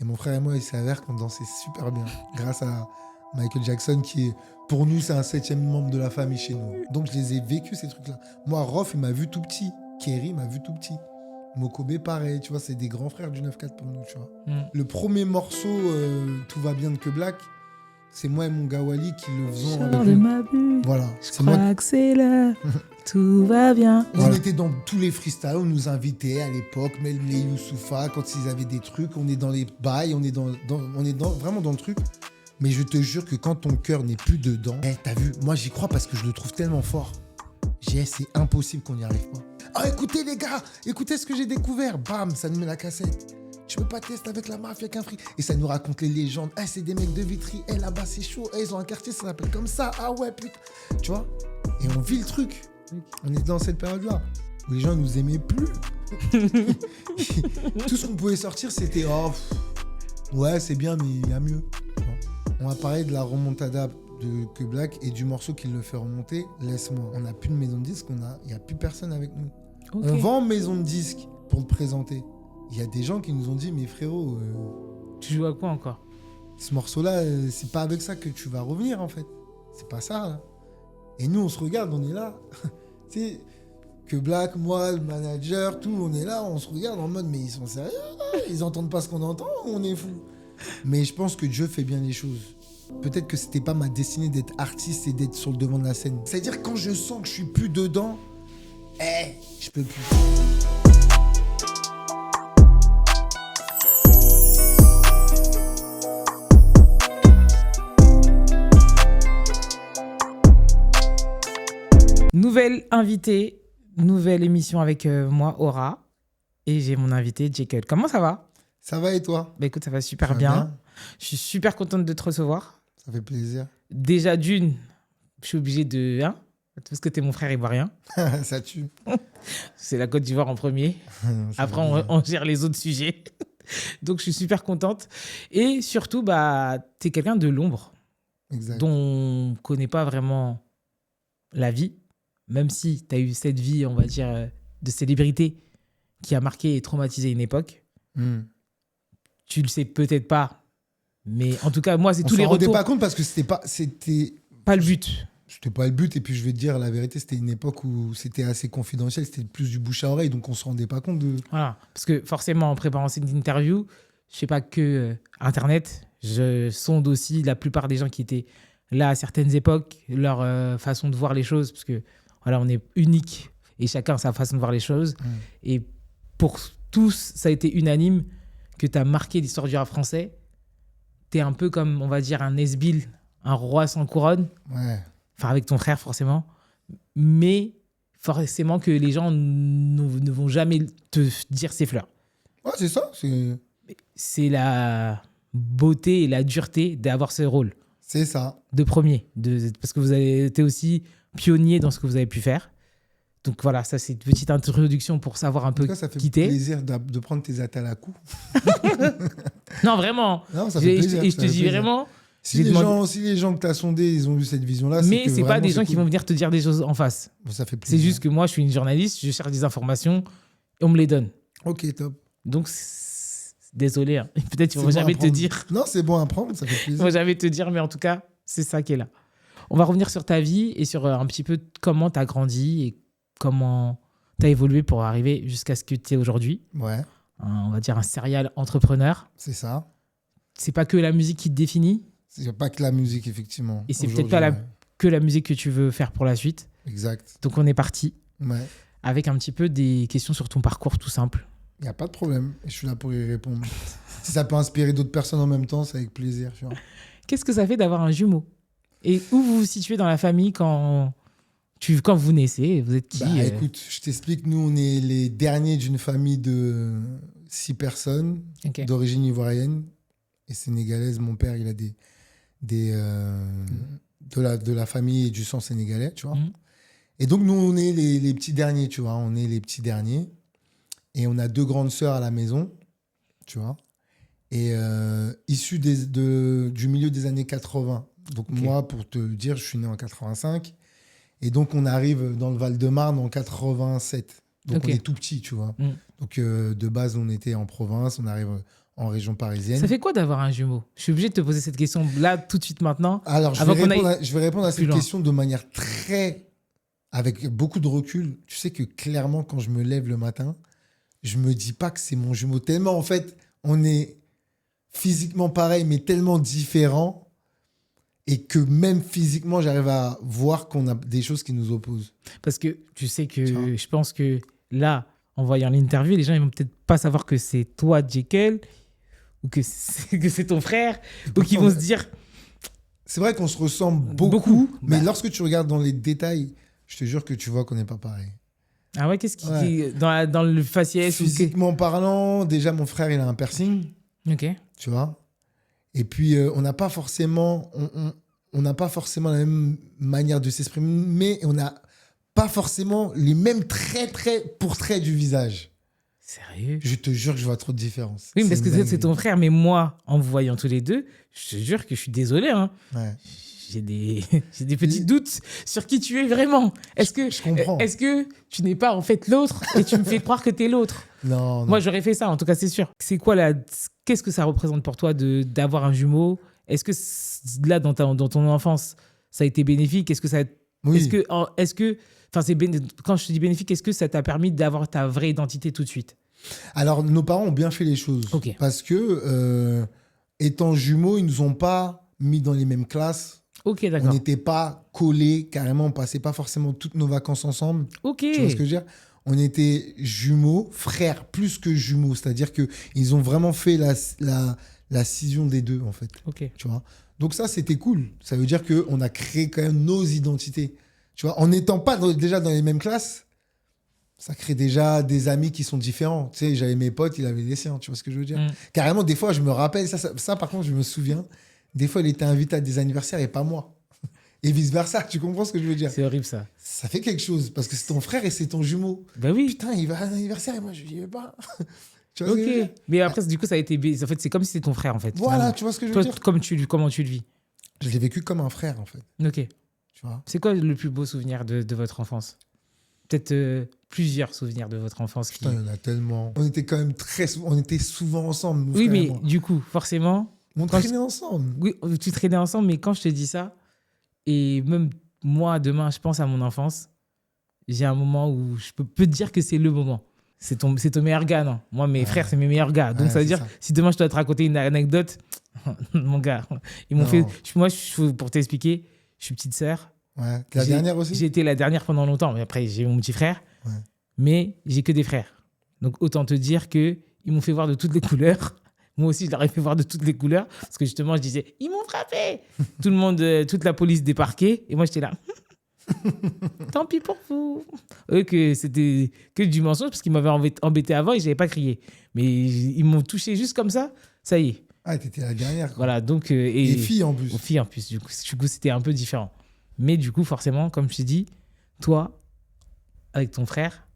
Et mon frère et moi, il s'avère qu'on dansait super bien. Grâce à Michael Jackson, qui est, pour nous, c'est un 7e membre de la famille chez nous. Donc, je les ai vécus, ces trucs-là. Moi, Rof, il m'a vu tout petit. Kerry m'a vu tout petit. Mokobe, pareil, tu vois, c'est des grands frères du 9-4 pour nous, tu vois. Le premier morceau, Tout va bien de Que Black, c'est moi et mon gars Wally qui le faisons avec de lui. ma bulle. Voilà. Je C'est moi. crois que c'est là. Tout va bien. On était dans tous les freestyles, on nous invitait à l'époque, même les Youssoufa, quand ils avaient des trucs, on est dans les bails, on est vraiment dans le truc. Mais je te jure que quand ton cœur n'est plus dedans, t'as vu, moi j'y crois parce que je le trouve tellement fort. C'est impossible qu'on n'y arrive pas. Ah, écoutez les gars, écoutez ce que j'ai découvert. Bam, ça nous met la cassette. Tu peux pas tester avec la mafia qu'un fric. Et ça nous raconte les légendes. C'est des mecs de Vitry. Là-bas, c'est chaud. Ils ont un quartier, ça s'appelle comme ça. Ah ouais, putain. Tu vois? Et on vit le truc. On est dans cette période-là où les gens nous aimaient plus. Tout ce qu'on pouvait sortir, c'était ouais, c'est bien, mais il y a mieux. On va parler de la remontada de Que Black et du morceau qui le fait remonter. Laisse-moi. On n'a plus de maison de disque, il n'y a plus personne avec nous. Okay. On vend maison de disque pour le présenter. Il y a des gens qui nous ont dit, mais frérot, tu joues à quoi encore? Ce morceau-là, c'est pas avec ça que tu vas revenir en fait. C'est pas ça là. Et nous, on se regarde, on est là. Tu sais, Que Black, moi, le manager, tout, on est là, on se regarde en mode, mais ils sont sérieux là? Ils entendent pas ce qu'on entend, on est fou. Mais je pense que Dieu fait bien les choses. Peut-être que c'était pas ma destinée d'être artiste et d'être sur le devant de la scène. C'est-à-dire quand je sens que je suis plus dedans, je peux plus. Nouvelle invitée, nouvelle émission avec moi, Aura. Et j'ai mon invité, Jekyll. Comment ça va? Ça va et toi? Bah écoute, ça va super bien. Je suis super contente de te recevoir. Ça fait plaisir. Déjà d'une, je suis obligé de... parce que t'es mon frère ivoirien. Ça tue. C'est la Côte d'Ivoire en premier. Après, on gère les autres sujets. Donc, je suis super contente. Et surtout, t'es quelqu'un de l'ombre. Exact. Dont on ne connaît pas vraiment la vie. Même si tu as eu cette vie, on va dire, de célébrité qui a marqué et traumatisé une époque. Tu le sais peut-être pas. Mais en tout cas, moi, c'est tous les retours. On s'en rendait pas compte parce que c'était pas le but. C'était pas le but. Et puis, je vais te dire, la vérité, c'était une époque où c'était assez confidentiel. C'était plus du bouche à oreille. Donc, on se rendait pas compte de... Voilà. Parce que forcément, en préparant cette interview, je fais pas que Internet. Je sonde aussi la plupart des gens qui étaient là à certaines époques, leur façon de voir les choses. Parce que, voilà, on est unique. Et chacun a sa façon de voir les choses. Et pour tous, ça a été unanime que tu as marqué l'histoire du rap français. Tu es un peu comme, on va dire, un Nesbill, un roi sans couronne. Ouais. Enfin, avec ton frère, forcément. Mais forcément que les gens ne vont jamais te dire ses fleurs. Ouais, c'est ça. C'est la beauté et la dureté d'avoir ce rôle. C'est ça. De premier. Parce que vous avez été aussi pionnier dans ce que vous avez pu faire. Donc voilà, ça c'est une petite introduction pour savoir un peu ça fait qui t'es. Plaisir de prendre tes attelles à coups. Non, vraiment. Non, ça fait plaisir. Et je te dis vraiment... Si les gens que tu as sondés, ils ont eu cette vision-là, mais c'est pas des gens qui vont venir te dire des choses en face. Bon, ça fait plaisir. C'est juste que moi, je suis une journaliste, je cherche des informations et on me les donne. Ok, top. Donc, désolé. Hein. Peut-être qu'ils vont jamais te dire. Non, c'est bon à prendre, ça fait plaisir. Ils vont jamais te dire, mais en tout cas, c'est ça qui est là. On va revenir sur ta vie et sur un petit peu comment tu as grandi et comment tu as évolué pour arriver jusqu'à ce que tu es aujourd'hui. Ouais. On va dire un serial entrepreneur. C'est ça. C'est pas que la musique qui te définit. C'est pas que la musique, effectivement. Et c'est peut-être pas que la musique que tu veux faire pour la suite. Exact. Donc, on est parti. Ouais. Avec un petit peu des questions sur ton parcours tout simple. Il n'y a pas de problème. Je suis là pour y répondre. Si ça peut inspirer d'autres personnes en même temps, c'est avec plaisir. Tu vois. Qu'est-ce que ça fait d'avoir un jumeau? Et où vous vous situez dans la famille quand vous naissez? Vous êtes qui? Écoute, je t'explique. Nous, on est les derniers d'une famille de 6 personnes d'origine ivoirienne et sénégalaise. Mon père, il a de la famille et du sang sénégalais, tu vois. Et donc, nous, on est les petits derniers, tu vois. On est les petits derniers. Et on a 2 grandes sœurs à la maison, tu vois. Et issues du milieu des années 80. Donc, moi, pour te dire, je suis né en 85. Et donc, on arrive dans le Val-de-Marne en 87. Donc, on est tout petit, tu vois. Donc, de base, on était en province. On arrive en région parisienne. Ça fait quoi d'avoir un jumeau? Je suis obligé de te poser cette question là, tout de suite, maintenant. Alors, je avant vais qu'on répondre, aille je vais répondre à plus cette loin. question de manière avec beaucoup de recul. Tu sais que clairement, quand je me lève le matin, je me dis pas que c'est mon jumeau. Tellement, en fait, on est physiquement pareil, mais tellement différents. Et que même physiquement, j'arrive à voir qu'on a des choses qui nous opposent. Parce que tu sais Tu vois. que je pense que là, en voyant l'interview, les gens ils vont peut-être pas savoir que c'est toi, Jekyll, ou que c'est ton frère, ou qu'ils vont se dire C'est vrai qu'on se ressemble beaucoup, mais lorsque tu regardes dans les détails, je te jure que tu vois qu'on n'est pas pareil. ah ouais, qu'est-ce qui Ouais. dans le faciès ou Physiquement parlant, déjà, mon frère, il a un piercing, Ok. tu vois. Et puis, on n'a pas forcément... On n'a pas forcément la même manière de s'exprimer, mais on n'a pas forcément les mêmes traits du visage. Sérieux? Je te jure que je vois trop de différence. Oui, parce une que c'est dinguerie. ton frère, mais moi, en vous voyant tous les deux, je te jure que je suis désolé. Hein. Ouais. J'ai des petits doutes sur qui tu es vraiment. Je comprends. Est-ce que tu n'es pas en fait l'autre et tu me fais croire que tu es l'autre? Non. Moi, j'aurais fait ça, en tout cas, c'est sûr. Qu'est-ce que ça représente pour toi d'avoir un jumeau? Est-ce que là, dans ton enfance, ça a été bénéfique? Est-ce que ça, Oui. enfin, quand je te dis bénéfique, est-ce que ça t'a permis d'avoir ta vraie identité tout de suite? Alors, nos parents ont bien fait les choses. Ok. Parce que, étant jumeaux, ils nous ont pas mis dans les mêmes classes. Ok, On d'accord. n'était pas collés carrément. On passait pas forcément toutes nos vacances ensemble. Ok. Tu vois ce que je veux dire? On était jumeaux, frères, plus que jumeaux. C'est-à-dire qu'ils ont vraiment fait la scission des deux, en fait. Ok. Tu vois? Donc ça, c'était cool. Ça veut dire qu'on a créé quand même nos identités. Tu vois? En n'étant pas déjà dans les mêmes classes, ça crée déjà des amis qui sont différents. Tu sais, j'avais mes potes, il avait les siens. Tu vois ce que je veux dire? Mm. Carrément, des fois, je me rappelle, ça, par contre, je me souviens, des fois, il était invité à des anniversaires et pas moi. Et vice-versa, tu comprends ce que je veux dire? C'est horrible, ça. Ça fait quelque chose, parce que c'est ton frère et c'est ton jumeau. Bah oui. Putain, il va à un anniversaire et moi, je n'y vais pas. Tu vois ce que je veux dire? Ok. Mais après, du coup, ça a été... En fait, c'est comme si c'était ton frère, en fait. Voilà, finalement. tu vois ce que je veux Toi, dire? comment tu le vis? Je l'ai vécu comme un frère, en fait. Ok. Tu vois? C'est quoi le plus beau souvenir de votre enfance? Peut-être plusieurs souvenirs de votre enfance. Putain, il y en a tellement. On était quand même on était souvent ensemble, mon Oui, frère et mais moi. du coup, forcément... On quand traînait ensemble. Oui, tu traînais ensemble, mais quand je te dis ça, et même moi, demain, je pense à mon enfance, j'ai un moment où je peux te dire que c'est le moment. C'est ton meilleur gars, non? Moi, mes frères, c'est mes meilleurs gars. Donc, Ouais, ça veut c'est dire, ça. si demain, je dois te raconter une anecdote, mon gars, ils m'ont Non. fait... Moi, pour t'expliquer, je suis petite sœur. Ouais. La J'ai- dernière aussi? J'ai été la dernière pendant longtemps, mais après, j'ai mon petit frère. Ouais. Mais j'ai que des frères. Donc, autant te dire qu'ils m'ont fait voir de toutes les couleurs. Moi aussi, je leur ai fait voir de toutes les couleurs. Parce que justement, je disais, ils m'ont frappé. Tout le monde, toute la police débarquait. Et moi, j'étais là. Tant pis pour vous. Eux, que c'était que du mensonge parce qu'ils m'avaient embêté avant et je n'avais pas crié. Mais ils m'ont touché juste comme ça. Ça y est. Ah, t'étais la dernière. Quoi. Voilà. Donc, Et fille en plus. aux filles en plus. Du coup, c'était un peu différent. Mais du coup, forcément, comme je t'ai dit, toi, avec ton frère,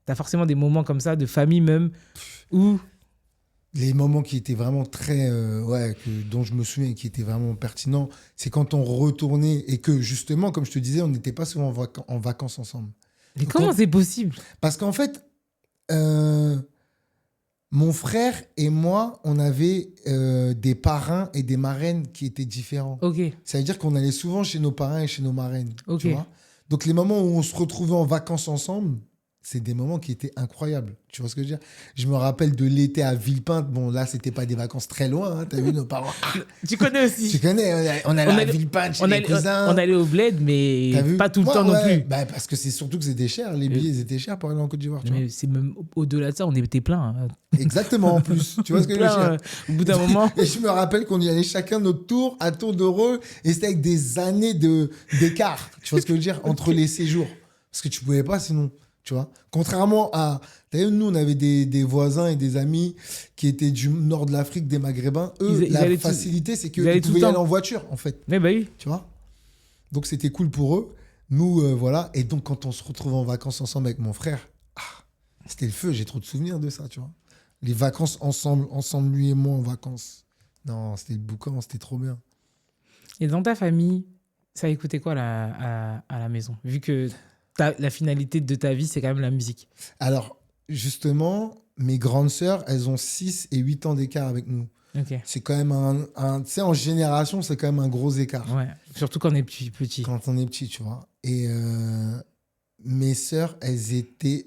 tu as forcément des moments comme ça, de famille même, où... Les moments qui étaient vraiment très. Dont je me souviens et qui étaient vraiment pertinents, c'est quand on retournait et que justement, comme je te disais, on n'était pas souvent en vacances ensemble. Mais comment c'est possible? Parce qu'en fait, mon frère et moi, on avait des parrains et des marraines qui étaient différents. Ok. Ça veut dire qu'on allait souvent chez nos parrains et chez nos marraines. Ok. Tu vois. Donc les moments où on se retrouvait en vacances ensemble, c'est des moments qui étaient incroyables. Tu vois ce que je veux dire? Je me rappelle de l'été à Villepinte. Bon, là, c'était pas des vacances très loin. Hein. T'as vu nos parents? Tu connais aussi. Tu connais, on allait à Villepinte chez les cousins. On allait au bled, mais T'as vu? pas tout le Ouais, temps non ouais. plus. Bah, parce que c'est surtout que c'était cher. Les billets ils étaient chers pour aller en Côte d'Ivoire. Tu vois. Mais c'est même au-delà de ça, on était plein. Hein. Exactement, en plus. Tu vois ce que je veux Plein, dire? au bout d'un moment. Et je me rappelle qu'on y allait chacun notre tour, à tour de rôle, et c'était avec des années d'écart. Tu vois ce que je veux dire? Entre les séjours. Parce que tu pouvais pas sinon. Tu vois, contrairement à... Nous, on avait des voisins et des amis qui étaient du nord de l'Afrique, des Maghrébins. Eux, Ils la allaient facilité, c'est ils qu'ils allaient tout pouvaient le y aller temps. en voiture, en fait. Mais bah oui. Tu vois. Donc, c'était cool pour eux. Nous, voilà. Et donc, quand on se retrouvait en vacances ensemble avec mon frère, c'était le feu. J'ai trop de souvenirs de ça, tu vois. Les vacances ensemble, lui et moi en vacances. Non, c'était le boucan, c'était trop bien. Et dans ta famille, ça écoutait quoi à la maison? Vu que la finalité de ta vie, c'est quand même la musique. Alors, justement, mes grandes sœurs, elles ont 6 et 8 ans d'écart avec nous. Ok. C'est quand même tu sais, en génération, c'est quand même un gros écart. Ouais. Surtout quand on est petit. Quand on est petit, tu vois. Et mes sœurs,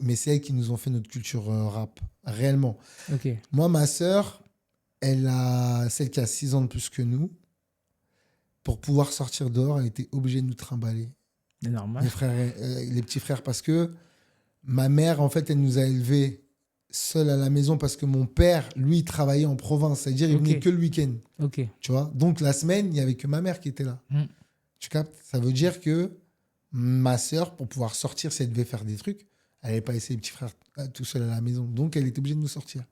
mais c'est elles qui nous ont fait notre culture rap, réellement. Ok. Moi, ma sœur, celle qui a 6 ans de plus que nous, pour pouvoir sortir dehors, elle était obligée de nous trimballer. C'est normal. Les petits frères, parce que ma mère, en fait, elle nous a élevés seuls à la maison parce que mon père, lui, travaillait en province. C'est-à-dire, il venait que le week-end. Ok. Tu vois. Donc, la semaine, il n'y avait que ma mère qui était là. Tu captes? Ça veut dire que ma sœur, pour pouvoir sortir, si elle devait faire des trucs, elle n'allait pas laisser les petits frères tout seuls à la maison. Donc, elle était obligée de nous sortir.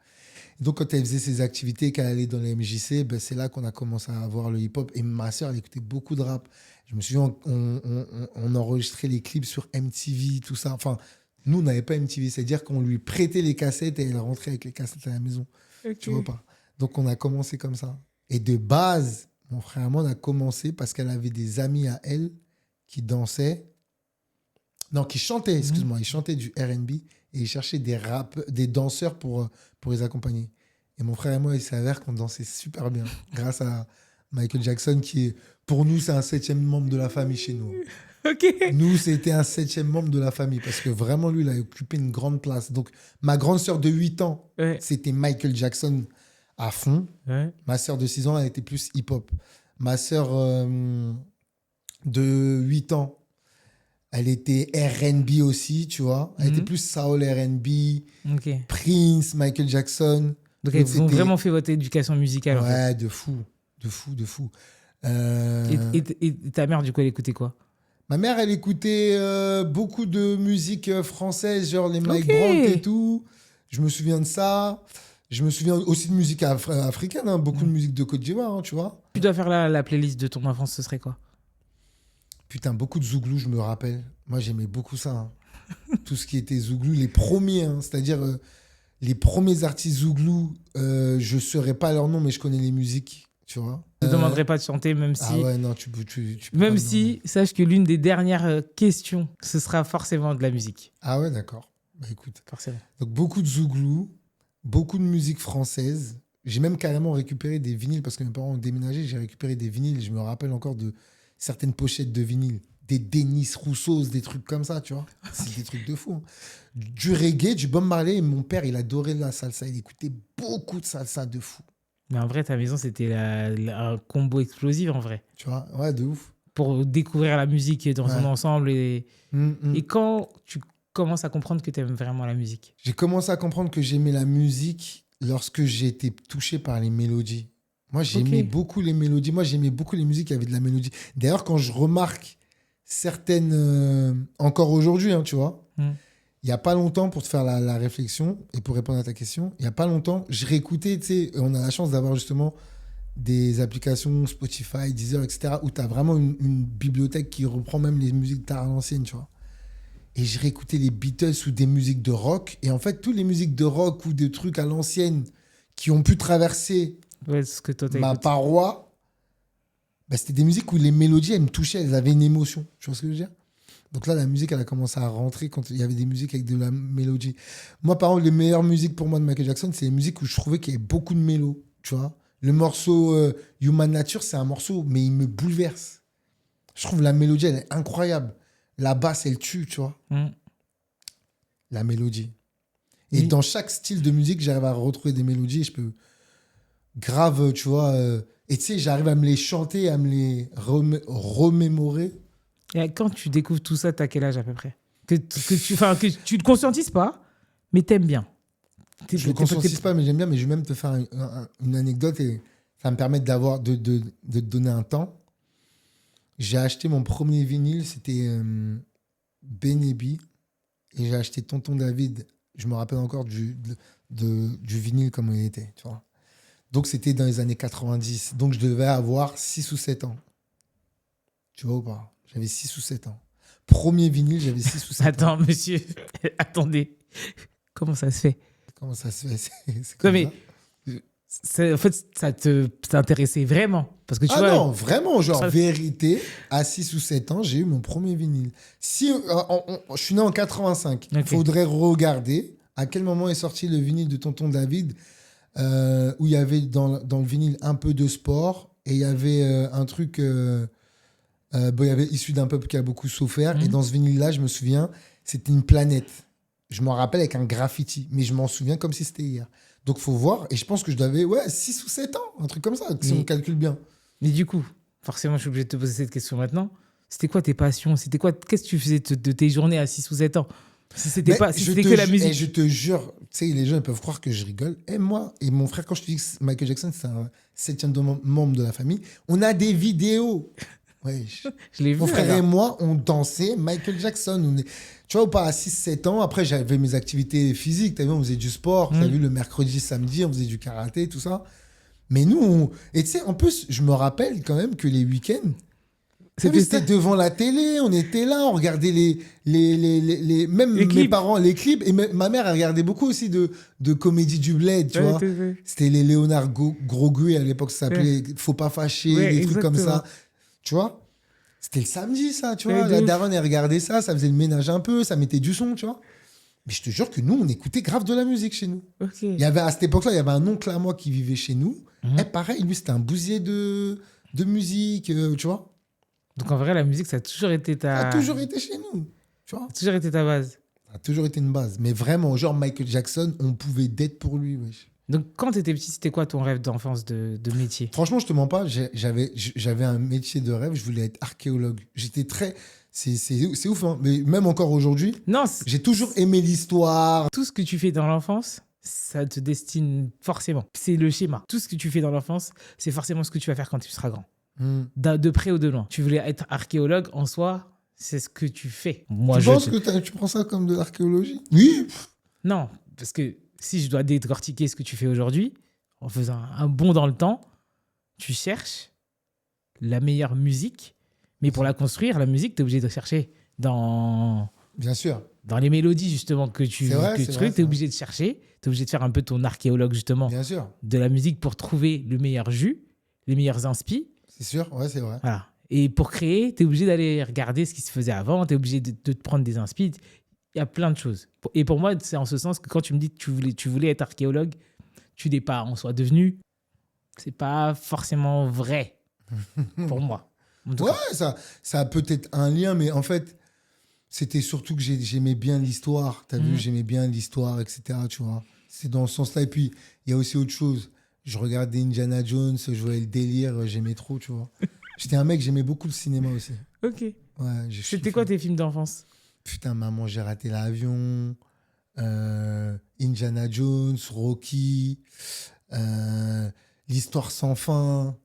Et donc, quand elle faisait ses activités, qu'elle allait dans les MJC, ben, c'est là qu'on a commencé à voir le hip-hop. Et ma sœur, elle écoutait beaucoup de rap. Je me souviens, on enregistrait les clips sur MTV, tout ça. Enfin, nous, on n'avait pas MTV. C'est-à-dire qu'on lui prêtait les cassettes et elle rentrait avec les cassettes à la maison. Okay. Tu vois pas? Donc, on a commencé comme ça. Et de base, mon frère et moi, on a commencé parce qu'elle avait des amis à elle qui dansaient. Non, qui chantaient, excuse-moi. Ils chantaient du R&B et ils cherchaient des danseurs pour les accompagner. Et mon frère et moi, il s'avère qu'on dansait super bien grâce à Michael Jackson qui est, pour nous, c'est un 7e membre de la famille chez nous. Ok. Nous, c'était un 7e membre de la famille parce que vraiment, lui, il a occupé une grande place. Donc, ma grande sœur de 8 ans, c'était Michael Jackson à fond. Ouais. Ma sœur de 6 ans, elle était plus hip-hop. Ma sœur de 8 ans, elle était R&B aussi, tu vois. Elle était plus soul R&B, Prince, Michael Jackson. Donc, ils ont vraiment fait votre éducation musicale. Ouais, en fait. de fou. Et ta mère, du coup, elle écoutait quoi? Ma mère, elle écoutait beaucoup de musique française, genre les Mike Brandt et tout. Je me souviens de ça. Je me souviens aussi de musique africaine, hein, beaucoup de musique de Côte d'Ivoire, hein, tu vois. Tu dois faire la playlist de ton enfance, ce serait quoi? Putain, beaucoup de Zouglou, je me rappelle. Moi, j'aimais beaucoup ça. Hein. Tout ce qui était Zouglou, les premiers, hein, c'est-à-dire les premiers artistes Zouglou, je ne saurais pas leur nom, mais je connais les musiques, tu vois. Je ne te demanderai pas de chanter, même si... Ah ouais, non, tu même si, sache que l'une des dernières questions, ce sera forcément de la musique. Ah ouais, d'accord. Bah écoute. Forcément. Donc, beaucoup de Zouglou, beaucoup de musique française. J'ai même carrément récupéré des vinyles, parce que mes parents ont déménagé, j'ai récupéré des vinyles. Je me rappelle encore de certaines pochettes de vinyles, des Denis Rousseau, des trucs comme ça, tu vois. C'est des trucs de fou. Hein. Du reggae, du Bob Marley. Et mon père, il adorait la salsa. Il écoutait beaucoup de salsa de fou. Mais en vrai, ta maison, c'était un combo explosif, en vrai. Tu vois, ouais, de ouf. Pour découvrir la musique dans son ensemble. Et quand tu commences à comprendre que tu aimes vraiment la musique? J'ai commencé à comprendre que j'aimais la musique lorsque j'ai été touché par les mélodies. Moi, j'aimais beaucoup les mélodies. Moi, j'aimais beaucoup les musiques qui avaient de la mélodie. D'ailleurs, quand je remarque certaines... encore aujourd'hui, hein, tu vois, il n'y a pas longtemps, pour te faire la réflexion et pour répondre à ta question, il n'y a pas longtemps, je réécoutais, tu sais, on a la chance d'avoir justement des applications Spotify, Deezer, etc., où tu as vraiment une bibliothèque qui reprend même les musiques tard à l'ancienne, tu vois. Et je réécoutais les Beatles ou des musiques de rock. Et en fait, toutes les musiques de rock ou des trucs à l'ancienne qui ont pu traverser ce que toi, ma paroi, bah, c'était des musiques où les mélodies, elles me touchaient, elles avaient une émotion. Tu vois ce que je veux dire? Donc là, la musique, elle a commencé à rentrer quand il y avait des musiques avec de la mélodie. Moi, par exemple, les meilleures musiques pour moi de Michael Jackson, c'est les musiques où je trouvais qu'il y avait beaucoup de mélos. Tu vois? Le morceau Human Nature, c'est un morceau, mais il me bouleverse. Je trouve la mélodie, elle est incroyable. La basse, elle tue, tu vois. La mélodie. Et dans chaque style de musique, j'arrive à retrouver des mélodies et je peux grave, tu vois. Et tu sais, j'arrive à me les chanter, à me les remémorer. Et quand tu découvres tout ça, t'as quel âge à peu près? que tu te conscientises pas, mais t'aimes bien. Je ne conscientise pas, mais j'aime bien. Mais je vais même te faire une anecdote et ça va me permettre de te donner un temps. J'ai acheté mon premier vinyle, c'était Benebi. Et j'ai acheté Tonton David. Je me rappelle encore du vinyle comme il était, tu vois. Donc, c'était dans les années 90. Donc, je devais avoir 6 ou 7 ans. Tu vois ou pas? J'avais 6 ou 7 ans. Premier vinyle, j'avais 6 ou 7 ans. Attends, monsieur. Attendez. Comment ça se fait? Comment ça se fait? C'est comme ça. En fait, ça t'intéressait vraiment? Parce que tu vois, non, vraiment, genre, vérité, à 6 ou 7 ans, j'ai eu mon premier vinyle. Je suis né en 85. Il faudrait regarder à quel moment est sorti le vinyle de Tonton David, où il y avait dans le vinyle un peu de sport, et il y avait un truc... il y avait issu d'un peuple qui a beaucoup souffert. Et dans ce vinyle-là, je me souviens, c'était une planète. Je m'en rappelle avec un graffiti, mais je m'en souviens comme si c'était hier. Donc, faut voir. Et je pense que je devais 6 ou 7 ans, un truc comme ça, si on calcule bien. Mais du coup, forcément, je suis obligé de te poser cette question maintenant. C'était quoi tes passions? Qu'est-ce que tu faisais de tes journées à 6 ou 7 ans? Si c'était que la musique. Et je te jure, tu sais, les gens ils peuvent croire que je rigole. Et moi et mon frère, quand je te dis que Michael Jackson, c'est un 7e membre de la famille, on a des vidéos. Ouais, Je l'ai vu. Mon frère et moi, on dansait Michael Jackson. Tu vois, ou pas à 6-7 ans. Après, j'avais mes activités physiques. T'as vu, on faisait du sport. T'as vu, le mercredi, samedi, on faisait du karaté, tout ça. Mais nous, et tu sais, en plus, je me rappelle quand même que les week-ends, c'était devant la télé, on était là, on regardait même les mes clips. parents, les clips. Et ma mère, elle regardait beaucoup aussi de comédie du bled, tu vois. C'était les Léonard Groguet à l'époque, ça s'appelait Faut pas fâcher, des trucs comme ça. Tu vois, c'était le samedi, ça, tu vois. La daronne, elle regardait ça, ça faisait le ménage un peu, ça mettait du son, tu vois. Mais je te jure que nous, on écoutait grave de la musique chez nous. Okay. À cette époque-là, il y avait un oncle à moi qui vivait chez nous. Et pareil, lui, c'était un bousier de musique, tu vois. Donc en vrai, la musique, ça a toujours été Ça a toujours été chez nous, tu vois. Ça a toujours été ta base. Ça a toujours été une base. Mais vraiment, genre Michael Jackson, on pouvait d'être pour lui, wesh. Donc, quand tu étais petit, c'était quoi ton rêve d'enfance de métier? Franchement, je te mens pas, j'avais un métier de rêve, je voulais être archéologue. J'étais très... C'est ouf, hein. Mais même encore aujourd'hui, non, j'ai toujours aimé l'histoire. Tout ce que tu fais dans l'enfance, ça te destine forcément. C'est le schéma. Tout ce que tu fais dans l'enfance, c'est forcément ce que tu vas faire quand tu seras grand. De près ou de loin. Tu voulais être archéologue, en soi, c'est ce que tu fais. Moi, tu penses que tu prends ça comme de l'archéologie? Oui. Non, parce que si je dois décortiquer ce que tu fais aujourd'hui, en faisant un bond dans le temps, tu cherches la meilleure musique, mais pour la construire, la musique, tu es obligé de chercher dans... Bien sûr. Dans les mélodies, justement, que tu es obligé de chercher. Tu es obligé de faire un peu ton archéologue, justement, bien sûr, de la musique pour trouver le meilleur jus, les meilleurs inspi. C'est sûr, ouais, c'est vrai. Voilà. Et pour créer, tu es obligé d'aller regarder ce qui se faisait avant, tu es obligé de te prendre des inspi. Il y a plein de choses. Et pour moi, c'est en ce sens que quand tu me dis que tu voulais être archéologue, tu n'es pas en soi devenu. C'est pas forcément vrai pour moi. Ouais, ça a peut-être un lien, mais en fait, c'était surtout que j'aimais bien l'histoire. Tu as vu, j'aimais bien l'histoire, etc. Tu vois. C'est dans ce sens-là. Et puis, il y a aussi autre chose. Je regardais Indiana Jones, je voyais le délire, j'aimais trop, tu vois. J'étais un mec, j'aimais beaucoup le cinéma aussi. Ok. Ouais, c'était quoi tes films d'enfance? Putain, Maman, j'ai raté l'avion, Indiana Jones, Rocky, L'Histoire sans fin.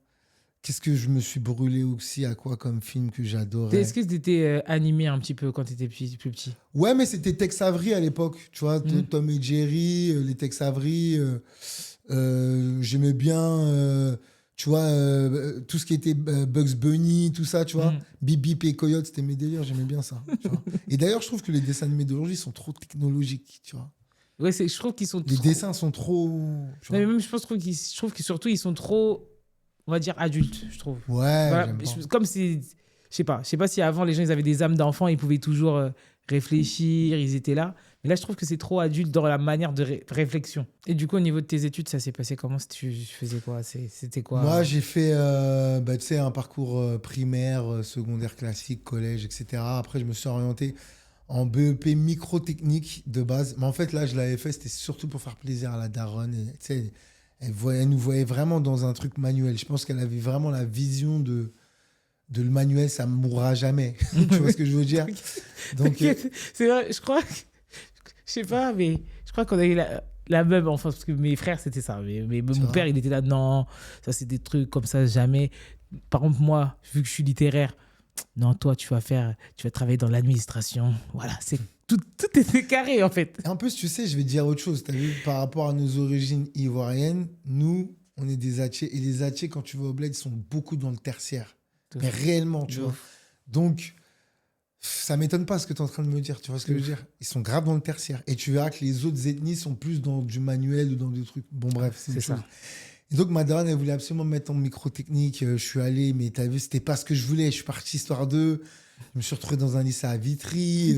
Qu'est-ce que je me suis brûlé aussi à quoi comme film que j'adorais? Est-ce que tu étais animé un petit peu quand tu étais plus petit? Ouais, mais c'était Tex Avery à l'époque. Tu vois, Tom et Jerry, les Tex Avery. J'aimais bien, tu vois, tout ce qui était Bugs Bunny, tout ça, tu vois. Bip Bip et Coyote, c'était mes délires, j'aimais bien ça. Tu vois. Et d'ailleurs, je trouve que les dessins animés d'aujourd'hui sont trop technologiques, tu vois. Ouais, je trouve qu'ils sont Les dessins sont trop... Non, mais même, je trouve que surtout, ils sont trop, on va dire, adultes, je trouve. Ouais, voilà, comme si... Je sais pas si avant, les gens, ils avaient des âmes d'enfants, ils pouvaient toujours réfléchir, ils étaient là. Mais là, je trouve que c'est trop adulte dans la manière de réflexion. Et du coup, au niveau de tes études, ça s'est passé comment? Tu faisais quoi? C'était quoi? Moi, j'ai fait tu sais, un parcours primaire, secondaire classique, collège, etc. Après, je me suis orienté en BEP microtechnique de base. Mais en fait, là, je l'avais fait, c'était surtout pour faire plaisir à la daronne. Tu sais, elle nous voyait vraiment dans un truc manuel. Je pense qu'elle avait vraiment la vision de le manuel, ça ne mourra jamais. Tu vois ce que je veux dire? Donc, c'est vrai, je crois... Je sais pas, mais je crois qu'on a eu la même enfance, parce que mes frères, c'était ça. Mais mon père, il était là, non, ça, c'est des trucs comme ça, jamais. Par contre, moi, vu que je suis littéraire, non, toi, tu vas travailler dans l'administration. Voilà, tout était carré, en fait. Et en plus, tu sais, je vais te dire autre chose. Tu as vu, par rapport à nos origines ivoiriennes, nous, on est des Attiers. Et les Attiers, quand tu vas au bled, ils sont beaucoup dans le tertiaire. Mais réellement, tu vois. Donc, ça m'étonne pas ce que tu es en train de me dire. Tu vois ce que je veux dire? Ils sont grave dans le tertiaire. Et tu verras que les autres ethnies sont plus dans du manuel ou dans des trucs. Bon, bref, c'est ça. Et donc, ma daronne, elle voulait absolument me mettre en microtechnique. Je suis allé, mais tu as vu, c'était pas ce que je voulais. Je suis parti histoire 2. Je me suis retrouvé dans un lycée à Vitry.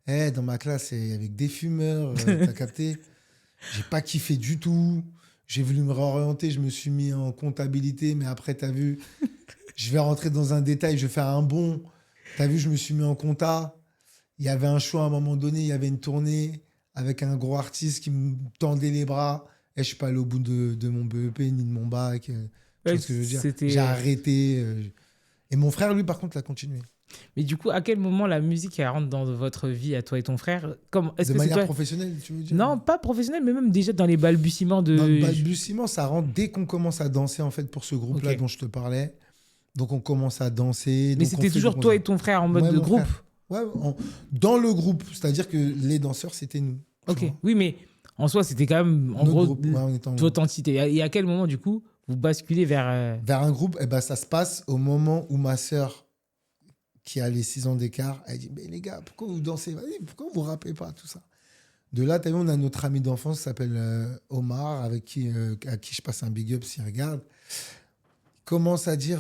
Dans ma classe, c'est avec des fumeurs, t'as capté? J'ai pas kiffé du tout. J'ai voulu me réorienter, je me suis mis en comptabilité, mais après, t'as vu, je vais rentrer dans un détail, je vais faire un bond. T'as vu, je me suis mis en compta. Il y avait un choix à un moment donné, il y avait une tournée avec un gros artiste qui me tendait les bras. Et je suis pas allé au bout de mon BEP ni de mon bac. Tu Ouais, vois ce que je veux dire? c'était... J'ai arrêté. Et mon frère, lui, par contre, l'a continué. Mais du coup, à quel moment la musique elle rentre dans votre vie, à toi et ton frère? Est-ce De que c'est manière toi... professionnelle, tu veux dire? Non, pas professionnel, mais même déjà dans les balbutiements de... Dans le balbutiement, ça rentre dès qu'on commence à danser, en fait, pour ce groupe-là Ok. dont je te parlais. Donc, on commence à danser. Mais Donc on c'était fait des toujours toi et concerts. ton frère en mode Ouais, de mon groupe? frère. Ouais, dans le groupe. C'est-à-dire que les danseurs, c'était nous. Tu Ok. vois. Oui, mais en soi, c'était quand même, en Notre gros, groupe. Ouais, on était en groupe. votre entité. Et à quel moment, du coup, vous basculez vers... Vers un groupe, eh ben, ça se passe au moment où ma sœur, qui a les 6 ans d'écart, elle dit, mais les gars, pourquoi vous dansez? Vas-y, pourquoi vous rappez pas tout ça? De là, tu as vu, on a notre ami d'enfance qui s'appelle Omar, à qui je passe un big up s'il regarde. Il commence à dire,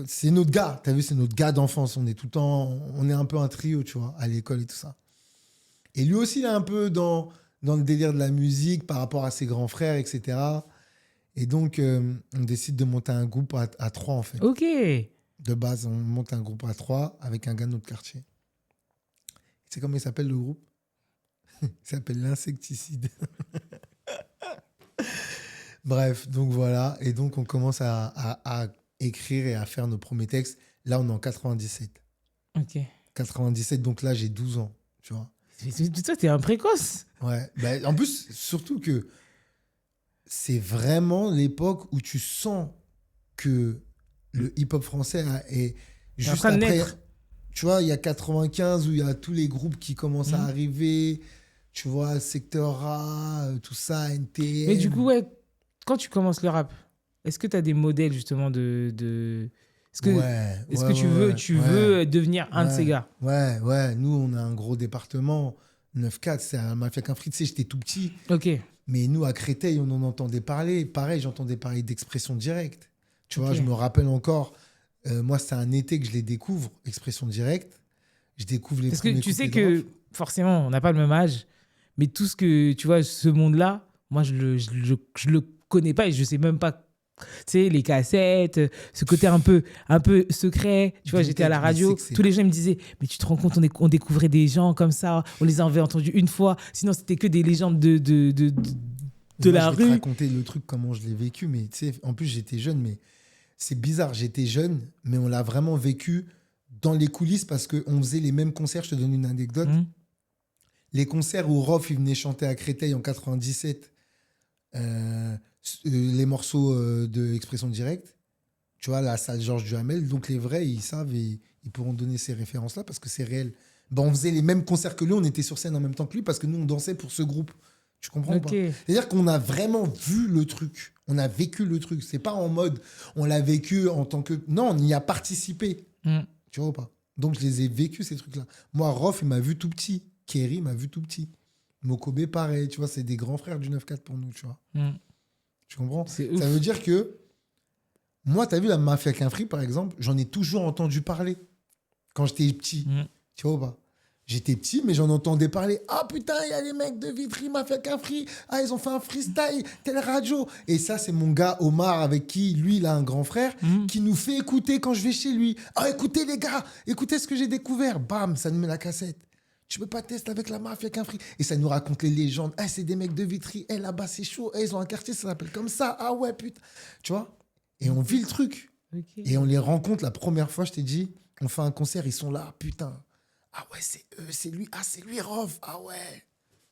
c'est notre gars, tu as vu, c'est notre gars d'enfance. On est tout le temps, on est un peu un trio, tu vois, à l'école et tout ça. Et lui aussi, il est un peu dans le délire de la musique par rapport à ses grands frères, etc. Et donc, on décide de monter un groupe à 3, en fait. Ok. De base, on monte un groupe à 3 avec un gars de notre quartier. Tu sais comment il s'appelle le groupe? Il s'appelle l'Insecticide. Bref, donc voilà. Et donc, on commence à écrire et à faire nos premiers textes. Là, on est en 97. Ok. 97, donc là, j'ai 12 ans, tu vois. Toi, t'es un précoce. Ouais. Ben, en plus, surtout que c'est vraiment l'époque où tu sens que le hip-hop français est T'es en juste train de après. naître. Tu vois, il y a 95 où il y a tous les groupes qui commencent à arriver. Tu vois, Secteur A, tout ça, NTM. Mais du coup, ouais, quand tu commences le rap, est-ce que tu as des modèles justement Est-ce que, est-ce que tu veux devenir un de ces gars? Ouais. Nous, on a un gros département. 9-4, c'est un Mafia qu'un frites. Tu sais, j'étais tout petit. Ok. Mais nous, à Créteil, on en entendait parler. Pareil, j'entendais parler d'expression directe. Tu vois, Ok. je me rappelle encore. Moi, c'est un été que je les découvre, expression directe. Je découvre les Parce que premiers tu sais couplets de que forcément, on n'a pas le même âge, mais tout ce que tu vois, ce monde-là, moi, je le connais pas et je sais même pas. Tu sais, les cassettes, ce côté un peu secret. Tu vois, Vintage, j'étais à la mais radio, c'est que tous les gens me disaient, mais tu te rends compte, on découvrait des gens comme ça, on les avait entendus une fois, sinon c'était que des légendes de Moi, la je vais te rue. raconter le truc, comment je l'ai vécu. Mais tu sais, en plus, j'étais jeune, mais c'est bizarre. J'étais jeune, mais on l'a vraiment vécu dans les coulisses parce qu'on faisait les mêmes concerts. Je te donne une anecdote. Les concerts où Rof il venait chanter à Créteil en 97, les morceaux de Expression Directe, tu vois, la salle Georges Duhamel. Donc les vrais, ils savent et ils pourront donner ces références-là parce que c'est réel. Ben, on faisait les mêmes concerts que lui, on était sur scène en même temps que lui parce que nous, on dansait pour ce groupe. Tu comprends Ok. pas? C'est-à-dire qu'on a vraiment vu le truc. On a vécu le truc. C'est pas en mode, on l'a vécu en tant que... Non, on y a participé. Tu vois ou pas? Donc, je les ai vécus, ces trucs-là. Moi, Rof, il m'a vu tout petit. Kerry m'a vu tout petit. Mokobe, pareil. Tu vois, c'est des grands frères du 9-4 pour nous, tu vois. Tu comprends? C'est Ça ouf. veut dire que... Moi, t'as vu la Mafia qu'un Free, par exemple, j'en ai toujours entendu parler quand j'étais petit. Tu vois ou pas? J'étais petit, mais j'en entendais parler. Ah putain, il y a les mecs de Vitry, Mafia qu'un Free. Ah, ils ont fait un freestyle, telle radio. Et ça, c'est mon gars Omar, avec qui, lui, il a un grand frère, qui nous fait écouter quand je vais chez lui. Ah, écoutez les gars, écoutez ce que j'ai découvert. Bam, ça nous met la cassette. Tu peux pas tester avec la Mafia qu'un Free. Et ça nous raconte les légendes. Ah, c'est des mecs de Vitry. Eh, là-bas, c'est chaud. Eh, ils ont un quartier, ça s'appelle comme ça. Ah ouais, putain. Tu vois? Et on vit le truc. Ok. Et on les rencontre la première fois, je t'ai dit, on fait un concert, ils sont là, putain. Ah ouais, c'est eux, c'est lui. Ah, c'est lui, Rof. Ah ouais.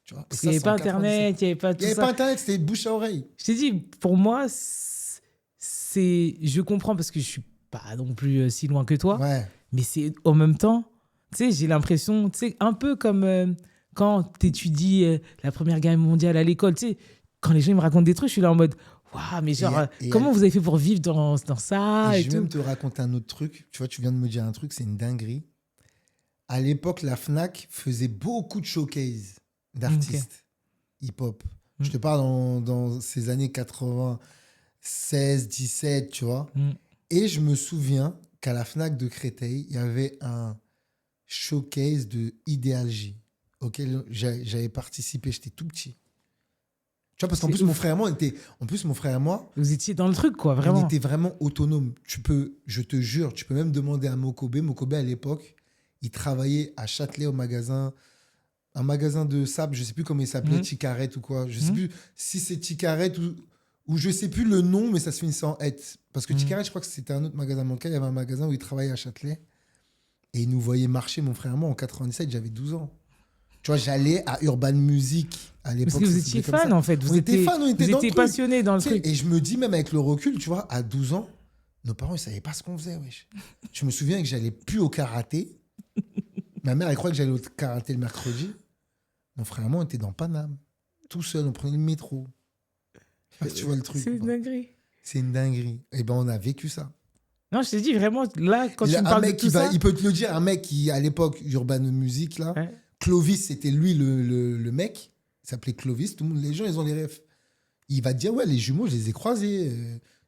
Tu vois, Parce qu'il n'y avait pas Internet, il n'y avait pas Il tout n'y avait ça. pas Internet, c'était bouche à oreille. Je t'ai dit, pour moi, je comprends parce que je suis pas non plus si loin que toi, Ouais. mais c'est en même temps, tu sais, j'ai l'impression, tu sais, un peu comme quand tu étudies la Première Guerre mondiale à l'école, tu sais, quand les gens ils me racontent des trucs, je suis là en mode, waouh, mais genre, comment vous avez fait pour vivre dans ça Et et je vais tout. même te raconter un autre truc. Tu vois, tu viens de me dire un truc, c'est une dinguerie. À l'époque, la Fnac faisait beaucoup de showcase d'artistes hip-hop. Je te parle dans ces années 96, 17, tu vois. Et je me souviens qu'à la Fnac de Créteil, il y avait un showcase de Idéal J. auquel j'avais participé, j'étais tout petit. Tu vois, parce qu'en C'est plus, ouf. mon frère et moi, Vous étiez dans le truc, quoi, on vraiment. était vraiment autonomes. Je te jure, tu peux même demander à Mokobe. Mokobe, à l'époque, il travaillait à Châtelet au magasin, un magasin de sable, je sais plus comment il s'appelait, Ticaret ou quoi. Je sais plus si c'est Ticaret ou je sais plus le nom, mais ça se finissait en «et». Parce que Ticaret, je crois que c'était un autre magasin bancaire. Il y avait un magasin où il travaillait à Châtelet. Et il nous voyait marcher, mon frère et moi, en 97, j'avais 12 ans. Tu vois, j'allais à Urban Music à l'époque. Parce que vous étiez fan, en fait. On était fans, on était vous dans étiez le truc. passionné dans le Tu sais, truc. et je me dis, même avec le recul, tu vois, à 12 ans, nos parents, ils savaient pas ce qu'on faisait, wesh. Je me souviens que j'allais plus au karaté. Ma mère, elle croyait que j'allais au karaté le mercredi. Mon frère et moi, on était dans Paname. Tout seul, on prenait le métro. Tu vois le truc. C'est une dinguerie. C'est une dinguerie. Et ben, on a vécu ça. Non, je te dis vraiment, là, quand tu me Un parles de mec tout ça... il peut te le dire, un mec qui, à l'époque, Urban Music, là, Ouais. Clovis, c'était lui le mec. Il s'appelait Clovis. Tout le monde, les gens, ils ont les refs. Il va te dire, ouais, les jumeaux, je les ai croisés.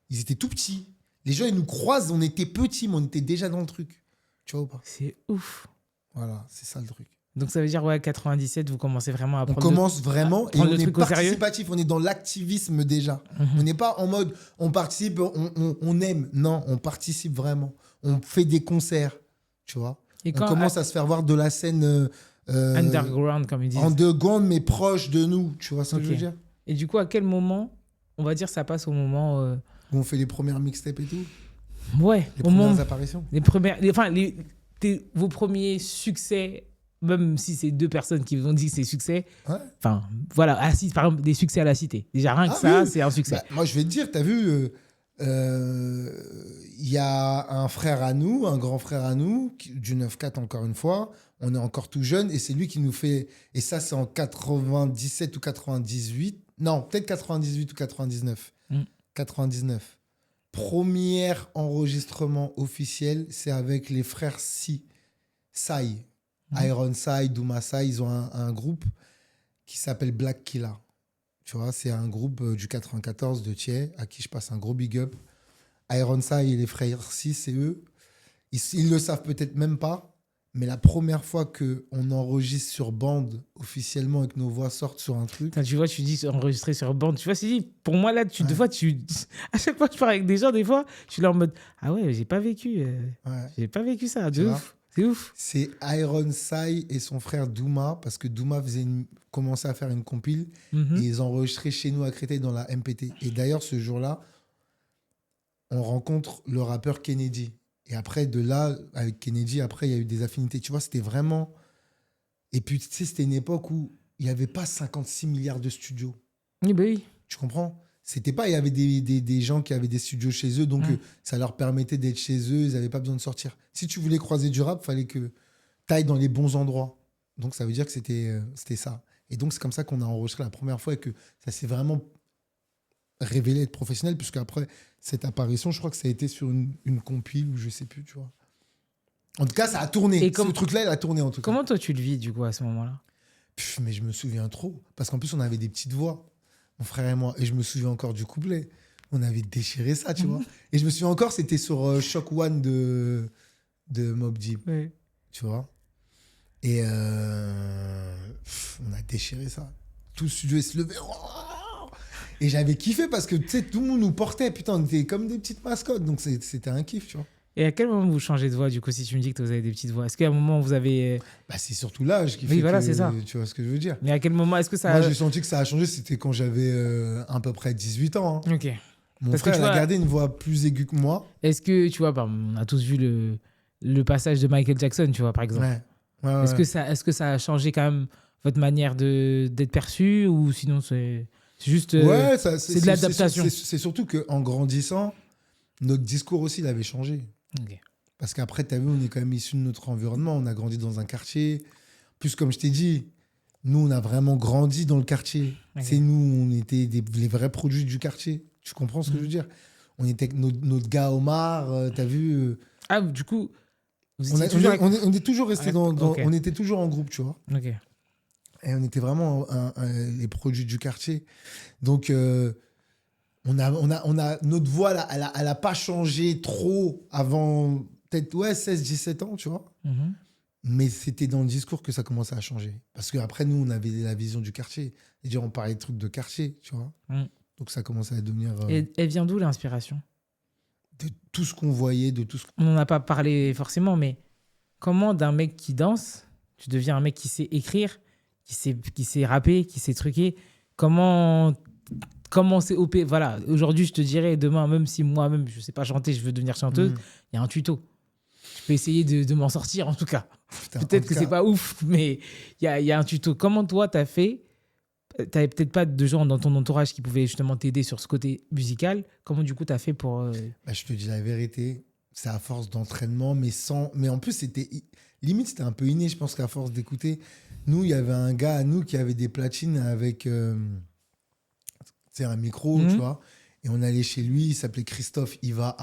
Ils étaient tout petits. Les gens, ils nous croisent. On était petits, mais on était déjà dans le truc. Tu vois ou pas? C'est ouf. Voilà, c'est ça le truc. Donc ça veut dire, ouais, 97, vous commencez vraiment à On prendre... commence vraiment et prendre on le est truc au sérieux. participatif. On est dans l'activisme déjà. On n'est pas en mode, on participe, on aime. Non, on participe vraiment. On fait des concerts, tu vois. Et On quand, commence à se faire voir de la scène... underground, comme ils disent. underground, mais proche de nous. Tu vois ce que je veux Ok. dire? Et du coup, à quel moment, on va dire, ça passe au moment... Où on fait les premières mixtapes et tout. Ouais, Les au moment... premières apparitions. Les premières... vos premiers succès, même si c'est deux personnes qui vous ont dit que c'est succès, Ouais. enfin, voilà, par exemple, des succès à la cité. Déjà, rien que ça, oui. c'est un succès. Bah, moi, je vais te dire, t'as vu, y a un frère à nous, un grand frère à nous, du 9-4 encore une fois. On est encore tout jeune et c'est lui qui nous fait. Et ça, c'est en 97 ou 98. Non, peut-être 98 ou 99. 99. Premier enregistrement officiel, c'est avec les frères Sai. Iron Sai, Douma Sai, ils ont un groupe qui s'appelle Black Killa. Tu vois, c'est un groupe du 94 de Thiers, à qui je passe un gros big up. Iron Sai et les frères Si, c'est eux. Ils le savent peut-être même pas, mais la première fois qu'on enregistre sur bande officiellement et que nos voix sortent sur un truc, Putain, tu vois, tu dis enregistrer sur bande. Tu vois, pour moi, là, des fois, à chaque fois que je parle avec des gens, des fois, je suis là en mode, ah ouais, j'ai pas vécu ça, de vois. ouf. C'est ouf. c'est Iron Sai et son frère Douma, parce que Douma commençait à faire une compile et ils enregistraient chez nous à Créteil dans la MPT. Et d'ailleurs, ce jour-là, on rencontre le rappeur Kennedy. Et après, de là, avec Kennedy, après, il y a eu des affinités. Tu vois, c'était vraiment... Et puis, tu sais, c'était une époque où il n'y avait pas 56 milliards de studios. Oui, bah oui. Tu comprends? C'était pas... Il y avait des gens qui avaient des studios chez eux, donc ça leur permettait d'être chez eux, ils n'avaient pas besoin de sortir. Si tu voulais croiser du rap, il fallait que tu ailles dans les bons endroits. Donc, ça veut dire que c'était ça. Et donc, c'est comme ça qu'on a enregistré la première fois et que ça s'est vraiment révélé être professionnel, puisque après cette apparition, je crois que ça a été sur une compile ou je sais plus, tu vois. En tout cas, ça a tourné. Et Ce truc-là, il a tourné en tout cas. Comment toi tu le vis du coup à ce moment-là? Mais je me souviens trop. Parce qu'en plus, on avait des petites voix, mon frère et moi. Et je me souviens encore du couplet. On avait déchiré ça, tu vois. Et je me souviens encore, c'était sur Shock One de Mobb Deep, Oui. tu vois. Et on a déchiré ça. Tout le studio est se levé. Et j'avais kiffé parce que, tu sais, tout le monde nous portait. Putain, on était comme des petites mascottes. Donc, c'était un kiff, tu vois. Et à quel moment vous changez de voix du coup, si tu me dis que vous avez des petites voix? Est-ce qu'à un moment vous avez... Bah, c'est surtout l'âge qui Oui, fait voilà, que... c'est ça. Tu vois ce que je veux dire? Mais à quel moment est-ce que ça... Moi, j'ai senti que ça a changé. C'était quand j'avais à peu près 18 ans. Hein. Ok. Mon Parce que frère, tu il a vois- gardé une voix plus aiguë que moi. Est-ce que, tu vois, on a tous vu le passage de Michael Jackson, tu vois, par exemple. Ouais. Est-ce que ça a changé quand même votre manière d'être perçu, ou sinon c'est juste... Ouais, c'est de l'adaptation. C'est surtout qu'en grandissant, notre discours aussi, il avait changé. Ok. Parce qu'après, tu as vu, on est quand même issu de notre environnement. On a grandi dans un quartier. Plus, comme je t'ai dit, nous, on a vraiment grandi dans le quartier. Ok. C'est nous, on était les vrais produits du quartier. Tu comprends ce que je veux dire? On était avec notre gars Omar, tu as vu. Ah, du coup, vous On, étiez toujours... on est toujours resté Ok. on était toujours en groupe, tu vois. Ok. Et on était vraiment les produits du quartier. Donc, on a notre voix, là, elle a pas changé trop avant peut-être 16-17 ans, tu vois. Mhm. Mais c'était dans le discours que ça commençait à changer. Parce qu'après, nous, on avait la vision du quartier. C'est-à-dire, on parlait de trucs de quartier, tu vois. Donc, ça commençait à devenir... Et elle vient d'où, l'inspiration? de tout ce qu'on voyait, de tout ce On n'en a pas parlé forcément, mais comment d'un mec qui danse, tu deviens un mec qui sait écrire, qui sait rapper, qui sait truquer? Comment c'est OP? Voilà, aujourd'hui, je te dirais, demain, même si moi-même, je ne sais pas chanter, je veux devenir chanteuse, il y a un tuto. Je peux essayer de m'en sortir, en tout cas. Putain, Peut-être que c'est pas ouf, mais il y a un tuto. Comment toi, tu as fait? Tu n'avais peut-être pas de gens dans ton entourage qui pouvaient justement t'aider sur ce côté musical. Comment, du coup, tu as fait pour... Bah, je te dis la vérité, c'est à force d'entraînement, mais en plus, limite, c'était un peu inné, je pense qu'à force d'écouter. Nous, il y avait un gars à nous qui avait des platines avec un micro, tu vois. Et on allait chez lui, il s'appelait Christophe Iva.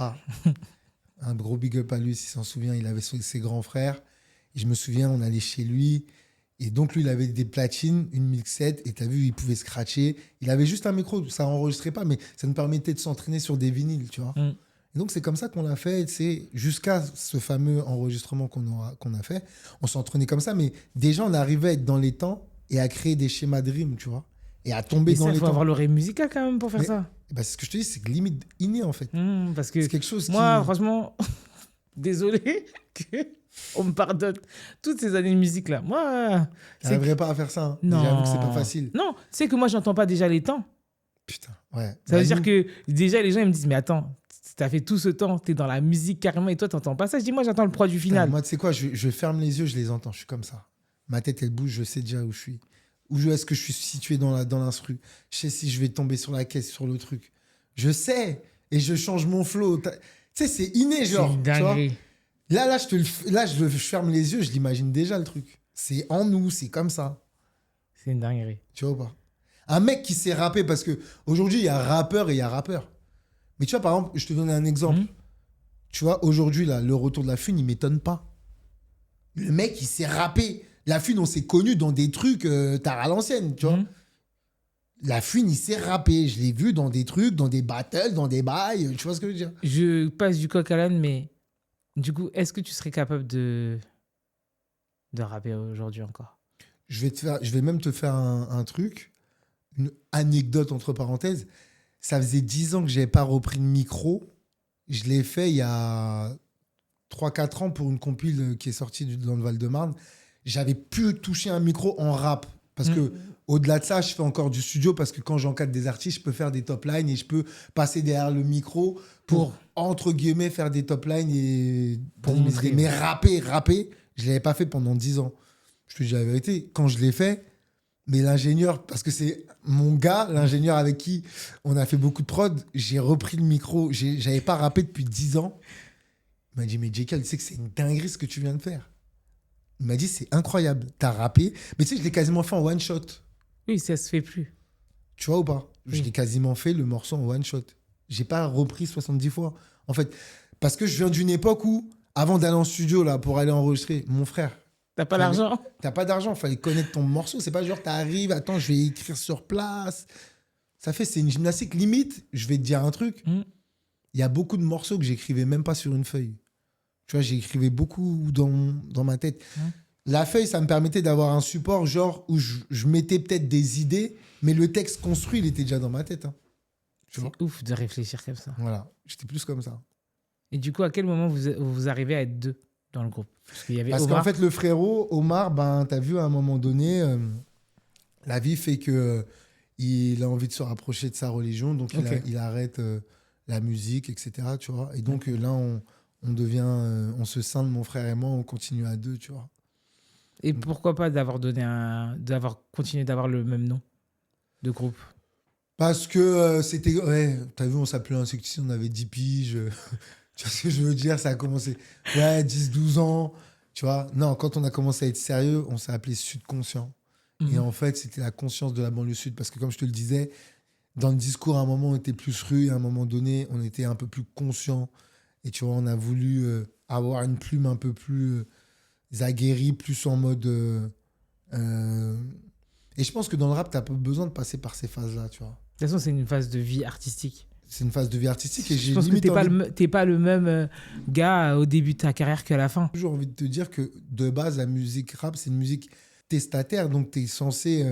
Un gros big up à lui, s'il s'en souvient. Il avait ses grands frères. Et je me souviens, on allait chez lui. Et donc, lui, il avait des platines, une mixette. Et tu as vu, il pouvait scratcher. Il avait juste un micro. Ça n'enregistrait pas, mais ça nous permettait de s'entraîner sur des vinyles, tu vois. Et donc, c'est comme ça qu'on l'a fait. C'est jusqu'à ce fameux enregistrement qu'on a fait. On s'entraînait comme ça. Mais déjà, on arrivait à être dans les temps et à créer des schémas de rimes, tu vois. Et à tomber dans les temps. Il faut avoir l'oreille musicale quand même pour faire ça. Bah, c'est ce que je te dis, c'est limite inné, en fait. Parce que c'est quelque chose moi, franchement, désolé qu'on me pardonne toutes ces années de musique là. Moi, j'arriverais pas à faire ça. Non. J'avoue que c'est pas facile. Non, c'est que moi, j'entends pas déjà les temps. Putain, ouais. Ça veut dire que déjà, les gens ils me disent, mais attends, t'as fait tout ce temps, t'es dans la musique carrément et toi, t'entends pas ça. Je dis, moi, j'entends le produit final. Moi, tu sais quoi, je ferme les yeux, je les entends. Je suis comme ça. Ma tête, elle bouge, je sais déjà où je suis. Où est-ce que je suis situé dans l'instru. Je sais si je vais tomber sur la caisse, sur le truc. Je sais. Et je change mon flow. Tu sais, c'est inné, genre. C'est une dinguerie. Là, je ferme les yeux, je l'imagine déjà, le truc. C'est en nous, c'est comme ça. C'est une dinguerie. Tu vois ou pas? Un mec qui sait rapper, parce qu'aujourd'hui, il y a rappeur et il y a rappeur. Mais tu vois, par exemple, je te donne un exemple. Tu vois, aujourd'hui, là, le retour de La Fune, il m'étonne pas. Le mec, il sait rapper. La Fune, on s'est connu dans des trucs tard à l'ancienne, tu vois. La Fune, il sait rapper. Je l'ai vu dans des trucs, dans des battles, dans des bails. Tu vois ce que je veux dire? Je passe du coq à l'âne, mais du coup, est-ce que tu serais capable de rapper aujourd'hui encore? Je vais même te faire un truc, une anecdote entre parenthèses. Ça faisait 10 ans que je n'avais pas repris le micro. Je l'ai fait il y a 3-4 ans pour une compile qui est sortie dans le Val-de-Marne. J'avais pu toucher un micro en rap. Parce que au-delà de ça, je fais encore du studio parce que quand j'encadre des artistes, je peux faire des top lines et je peux passer derrière le micro pour entre guillemets, faire des top lines et pour montrer. Mais rapper, je ne l'avais pas fait pendant 10 ans. Je te dis la vérité, quand je l'ai fait, mais l'ingénieur, parce que c'est mon gars, l'ingénieur avec qui on a fait beaucoup de prod, j'ai repris le micro, j'avais pas rappé depuis 10 ans. Il m'a dit, mais Jekyll, tu sais que c'est une dinguerie ce que tu viens de faire. Il m'a dit, c'est incroyable, t'as rappé. Mais tu sais, je l'ai quasiment fait en one shot. Oui, ça se fait plus. Tu vois ou pas? Je l'ai quasiment fait le morceau en one shot. J'ai pas repris 70 fois. En fait, parce que je viens d'une époque où, avant d'aller en studio là, pour aller enregistrer, mon frère, t'as pas d'argent. T'as pas d'argent, fallait connaître ton morceau. C'est pas genre t'arrives, attends, je vais écrire sur place. C'est une gymnastique limite. Je vais te dire un truc. Il y a beaucoup de morceaux que j'écrivais même pas sur une feuille. Tu vois, j'écrivais beaucoup dans ma tête. La feuille, ça me permettait d'avoir un support genre où je mettais peut-être des idées, mais le texte construit, il était déjà dans ma tête. Hein. C'est ouf de réfléchir comme ça. Voilà, j'étais plus comme ça. Et du coup, à quel moment vous arrivez à être deux dans le groupe? Parce qu'en fait, le frérot, Omar, t'as vu, à un moment donné, la vie fait que il a envie de se rapprocher de sa religion, donc il arrête la musique, etc. Tu vois. Et donc là, on devient, on se scinde, mon frère et moi, on continue à deux, tu vois. Et pourquoi pas d'avoir continué d'avoir le même nom de groupe? Parce que c'était... Ouais, t'as vu, on s'appelait Insecticide, on avait 10 piges. Tu vois ce que je veux dire? Ça a commencé... Ouais, 10-12 ans. Tu vois? Non, quand on a commencé à être sérieux, on s'est appelé Sud Conscient. Et en fait, c'était la conscience de la banlieue sud. Parce que comme je te le disais, dans le discours, à un moment, on était plus rue. À un moment donné, on était un peu plus conscient. Et tu vois, on a voulu avoir une plume un peu plus aguerrie, plus en mode... Et je pense que dans le rap, t'as pas besoin de passer par ces phases-là, tu vois. De toute façon, c'est une phase de vie artistique. c'est une phase de vie artistique et j'ai Je pense que limite t'es pas le même gars au début de ta carrière qu'à la fin. toujours envie de te dire que de base, la musique rap, c'est une musique testataire, donc tu es censé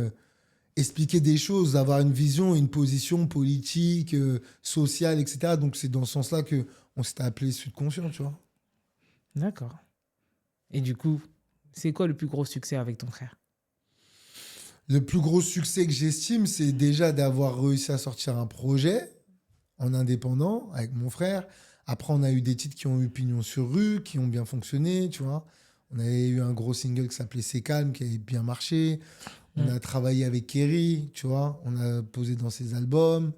expliquer des choses, avoir une vision, une position politique, sociale, etc. Donc c'est dans ce sens-là qu'on s'était appelé Subconscient, tu vois. D'accord. Et du coup, c'est quoi le plus gros succès avec ton frère? Le plus gros succès que j'estime, c'est déjà d'avoir réussi à sortir un projet en indépendant avec mon frère. Après, on a eu des titres qui ont eu pignon sur rue, qui ont bien fonctionné, tu vois. On avait eu un gros single qui s'appelait C'est calme, qui avait bien marché. On a travaillé avec Kerry, tu vois. On a posé dans ses albums.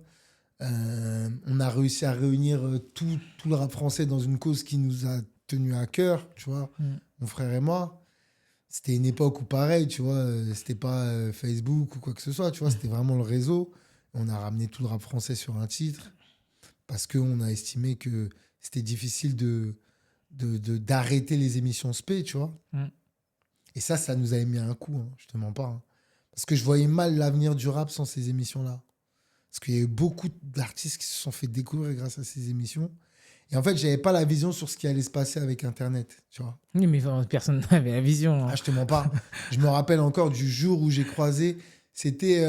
On a réussi à réunir tout le rap français dans une cause qui nous a tenu à cœur, tu vois, mon frère et moi. C'était une époque où, pareil, tu vois, c'était pas Facebook ou quoi que ce soit, tu vois, c'était vraiment le réseau. On a ramené tout le rap français sur un titre parce qu'on a estimé que c'était difficile d'arrêter les émissions spé, tu vois. Et ça nous avait mis un coup, hein, je te mens pas. Hein. Parce que je voyais mal l'avenir du rap sans ces émissions-là. Parce qu'il y a eu beaucoup d'artistes qui se sont fait découvrir grâce à ces émissions. Et en fait, je n'avais pas la vision sur ce qui allait se passer avec Internet, tu vois. Oui, mais personne n'avait la vision. Hein. Ah, je te mens pas. Je me rappelle encore du jour où j'ai croisé, c'était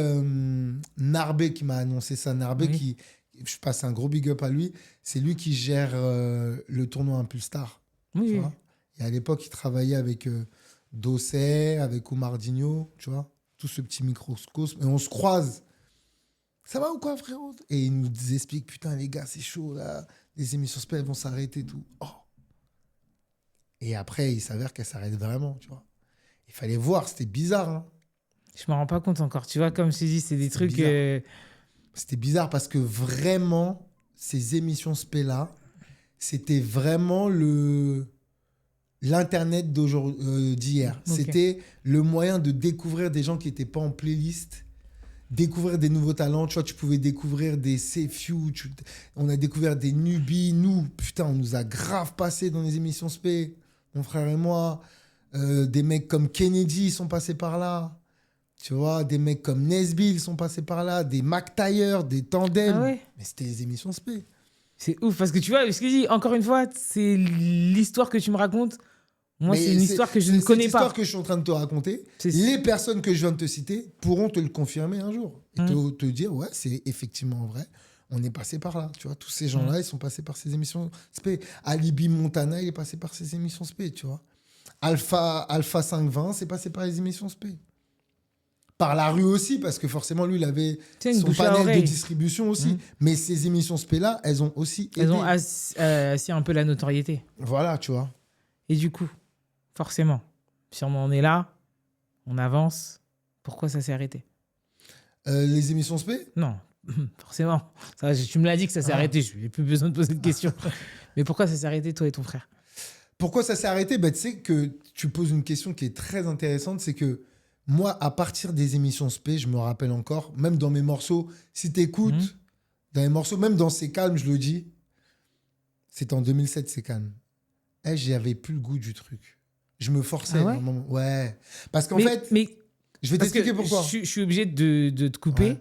Narbé qui m'a annoncé ça. Narbé, Oui. je passe un gros big up à lui, c'est lui qui gère le tournoi Impulstar. Oui, Tu oui. vois. Et à l'époque, il travaillait avec Dosset, avec Omar Digno, tu vois, tout ce petit microcosme. Et on se croise. Ça va ou quoi, frérot? Et il nous explique, putain, les gars, c'est chaud, là. Les émissions spé, elles vont s'arrêter et tout. Oh. Et après, il s'avère qu'elles s'arrêtent vraiment, tu vois. Il fallait voir, c'était bizarre. Hein. Je me rends pas compte encore. Tu vois, comme je t'ai dit, c'est des trucs... C'était bizarre parce que vraiment, ces émissions spé-là, c'était vraiment l'Internet d'hier. Ok. C'était le moyen de découvrir des gens qui n'étaient pas en playlist, découvrir des nouveaux talents. Tu vois, tu pouvais découvrir des Sefiu, on a découvert des Nubi. Nous, putain, on nous a grave passé dans les émissions spé, mon frère et moi. Des mecs comme Kennedy ils sont passés par là. Tu vois, des mecs comme Nesbill sont passés par là, des Mac Taylor, des Tandem. Ah ouais? Mais c'était les émissions spé. C'est ouf, parce que tu vois, ce que je dis, encore une fois, c'est l'histoire que tu me racontes. Moi, Mais c'est une histoire que je ne c'est connais cette pas. histoire que je suis en train de te raconter, C'est- les personnes que je viens de te citer pourront te le confirmer un jour. Et te dire, ouais, c'est effectivement vrai. On est passé par là. Tu vois, tous ces gens-là, ils sont passés par ces émissions spé. Alibi Montana, il est passé par ces émissions spé, tu vois. Alpha 520, c'est passé par les émissions spé. Par la rue aussi, parce que forcément, lui, il avait C'est une son bouche à panel de oreille. distribution aussi. Mais ces émissions spé-là, elles ont aussi aidé. Elles ont assis un peu la notoriété. Voilà, tu vois. Et du coup, forcément, sûrement on est là, on avance. Pourquoi ça s'est arrêté? Les émissions spé, Non, forcément. Ça, tu me l'as dit que ça s'est arrêté. Je n'ai plus besoin de poser de questions. Mais pourquoi ça s'est arrêté, toi et ton frère? pourquoi ça s'est arrêté? Tu sais que tu poses une question qui est très intéressante. C'est que moi, à partir des émissions spé, je me rappelle encore, même dans mes morceaux, si tu écoutes, dans les morceaux, même dans C'est calme, je le dis, c'est en 2007, C'est calme. J'avais plus le goût du truc. Je me forçais. Ah ouais? à un moment. Ouais. Parce qu'en Mais fait, je vais parce que t'expliquer pourquoi. je suis obligé de te couper. Ouais.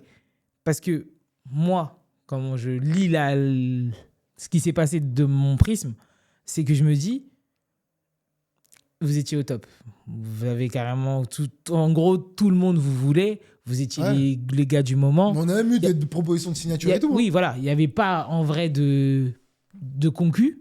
Parce que moi, quand je lis ce qui s'est passé de mon prisme, c'est que je me dis, vous étiez au top. Vous avez carrément en gros, tout le monde vous voulait. Vous étiez les gars du moment. On a même eu des propositions de signature et tout. Oui, voilà. Il n'y avait pas en vrai de concus.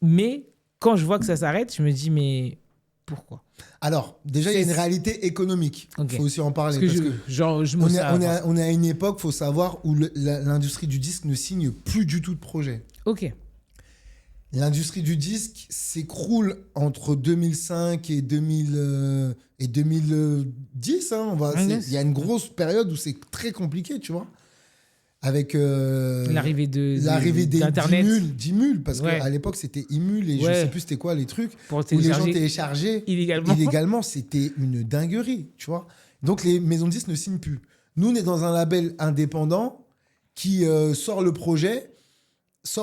Mais quand je vois que ça s'arrête, je me dis, mais pourquoi? Alors, déjà, il y a une réalité économique. Il faut aussi en parler. Parce que on est à une époque, il faut savoir, où l'industrie du disque ne signe plus du tout de projet. Ok. L'industrie du disque s'écroule entre 2005 et 2010. Hein, il y a une grosse période où c'est très compliqué, tu vois. Avec l'arrivée d'Internet. d'Imul, parce Ouais. qu'à l'époque, c'était Imul et je sais plus c'était quoi les trucs. Pour où les gens téléchargeaient illégalement. C'était une dinguerie, tu vois. Donc, les maisons de disques ne signent plus. Nous, on est dans un label indépendant qui sort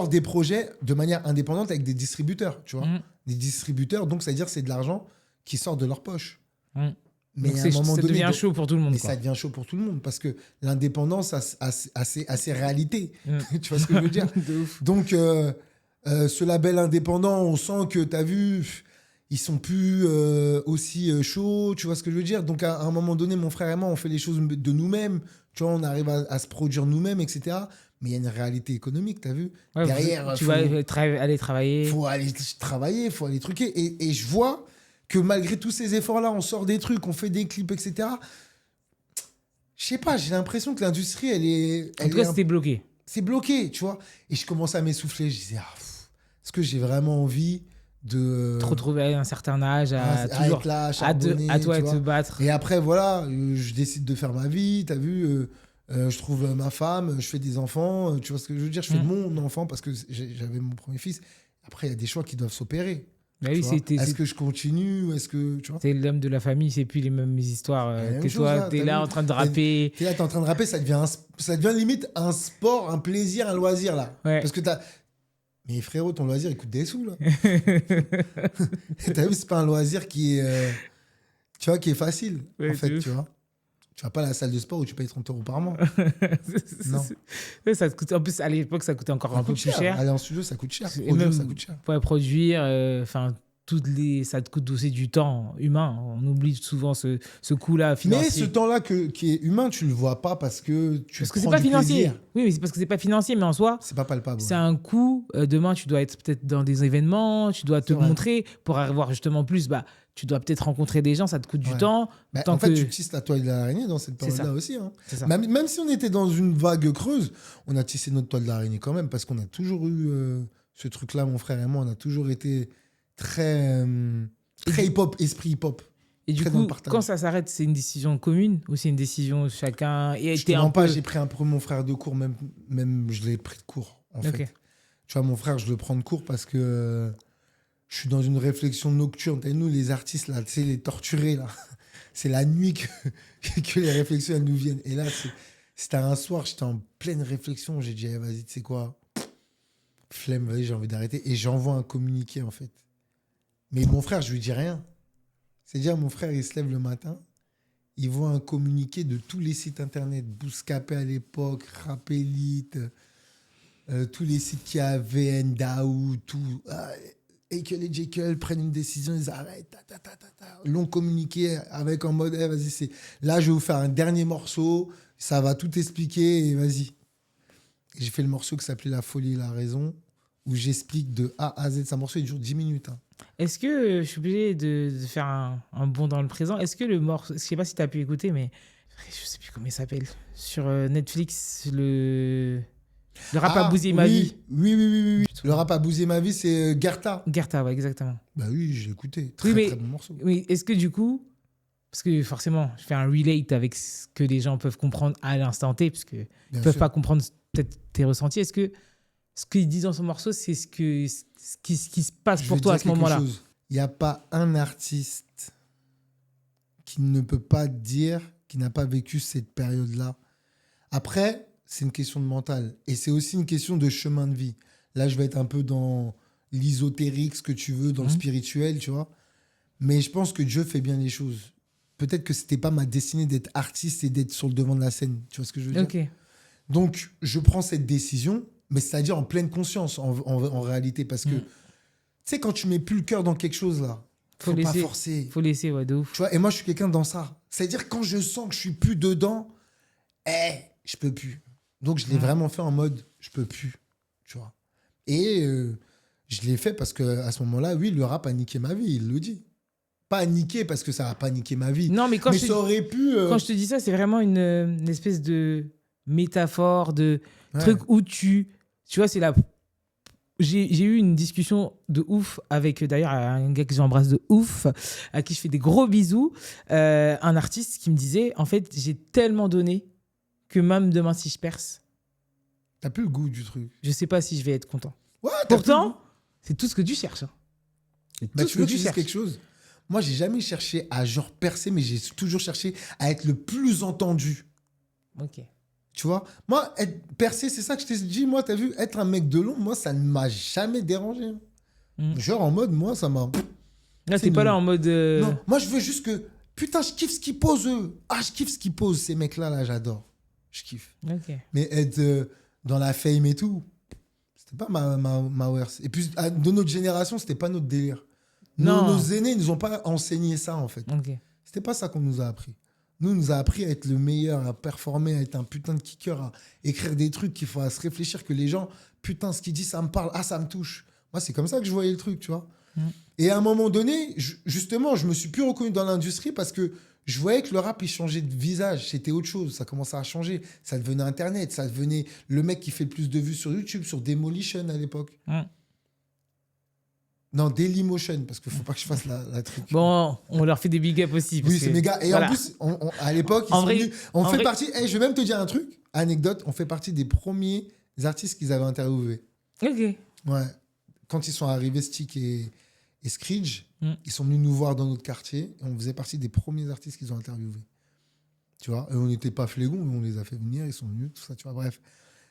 des projets de manière indépendante avec des distributeurs, tu vois. Des distributeurs, donc, c'est-à-dire c'est de l'argent qui sort de leur poche. Mais Donc à un moment ça donné, devient chaud pour tout le monde. mais Quoi. ça devient chaud pour tout le monde parce que l'indépendance a ses réalités. Mm. Tu vois ce que je veux dire? De ouf. Donc, ce label indépendant, on sent que tu as vu, ils sont plus aussi chauds. Tu vois ce que je veux dire? Donc, à un moment donné, mon frère et moi, on fait les choses de nous-mêmes. Tu vois, on arrive à se produire nous-mêmes, etc. Mais il y a une réalité économique, tu as vu? Ouais, Derrière, tu vas aller travailler. faut aller travailler, faut aller truquer. Et je vois que malgré tous ces efforts-là, on sort des trucs, on fait des clips, etc. Je sais pas, j'ai l'impression que l'industrie, En tout cas, c'était bloqué. c'est bloqué, tu vois. Et je commençais à m'essouffler. Je disais, est-ce que j'ai vraiment envie de Te retrouver à un certain âge, toujours être là, à charbonner, toi tu de vois. te battre. Et après, voilà, je décide de faire ma vie, t'as vu, je trouve ma femme, je fais des enfants, tu vois ce que je veux dire, je fais mon enfant parce que j'avais mon premier fils. Après, il y a des choix qui doivent s'opérer. Mais oui, Est-ce que je continue, est-ce que, tu vois, c'est l'homme de la famille, c'est plus les mêmes histoires la même que chose, toi. là, T'es t'as là vu. en train de rapper. T'es là, t'es en train de rapper, ça devient limite un sport, un plaisir, un loisir, là. Ouais. Parce que mais frérot, ton loisir, il coûte des sous, là. T'as vu, c'est pas un loisir qui est, tu vois, qui est facile, Ouais, en fait, de tu vois. Tu vas pas à la salle de sport où tu payes 30 € par mois. Non. Ouais, ça te coûte, en plus, à l'époque, ça coûtait encore Ça un peu coûte plus cher. Aller en studio, ça coûte cher. Et Produire, même ça coûte cher. pour produire, enfin, ça te coûte aussi du temps humain. On oublie souvent ce coût-là financier. Mais ce temps-là qui est humain, tu le vois pas parce que tu parce que c'est prends pas du financier. plaisir. Oui, mais c'est parce que c'est pas financier, mais en soi, C'est pas palpable. c'est Ouais. un coût. Demain, tu dois être peut-être dans des événements, tu dois te C'est vrai. montrer pour avoir justement plus. Bah, tu dois peut-être rencontrer des gens, ça te coûte du Ouais. temps. Bah, tant en fait, que- tu tisses la toile de l'araignée dans cette C'est ça. période-là aussi. Hein. C'est ça. Même si on était dans une vague creuse, on a tissé notre toile d'araignée quand même parce qu'on a toujours eu ce truc-là, mon frère et moi. On a toujours été très hip-hop, esprit hip-hop. Et du très dans coup, le partage. quand ça s'arrête, c'est une décision commune ou c'est une décision chacun et Je te t'es un mens pas, peu... j'ai pris un peu mon frère de court, même je l'ai pris de court, en Ok. fait. Tu vois, mon frère, je le prends de court parce que je suis dans une réflexion nocturne. Et nous, les artistes, là, tu sais, les torturés, là, c'est la nuit que les réflexions, elles nous viennent. Et là, c'était un soir, j'étais en pleine réflexion. J'ai dit, vas-y, tu sais quoi, flemme, vas-y, j'ai envie d'arrêter. Et j'envoie un communiqué, en fait. Mais mon frère, je lui dis rien. C'est-à-dire, mon frère, il se lève le matin, il voit un communiqué de tous les sites internet, Bouscapé à l'époque, Rap Elite, tous les sites qui avaient Ndaou, tout. Ekel et Jekyll prennent une décision, ils arrêtent. Long communiqué avec en mode, vas-y, là, je vais vous faire un dernier morceau, ça va tout expliquer et vas-y. Et j'ai fait le morceau qui s'appelait La folie et la raison, où j'explique de A à Z. C'est un morceau, il dure 10 minutes. Hein. Est-ce que je suis obligé de faire un bond dans le présent? Est-ce que le morceau, je sais pas si tu as pu écouter, mais je sais plus comment il s'appelle. Sur Netflix, le rap a bousillé ma vie. Oui. Le rap a bousillé ma vie, c'est Gerta. Gerta, ouais, exactement. Bah oui, j'ai écouté. Oui, mais- Très bon morceau. Oui, est-ce que du coup, parce que forcément, je fais un relate avec ce que les gens peuvent comprendre à l'instant T, parce qu'ils Bien peuvent sûr. pas comprendre peut-être tes ressentis. Est-ce que ce qu'il dit dans son morceau, c'est ce qui se passe Je pour vais toi à dire ce quelque moment-là? chose. Il n'y a pas un artiste qui ne peut pas dire qu'il n'a pas vécu cette période-là. Après, c'est une question de mental. Et c'est aussi une question de chemin de vie. Là, je vais être un peu dans l'ésotérique, ce que tu veux, dans le spirituel, tu vois. Mais je pense que Dieu fait bien les choses. Peut-être que c'était pas ma destinée d'être artiste et d'être sur le devant de la scène. Tu vois ce que je veux dire? Ok. Donc, je prends cette décision, mais c'est-à-dire en pleine conscience, en réalité. Parce que, tu sais, quand tu mets plus le cœur dans quelque chose, là, faut pas laisser. forcer. Faut laisser, ouais, de ouf. Tu vois, et moi, je suis quelqu'un dans ça. C'est-à-dire, quand je sens que je suis plus dedans, je peux plus. Donc, je l'ai vraiment fait en mode, je peux plus. Tu vois. Et je l'ai fait parce qu'à ce moment-là, oui, le rap a niqué ma vie, il le dit. Pas niqué parce que ça a pas niqué ma vie. Non, mais quand mais je ça aurait pu... quand je te dis ça, c'est vraiment une espèce de métaphore, de Ouais. truc où tu vois, c'est la... J'ai eu une discussion de ouf avec, d'ailleurs, un gars que j'embrasse de ouf, à qui je fais des gros bisous, un artiste qui me disait, en fait, j'ai tellement donné que même demain, si je perce, T'as plus le goût du truc. je sais pas si je vais être content. Ouais, t'as plus le goût. Pourtant, c'est tout ce que tu cherches. Hein. C'est Bah, tout tu ce veux que que je tu dise cherches. quelque chose? Moi, j'ai jamais cherché à genre percer, mais j'ai toujours cherché à être le plus entendu. Ok. Tu vois? Moi, être percé, c'est ça que je t'ai dit. Moi, t'as vu, être un mec de l'ombre, moi, ça ne m'a jamais dérangé. Genre en mode, moi, ça m'a... Là, C'est t'es pas nul. là en mode... Non, moi, je veux juste que Putain, je kiffe ce qu'ils posent, eux. Ah, je kiffe ce qu'ils posent, ces mecs-là, là, j'adore. Je kiffe. Ok. Mais être dans la fame et tout, c'était pas ma worst. Et puis, de notre génération, c'était pas notre délire. Non. Nos aînés, ils nous ont pas enseigné ça, en fait. Ok. C'était pas ça qu'on nous a appris. Nous, on nous a appris à être le meilleur, à performer, à être un putain de kicker, à écrire des trucs qu'il faut à se réfléchir que les gens, putain, ce qu'il dit, ça me parle, ah, ça me touche. Moi, c'est comme ça que je voyais le truc, tu vois. Et à un moment donné, justement, je me suis plus reconnu dans l'industrie parce que je voyais que le rap, il changeait de visage. C'était autre chose. Ça commençait à changer. Ça devenait Internet. Ça devenait le mec qui fait le plus de vues sur YouTube, sur Demolition à l'époque. Non, Dailymotion, parce qu'il ne faut pas que je fasse la truc. Bon, on leur fait des big up aussi. Oui, c'est méga. Et voilà. en plus, à l'époque, on fait partie. Hey, je vais même te dire un truc. Anecdote, on fait partie des premiers artistes qu'ils avaient interviewés. Ok. Ouais. Quand ils sont arrivés, Stick et Screech, ils sont venus nous voir dans notre quartier et on faisait partie des premiers artistes qu'ils ont interviewés. Tu vois, et on n'était pas flégons, mais on les a fait venir, ils sont venus, tout ça, tu vois, bref.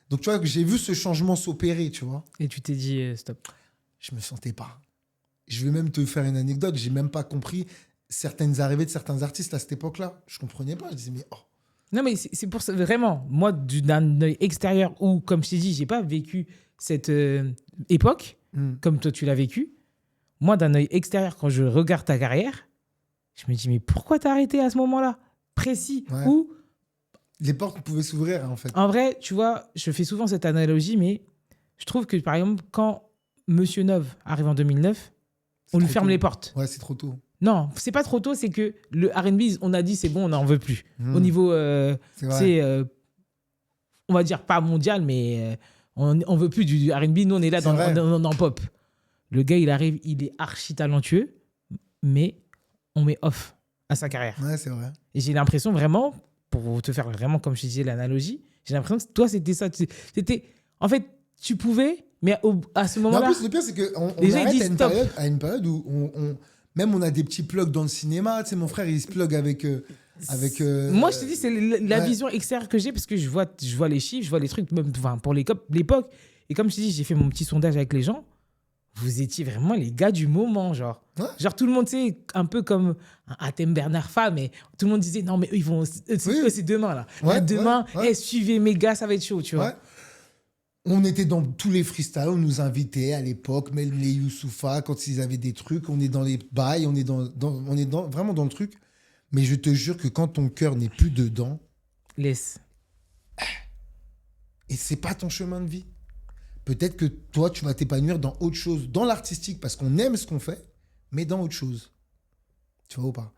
Donc, tu vois, j'ai vu ce changement s'opérer, tu vois. Et tu t'es dit, stop. Je me sentais pas. Je vais même te faire une anecdote, j'ai même pas compris certaines arrivées de certains artistes à cette époque-là. Je comprenais pas, je disais, mais oh. Non, mais c'est pour ça, vraiment, moi, d'un œil extérieur où, comme je t'ai dit, j'ai pas vécu cette époque, comme toi, tu l'as vécu. Moi, d'un œil extérieur, quand je regarde ta carrière, je me dis, mais pourquoi t'as arrêté à ce moment-là précis où les portes pouvaient s'ouvrir, en fait. En vrai, tu vois, je fais souvent cette analogie, mais je trouve que, par exemple, quand Monsieur Nov arrive en 2009, on lui ferme les portes. Ouais, c'est trop tôt. Non, c'est pas trop tôt, c'est que le R&B, on a dit, c'est bon, on n'en veut plus. Au niveau, on va dire pas mondial, mais on veut plus du R&B. Nous, on est là dans pop. Le gars, il arrive, il est archi talentueux, mais on met off à sa carrière. Ouais, c'est vrai. Et j'ai l'impression vraiment, pour te faire vraiment, comme je disais, l'analogie, j'ai l'impression que toi, c'était ça. En fait, tu pouvais, mais à ce moment-là... En plus, le pire, c'est qu'on arrête à une période où même on a des petits plugs dans le cinéma. Tu sais, mon frère, il se plug avec... Moi, je te dis, c'est la vision extérieure que j'ai parce que je vois les chiffres, je vois les trucs, même pour l'époque. Et comme je te dis, j'ai fait mon petit sondage avec les gens. Vous étiez vraiment les gars du moment, genre. Ouais. Genre, tout le monde, tu sais, un peu comme un Athème Bernard Fa, mais tout le monde disait, non, mais eux, ils vont... c'est demain, là. Ouais, demain, suivez mes gars, ça va être chaud, tu vois. On était dans tous les freestyles, on nous invitait à l'époque, même les Youssoupha, quand ils avaient des trucs, on est dans les bails, on est vraiment dans le truc. Mais je te jure que quand ton cœur n'est plus dedans... Laisse. Et c'est pas ton chemin de vie. Peut-être que toi, tu vas t'épanouir dans autre chose, dans l'artistique, parce qu'on aime ce qu'on fait, mais dans autre chose. Tu vois ou pas?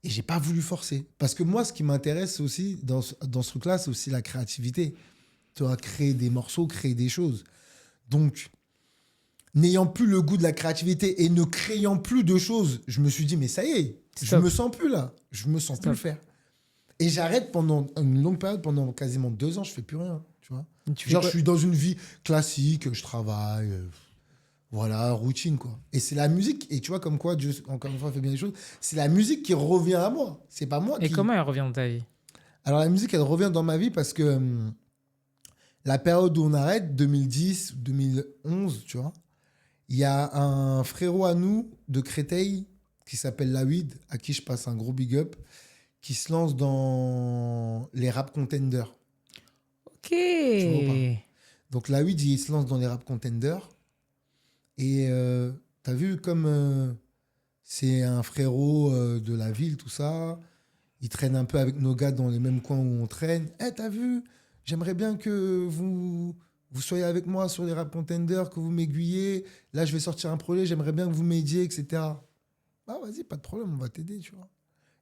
Et j'ai pas voulu forcer. Parce que moi, ce qui m'intéresse aussi dans ce truc-là, c'est aussi la créativité. Tu vois, créer des morceaux, créer des choses. Donc, n'ayant plus le goût de la créativité et ne créant plus de choses, je me suis dit, mais ça y est, je me sens plus là. Je me sens plus le faire. Et j'arrête pendant une longue période, pendant quasiment 2 ans, je fais plus rien. Tu vois, genre, je suis dans une vie classique, je travaille, voilà, routine, quoi. Et c'est la musique, et tu vois, comme quoi Dieu, encore une fois, fait bien les choses, c'est la musique qui revient à moi. C'est pas moi qui... Et comment elle revient dans ta vie? Alors, la musique, elle revient dans ma vie parce que la période où on arrête, 2010, 2011, tu vois, il y a un frérot à nous de Créteil qui s'appelle Lawid, à qui je passe un gros big up, qui se lance dans les rap contenders. Ok. Donc Lawid, il se lance dans les rap contenders. Et t'as vu comme c'est un frérot de la ville, tout ça. Il traîne un peu avec nos gars dans les mêmes coins où on traîne. T'as vu, j'aimerais bien que vous soyez avec moi sur les rap contenders, que vous m'aiguillez. Là, je vais sortir un projet, j'aimerais bien que vous m'aidiez, etc. Ah, vas-y, pas de problème, on va t'aider, tu vois.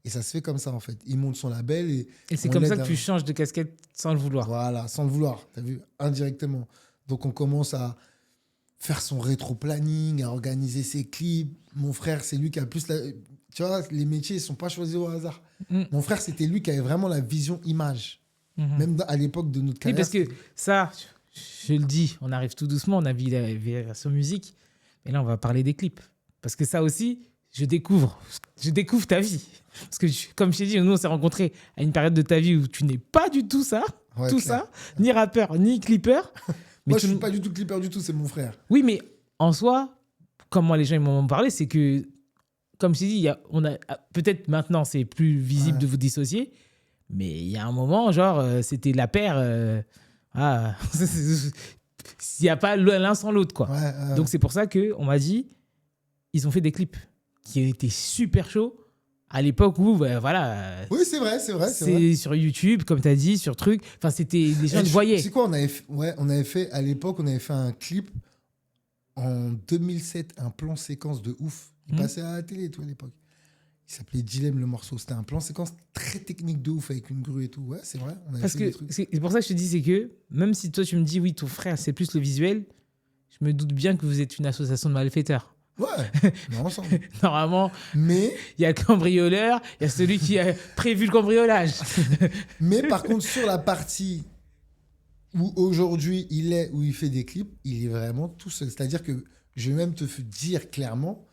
Et ça se fait comme ça, en fait. Il monte son label et c'est comme ça que tu changes de casquette sans le vouloir. Voilà, sans le vouloir. T'as vu, indirectement. Donc, on commence à faire son rétro-planning, à organiser ses clips. Mon frère, c'est lui qui a le plus... Tu vois, les métiers ne sont pas choisis au hasard. Mon frère, c'était lui qui avait vraiment la vision image. Même à l'époque de notre carrière. Oui, parce que ça, je le dis, on arrive tout doucement, on a vu la version musique. Mais là, on va parler des clips. Parce que ça aussi... Je découvre ta vie. Parce que, comme je t'ai dit, nous, on s'est rencontrés à une période de ta vie où tu n'es pas du tout ça, ni rappeur, ni clipper. Moi, je ne suis pas du tout clipper du tout, c'est mon frère. Oui, mais en soi, comme moi, les gens ils m'ont parlé, c'est que comme je t'ai dit, peut-être maintenant, c'est plus visible Ouais. de vous dissocier, mais il y a un moment, genre, c'était la paire. Il n'y a pas l'un sans l'autre, quoi. Ouais, Donc, c'est pour ça qu'on m'a dit, ils ont fait des clips qui étaient super chauds à l'époque où, voilà, oui, c'est vrai, c'est vrai. c'est sur YouTube, comme tu as dit, sur truc. Enfin, c'était, les gens Et le voyaient. C'est quoi, on avait fait, à l'époque, on avait fait un clip en 2007, un plan séquence de ouf. Il passait à la télé, tout, à l'époque. Il s'appelait Dilemme, le morceau. C'était un plan séquence très technique de ouf avec une grue et tout. Ouais, c'est vrai. On avait Parce fait que des trucs. c'est pour ça que je te dis, c'est que même si toi tu me dis, oui, ton frère, c'est plus le visuel, je me doute bien que vous êtes une association de malfaiteurs. Ouais, on est ensemble. Normalement, Mais, il y a le cambrioleur, il y a celui qui a prévu le cambriolage. mais par contre, sur la partie où aujourd'hui où il fait des clips, il est vraiment tout seul. C'est-à-dire que je vais même te dire clairement,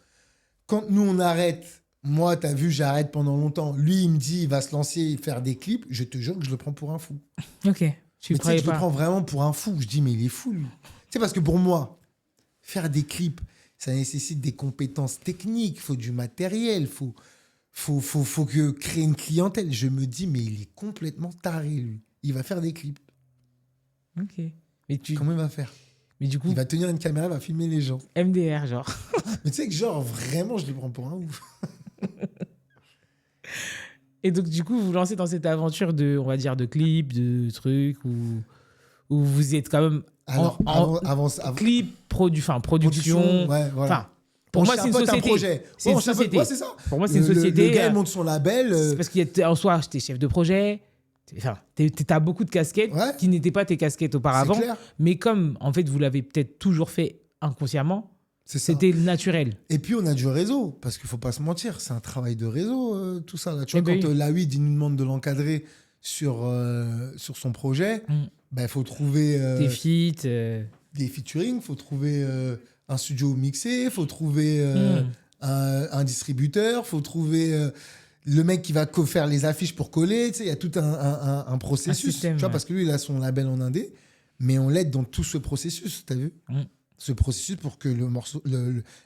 quand nous on arrête, moi, t'as vu, j'arrête pendant longtemps. Lui, il me dit, il va se lancer faire des clips. Je te jure que je le prends pour un fou. Ok, tu Mais tu sais, croyais je le pas. prends vraiment pour un fou. Je dis, mais il est fou, lui. C'est parce que pour moi, faire des clips, ça nécessite des compétences techniques, il faut du matériel, faut que créer une clientèle. Je me dis, mais il est complètement taré, lui. Il va faire des clips. Ok. Comment il va faire? Mais du coup, Il va tenir une caméra, il va filmer les gens. MDR, genre. Mais tu sais que genre, vraiment, je le prends pour un ouf. Et donc, du coup, vous vous lancez dans cette aventure de, on va dire, de clips, de trucs, où vous êtes quand même Alors, avant, clip, production. ouais, voilà. Enfin, pour moi, c'est une chapeaute un société. projet. C'est une On chapeaute- société. ouais, c'est ça. Pour moi, c'est une société. Le gars, il monte son label. C'est parce qu'en soi, t'es chef de projet. T'as beaucoup de casquettes Ouais. qui n'étaient pas tes casquettes auparavant. C'est clair. Mais comme, en fait, vous l'avez peut-être toujours fait inconsciemment, C'est ça. c'était naturel. Et puis, on a du réseau, parce qu'il faut pas se mentir, c'est un travail de réseau, tout ça. Là. Tu vois, Eh ben quand oui. l'A8, il nous demande de l'encadrer sur son projet, il faut trouver Des feats. des featuring, il faut trouver un studio mixé, il faut trouver un distributeur, il faut trouver le mec qui va faire les affiches pour coller. Tu sais, il y a tout un processus. système, tu vois, ouais. parce que lui, il a son label en indé, mais on l'aide dans tout ce processus, tu as vu ce processus pour que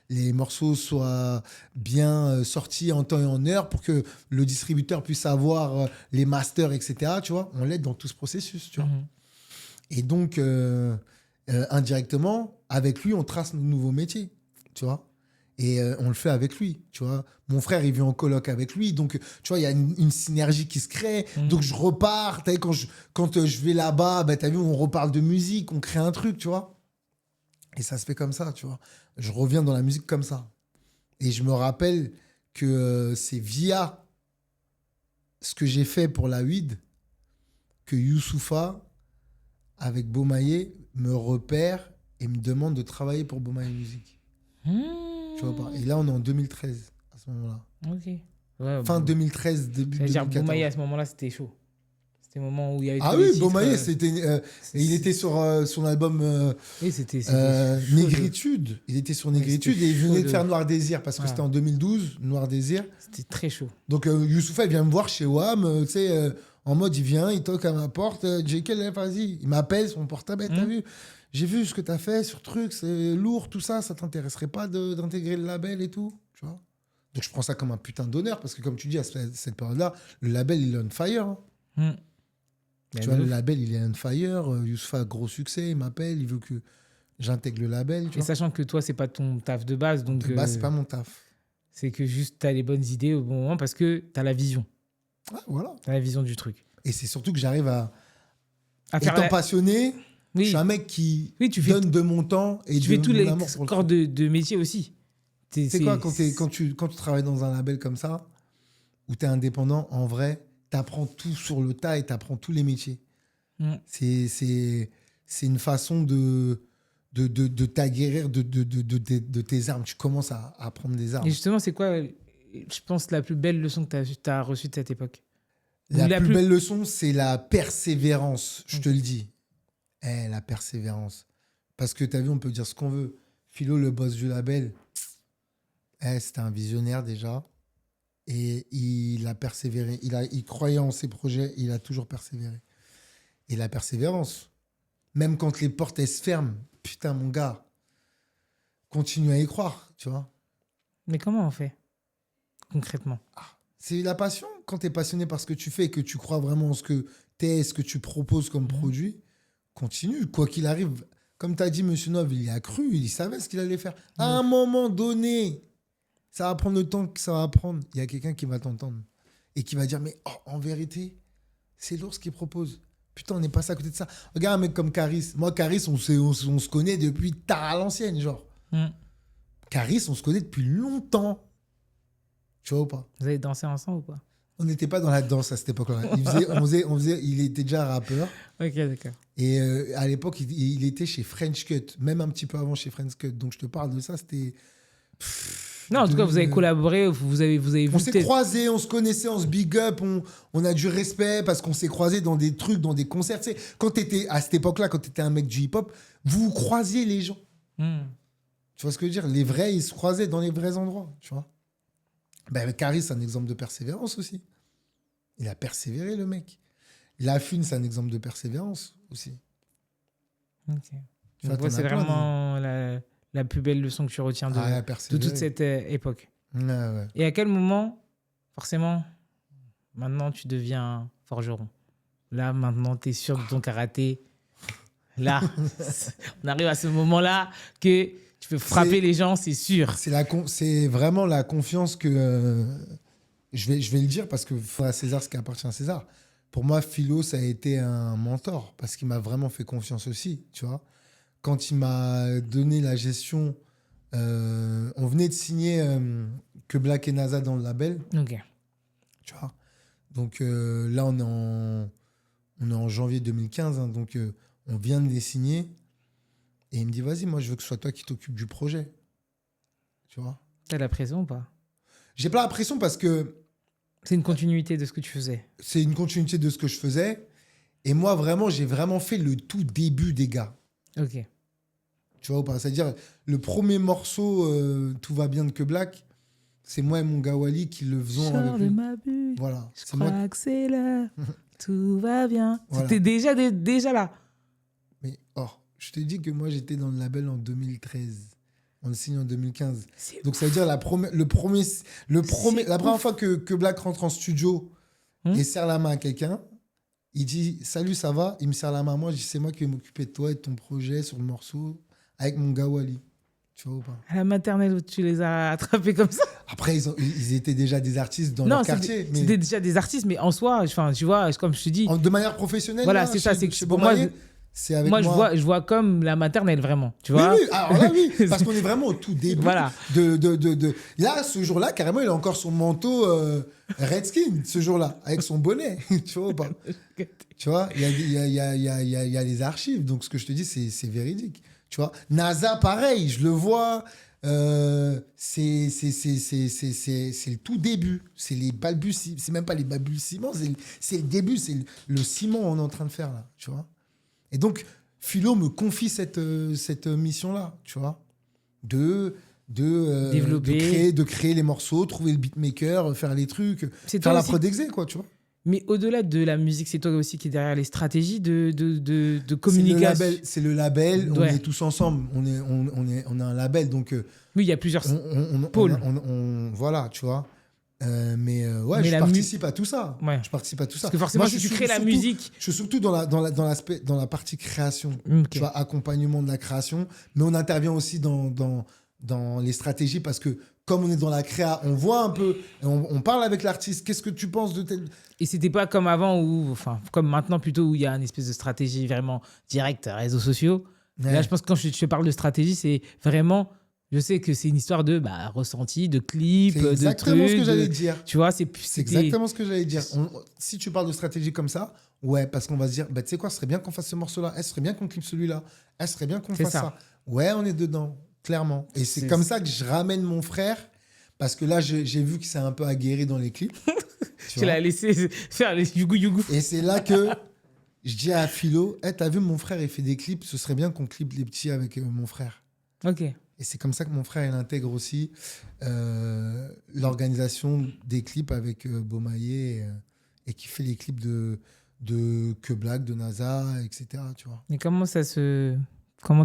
les morceaux soient bien sortis en temps et en heure, pour que le distributeur puisse avoir les masters, etc. Tu vois, on l'aide dans tout ce processus. Tu vois. Et donc, indirectement, avec lui, on trace nos nouveaux métiers. Tu vois. Et on le fait avec lui. Tu vois. Mon frère, il vit en coloc avec lui. Donc, tu vois, il y a une synergie qui se crée. Donc, je repars. T'as vu, quand je vais là-bas, t'as vu, on reparle de musique, on crée un truc, tu vois. Et ça se fait comme ça, tu vois. Je reviens dans la musique comme ça. Et je me rappelle que c'est via ce que j'ai fait pour la weed que Youssoupha, avec Beaumaillé, me repère et me demande de travailler pour Beaumaillé Music. Tu vois pas. Et là, on est en 2013, à ce moment-là. Ok. Ouais, Fin 2013, début 2014. C'est-à-dire, Beaumaillé, à ce moment-là, c'était chaud. C'était le moment où il y avait Ah tous les oui, titres, Beaumaillé, il était sur son album oui, c'était chaud Négritude. Il était sur Négritude et il venait de faire Noir Désir parce que Ouais. c'était en 2012, Noir Désir. C'était très chaud. Donc Youssoupha, il vient me voir chez WAM, tu sais, en mode, il vient, il toque à ma porte. JK, vas-y. Il m'appelle, son portable, t'as vu? J'ai vu ce que t'as fait sur truc, c'est lourd, tout ça, ça t'intéresserait pas d'intégrer le label et tout, tu vois? Donc je prends ça comme un putain d'honneur parce que, comme tu dis, à cette période-là, le label, il est on fire. Hein. Tu vois, le label, il est on fire. Youssoupha, gros succès, il m'appelle, il veut que j'intègre le label. Tu Et vois. sachant que toi, c'est pas ton taf de base, donc De base, c'est pas mon taf. c'est que juste t'as les bonnes idées au bon moment parce que t'as la vision. Ouais, voilà. T'as la vision du truc. Et c'est surtout que j'arrive à faire étant passionné, Oui. je suis un mec qui Oui, tu fais donne de mon temps et tu de fais tous mon les amour pour le corps truc. de métier aussi. C'est quoi, quand tu travailles dans un label comme ça, où tu es indépendant, en vrai, tu apprends tout sur le tas et tu apprends tous les métiers. C'est une façon de t'aguerrir de tes armes. Tu commences à apprendre des armes. Et justement, c'est quoi, je pense, la plus belle leçon que tu as reçue de cette époque? La plus belle leçon, c'est la persévérance, je te le dis. La persévérance. Parce que tu as vu, on peut dire ce qu'on veut. Philo, le boss du label, c'était un visionnaire déjà. Et il a persévéré. Il croyait en ses projets. Il a toujours persévéré. Et la persévérance, même quand les portes, elles se ferment, putain, mon gars, continue à y croire, tu vois. Mais comment on fait? concrètement? C'est la passion. Quand tu es passionné par ce que tu fais et que tu crois vraiment en ce que tu es, ce que tu proposes comme produit, continue. Quoi qu'il arrive, comme tu as dit, Monsieur Nov, il y a cru, il savait ce qu'il allait faire. À un moment donné, ça va prendre le temps que ça va prendre. Il y a quelqu'un qui va t'entendre et qui va dire, mais en vérité, c'est lourd ce qu'il propose. Putain, on n'est passé à côté de ça. Regarde un mec comme Caris. Moi, Caris, on se connaît depuis tard à l'ancienne, genre. Caris, on se connaît depuis longtemps. Tu vois ou pas? Vous avez dansé ensemble ou pas? On n'était pas dans la danse à cette époque-là. Il était déjà rappeur. Ok, d'accord. Et à l'époque, il était chez French Cut, même un petit peu avant chez French Cut. Donc, je te parle de ça, c'était... Non, en tout cas, vous avez collaboré, vous avez vu... On s'est croisés, on se connaissait, on se big up, on a du respect parce qu'on s'est croisés dans des trucs, dans des concerts. Tu sais, quand t'étais, à cette époque-là, quand tu étais un mec du hip-hop, vous croisiez les gens. Tu vois ce que je veux dire? Les vrais, ils se croisaient dans les vrais endroits, tu vois. Ben, Caris, c'est un exemple de persévérance aussi. Il a persévéré, le mec. Lafune, c'est un exemple de persévérance aussi. Ok. Donc, c'est vraiment la plus belle leçon que tu retiens de toute cette époque. Ouais. Et à quel moment, forcément, maintenant, tu deviens forgeron? Là, maintenant, tu es sûr de ton karaté. Là, on arrive à ce moment-là que tu peux frapper les gens, c'est sûr. C'est vraiment la confiance que... je vais le dire parce qu'il faut à César ce qui appartient à César. Pour moi, Philo, ça a été un mentor parce qu'il m'a vraiment fait confiance aussi, tu vois. Quand il m'a donné la gestion, on venait de signer que Black et NASA dans le label. Ok. Tu vois. Donc là, on est en janvier 2015, hein, donc on vient de les signer. Et il me dit, vas-y, moi, je veux que ce soit toi qui t'occupes du projet. Tu vois. T'as la pression ou pas? J'ai pas la pression parce que... C'est une continuité de ce que tu faisais. C'est une continuité de ce que je faisais. Et moi, vraiment, j'ai vraiment fait le tout début des gars. Ok. Tu vois ou pas? C'est-à-dire, le premier morceau, Tout va bien de Que Black, c'est moi et mon gars Wally qui le faisons avec lui. ma bulle. Voilà. Je crois que c'est là. Tout va bien. Voilà. C'était déjà là. Mais, je te dis que moi, j'étais dans le label en 2013. On signe en 2015. Donc, ça veut dire la première fois que Black rentre en studio et serre la main à quelqu'un, il dit « Salut, ça va ?» Il me serre la main à moi. Je dis « C'est moi qui vais m'occuper de toi et de ton projet sur le morceau avec mon gars Wally. » Tu vois ou pas? À la maternelle où tu les as attrapés comme ça? Après, ils étaient déjà des artistes dans leur quartier. C'était déjà des artistes, mais en soi, tu vois, comme je te dis... De manière professionnelle. Voilà, là, c'est ça. C'est que pour moi, c'est avec moi. Je vois comme la maternelle, vraiment. Tu vois? Oui, alors là, oui. Parce qu'on est vraiment au tout début. Voilà. Là, ce jour-là, carrément, il a encore son manteau Redskin, ce jour-là, avec son bonnet. Tu vois ou pas? Tu vois, il y a les archives. Donc, ce que je te dis, c'est véridique. Tu vois, NASA, pareil, je le vois. C'est le tout début. C'est les balbutiements. C'est même pas les balbutiements, c'est le début. C'est le ciment qu'on est en train de faire, là. Tu vois? Et donc, Philo me confie cette mission-là, tu vois, de créer les morceaux, trouver le beatmaker, faire les trucs, faire la prod exé, quoi, tu vois. Mais au-delà de la musique, c'est toi aussi qui est derrière les stratégies de communication. C'est le label, on est tous ensemble, on a un label, donc... oui, il y a plusieurs pôles. Voilà, tu vois. Mais je participe à tout ça. Ouais. Je participe à tout ça. Parce que forcément, si tu crées la musique... Je suis surtout dans la partie création. Okay. Tu vois, accompagnement de la création. Mais on intervient aussi dans les stratégies parce que comme on est dans la créa, on voit un peu, on parle avec l'artiste. Qu'est-ce que tu penses de tel... Et c'était pas comme avant, comme maintenant plutôt, où il y a une espèce de stratégie vraiment directe, réseaux sociaux. Ouais. Là, je pense que quand je te parle de stratégie, c'est vraiment... Je sais que c'est une histoire de ressenti, de clips, de trucs. C'est exactement ce que j'allais dire. Tu vois, c'est exactement ce que j'allais dire. Si tu parles de stratégie comme ça, ouais, parce qu'on va se dire, tu sais quoi, ce serait bien qu'on fasse ce morceau-là, ce serait bien qu'on clipe celui-là, ce serait bien qu'on fasse ça. Ouais, on est dedans, clairement. Et c'est comme ça que je ramène mon frère, parce que là, j'ai vu qu'il s'est un peu aguerri dans les clips. Tu l'as laissé faire les yougou. Et c'est là que je dis à Philo, t'as vu, mon frère, il fait des clips, ce serait bien qu'on clipe les petits avec mon frère. Ok. Et c'est comme ça que mon frère, il intègre aussi l'organisation des clips avec Beaumaillé et qui fait les clips de Que Black, de NASA, etc. Tu vois. Mais comment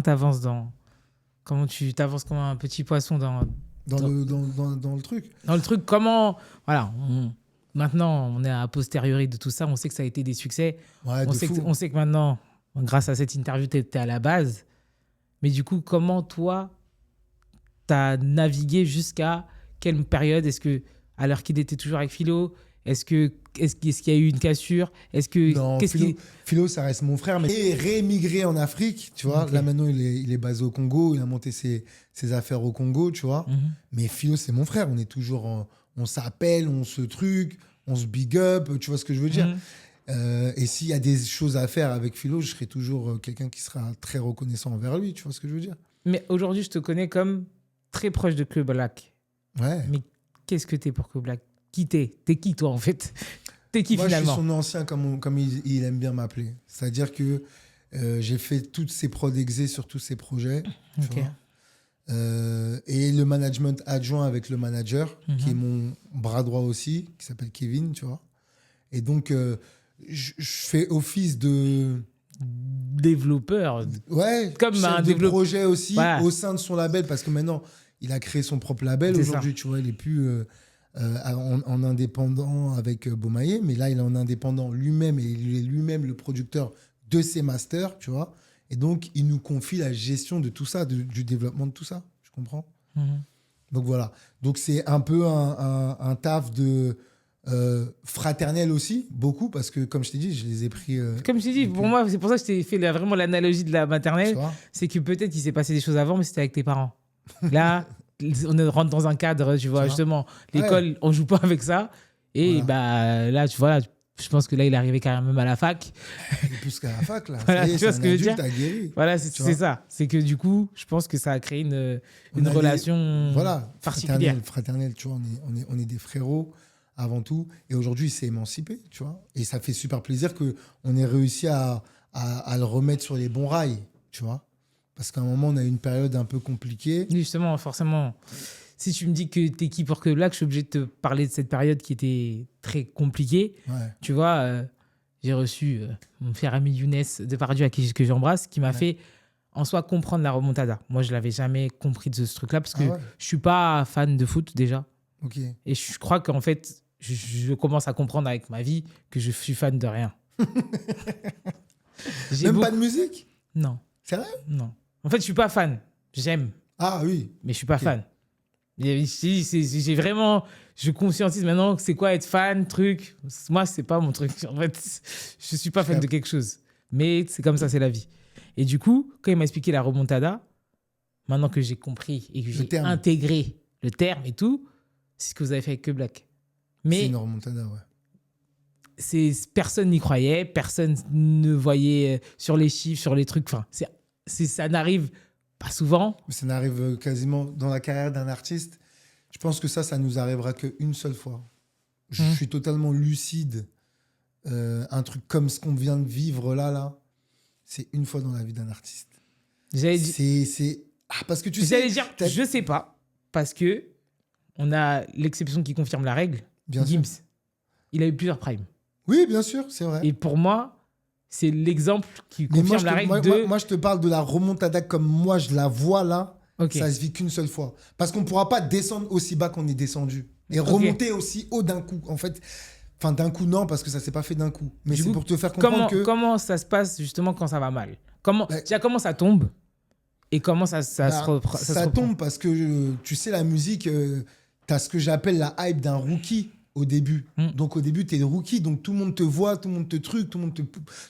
t'avances comment tu t'avances comme un petit poisson dans dans le truc. Dans le truc, comment... Voilà, maintenant, on est à posteriori de tout ça. On sait que ça a été des succès. Ouais, On de sait, fou. on sait que maintenant, grâce à cette interview, tu étais à la base. Mais du coup, comment toi, tu as navigué jusqu'à quelle période? Est-ce que, alors qu'il était toujours avec Philo, est-ce qu'il y a eu une cassure? Est-ce que... Non, Philo, ça reste mon frère, mais il est réémigré en Afrique, tu vois. Ok. Là, maintenant, il est basé au Congo. Il a monté ses affaires au Congo, tu vois. Mhm. Mais Philo, c'est mon frère. On est toujours... on s'appelle, on se truc, on se big up, tu vois ce que je veux dire. Et s'il y a des choses à faire avec Philo, je serai toujours quelqu'un qui sera très reconnaissant envers lui, tu vois ce que je veux dire. Mais aujourd'hui, je te connais comme très proche de Club Black. Ouais. Mais qu'est-ce que t'es pour Club Black? Qui t'es? T'es qui, toi, en fait? T'es qui, Moi, finalement? je suis son ancien, comme il aime bien m'appeler. C'est-à-dire que j'ai fait toutes ses prods exés sur tous ses projets. Tu Ok. vois. Et le management adjoint avec le manager, qui est mon bras droit aussi, qui s'appelle Kevin, tu vois. Et donc, je fais office de... Développeur. Ouais, Comme chef un de développeur. projet aussi, Voilà. au sein de son label, parce que maintenant, il a créé son propre label. C'est Aujourd'hui, tu vois, il est plus en indépendant avec Beaumaillé, mais là, il est en indépendant lui-même, et il est lui-même le producteur de ses masters, tu vois. Et donc, il nous confie la gestion de tout ça, du développement de tout ça. Je comprends. Mhm. Donc, voilà. Donc, c'est un peu un taf de fraternel aussi, beaucoup, parce que, comme je t'ai dit, je les ai pris... Comme je t'ai dit, depuis- pour moi, c'est pour ça que je t'ai fait vraiment l'analogie de la tu maternelle. vois. C'est que peut-être il s'est passé des choses avant, mais c'était avec tes parents. Là, on rentre dans un cadre, tu vois, vois. justement. L'école, on joue pas avec ça. Et Voilà. bah, là, tu vois, je pense que là, il est arrivé carrément même à la fac. Il est plus qu'à la fac, là. Voilà, Ça y est, tu vois c'est ce un que je veux adulte dire aguerri. Voilà, Tu c'est vois. ça. C'est que du coup, je pense que ça a créé une On a relation Voilà, particulière. fraternel, tu vois, on est des frérots avant tout. Et aujourd'hui, il s'est émancipé, tu vois. Et ça fait super plaisir qu'on ait réussi à le remettre sur les bons rails, tu vois. Parce qu'à un moment, on a eu une période un peu compliquée. Justement, forcément, si tu me dis que t'es qui pour que Black, je suis obligé de te parler de cette période qui était très compliquée. Ouais. Tu vois, j'ai reçu mon cher ami Younes Depardieu, que j'embrasse, qui m'a fait en soi comprendre la remontada. Moi, je l'avais jamais compris de ce truc-là parce que Ah ouais. je suis pas fan de foot déjà. Ok. Et je crois qu'en fait, je commence à comprendre avec ma vie que je suis fan de rien. Même pas de musique? Non, Sérieux? non. En fait, je suis pas fan. J'aime, Ah oui. mais je suis pas Ok. fan. Et j'ai vraiment, je conscientise maintenant que c'est quoi être fan, truc. Moi, c'est pas mon truc. En fait, je suis pas fan de quelque chose. Mais c'est comme ça, c'est la vie. Et du coup, quand il m'a expliqué la remontada, maintenant que j'ai compris et que j'ai terme. intégré le terme et tout, c'est ce que vous avez fait avec Que Black. C'est Mais une remontada, ouais. personne n'y croyait, personne ne voyait sur les chiffres, sur les trucs. Enfin, ça n'arrive pas souvent. Mais ça n'arrive quasiment dans la carrière d'un artiste. Je pense que ça nous arrivera qu'une seule fois. Je suis totalement lucide. Un truc comme ce qu'on vient de vivre là, c'est une fois dans la vie d'un artiste. J'allais dire, Parce que tu sais... j'allais dire je sais pas, parce que on a l'exception qui confirme la règle. Bien sûr. Gims, il a eu plusieurs primes. Oui, bien sûr, c'est vrai. Et pour moi, c'est l'exemple qui Mais confirme la règle moi, je te parle de la remontada comme moi, je la vois là. Ok. Ça se vit qu'une seule fois. Parce qu'on ne pourra pas descendre aussi bas qu'on est descendu. Et Ok. remonter aussi haut d'un coup. En fait, enfin, d'un coup, non, parce que ça ne s'est pas fait d'un coup. Mais Du c'est coup, pour te faire comprendre comment ça se passe justement quand ça va mal? Bah, Déjà, comment ça tombe? Et comment ça se reprend? ça tombe parce que, tu sais, la musique, tu as ce que j'appelle la hype d'un rookie au début. Donc, au début, tu es le rookie. Donc, tout le monde te voit, tout le monde te truc, tout le monde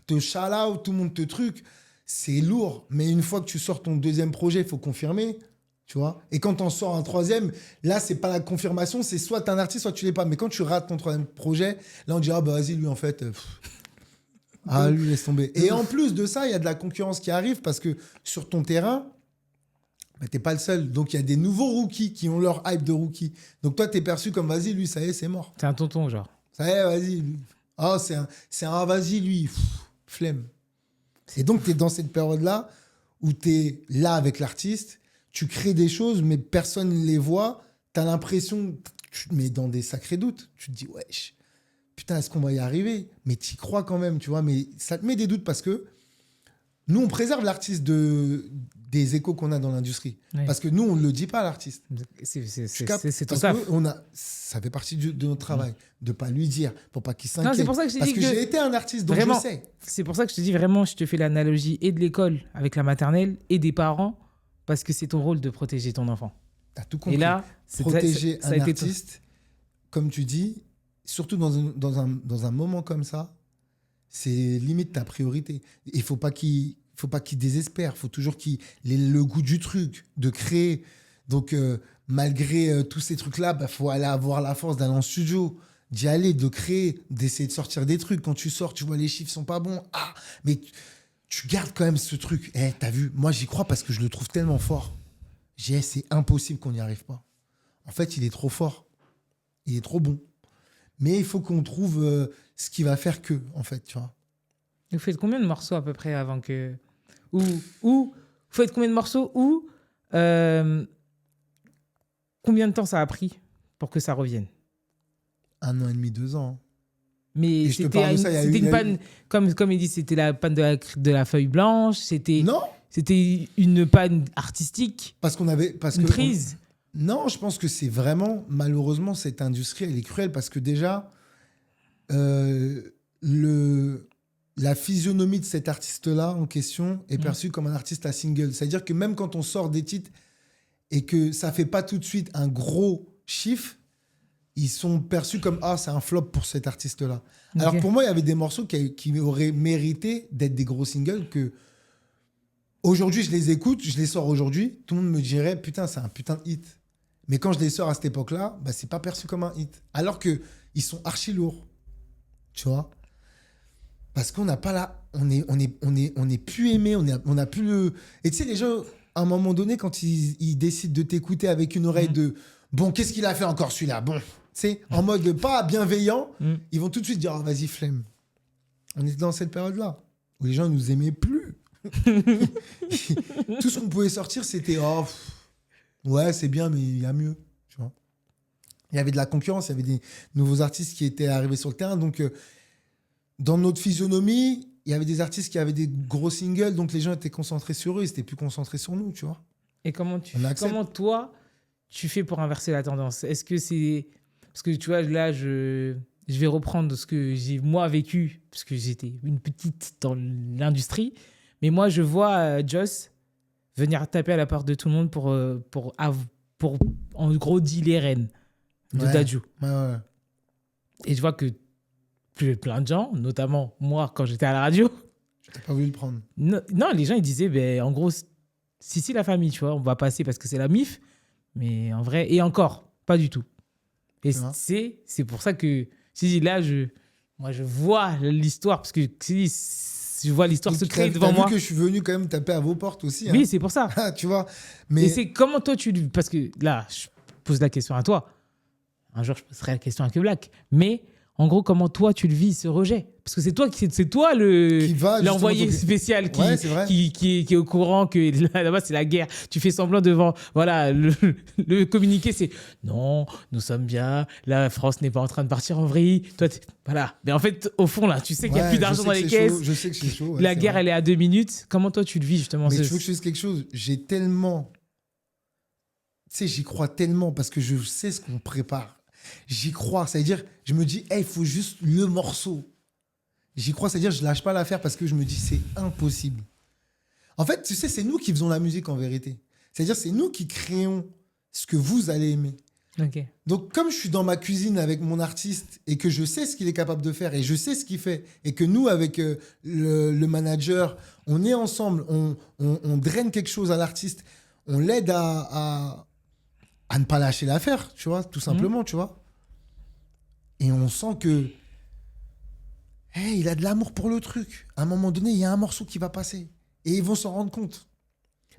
te shout out, tout le monde te truc. C'est lourd. Mais une fois que tu sors ton deuxième projet, il faut confirmer. Tu vois. Et quand on sort un troisième, là, c'est pas la confirmation, c'est soit t'es un artiste, soit tu l'es pas. Mais quand tu rates ton troisième projet, là, on dit, ah bah vas-y, lui, en fait, ah, lui, laisse tomber. Et en plus de ça, il y a de la concurrence qui arrive parce que sur ton terrain, bah, t'es pas le seul. Donc, il y a des nouveaux rookies qui ont leur hype de rookie. Donc, toi, t'es perçu comme, vas-y, lui, ça y est, c'est mort. C'est un tonton, genre. Ça y est, vas-y, lui. Oh, c'est un vas-y, lui. Pff, flemme. Et donc, t'es dans cette période-là où t'es là avec l'artiste. Tu crées des choses, mais personne ne les voit. Tu as l'impression, tu te mets dans des sacrés doutes. Tu te dis, wesh, putain, est-ce qu'on va y arriver? Mais tu y crois quand même, tu vois. Mais ça te met des doutes parce que nous, on préserve l'artiste des échos qu'on a dans l'industrie. Ouais. Parce que nous, on ne le dit pas à l'artiste. C'est tout Parce ça. que ça fait partie de notre travail, de ne pas lui dire, pour pas qu'il s'inquiète. Non, c'est pour ça que je t'ai Parce dit que j'ai été un artiste, donc vraiment, je sais. c'est pour ça que je te dis vraiment, je te fais l'analogie et de l'école avec la maternelle et des parents, parce que c'est ton rôle de protéger ton enfant. Tu as tout compris. Et là, protéger ça a un été artiste, comme tu dis, surtout dans un moment comme ça, c'est limite ta priorité. Il faut pas qu'il désespère. Il faut toujours qu'il ait le goût du truc, de créer. Donc, malgré tous ces trucs-là, faut aller avoir la force d'aller en studio, d'y aller, de créer, d'essayer de sortir des trucs. Quand tu sors, tu vois les chiffres sont pas bons. Ah, mais tu gardes quand même ce truc. T'as vu, moi, j'y crois parce que je le trouve tellement fort. C'est impossible qu'on n'y arrive pas. En fait, il est trop fort. Il est trop bon. Mais il faut qu'on trouve ce qui va faire que, en fait, tu vois. Vous faites combien de morceaux à peu près avant que... Ou vous faites combien de morceaux ou combien de temps ça a pris pour que ça revienne? 1 an et demi, 2 ans. Mais c'était une panne, comme il dit, c'était la panne de la feuille blanche, c'était une panne artistique, parce qu'on avait... une prise. Non, je pense que c'est vraiment, malheureusement, cette industrie, elle est cruelle parce que déjà, la physionomie de cet artiste-là en question est perçue comme un artiste à single. C'est-à-dire que même quand on sort des titres et que ça ne fait pas tout de suite un gros chiffre, ils sont perçus comme « Ah, c'est un flop pour cet artiste-là ». Okay. Alors pour moi, il y avait des morceaux qui auraient mérité d'être des gros singles que aujourd'hui, je les écoute, je les sors aujourd'hui, tout le monde me dirait « Putain, c'est un putain de hit ». Mais quand je les sors à cette époque-là, c'est pas perçu comme un hit. Alors qu'ils sont archi lourds. Tu vois ? Parce qu'on n'a pas là... On est plus aimé, on n'a plus le... Et tu sais, les gens, à un moment donné, quand ils décident de t'écouter avec une oreille de « Bon, qu'est-ce qu'il a fait encore celui-là ?» Bon, tu sais, en mode pas bienveillant, ils vont tout de suite dire « Oh, vas-y, flemme ». On était dans cette période-là où les gens ne nous aimaient plus. Tout ce qu'on pouvait sortir, c'était « Oh... Ouais, c'est bien, mais il y a mieux. » Tu vois. Il y avait de la concurrence, il y avait des nouveaux artistes qui étaient arrivés sur le terrain. Donc, dans notre physionomie, il y avait des artistes qui avaient des gros singles, donc les gens étaient concentrés sur eux, ils n'étaient plus concentrés sur nous, tu vois. Et comment toi, tu fais pour inverser la tendance? Est-ce que c'est... Parce que tu vois, là, je vais reprendre ce que j'ai moi vécu, parce que j'étais une petite dans l'industrie. Mais moi, je vois Joss venir taper à la porte de tout le monde pour en gros, dealer rênes de Dadju. Ouais. Et je vois que plein de gens, notamment moi, quand j'étais à la radio... T'as pas voulu le prendre. Non, les gens, ils disaient, en gros, si la famille, tu vois, on va passer parce que c'est la MIF, mais en vrai, et encore, pas du tout. Et c'est pour ça que, si là, moi, je vois l'histoire, parce que je vois l'histoire se créer devant moi. T'as vu que je suis venu quand même taper à vos portes aussi. Oui, c'est pour ça. Tu vois. Mais... Et c'est comment toi, parce que là, je pose la question à toi. Un jour, je poserai la question à Black. Mais en gros, comment toi, tu le vis, ce rejet? Parce que c'est toi l'envoyé spécial qui est au courant que là-bas, c'est la guerre. Tu fais semblant devant... Voilà, le communiqué, c'est « Non, nous sommes bien. La France n'est pas en train de partir en vrille. » Toi, voilà. Mais en fait, au fond, là, tu sais qu'il n'y a plus d'argent dans les caisses. Je sais que c'est chaud. La guerre, elle est à 2 minutes. Comment toi, tu le vis, justement? Mais tu veux que je dise quelque chose? J'ai tellement... Tu sais, j'y crois tellement parce que je sais ce qu'on prépare. J'y crois. C'est-à-dire, je me dis, il faut juste le morceau. J'y crois, c'est-à-dire, je lâche pas l'affaire parce que je me dis, c'est impossible. En fait, tu sais, c'est nous qui faisons la musique en vérité. C'est-à-dire, c'est nous qui créons ce que vous allez aimer. Okay. Donc, comme je suis dans ma cuisine avec mon artiste et que je sais ce qu'il est capable de faire et je sais ce qu'il fait et que nous, avec le manager, on est ensemble, on draine quelque chose à l'artiste, on l'aide à ne pas lâcher l'affaire, tu vois, tout simplement, tu vois. Et on sent que il a de l'amour pour le truc. À un moment donné, il y a un morceau qui va passer. Et ils vont s'en rendre compte.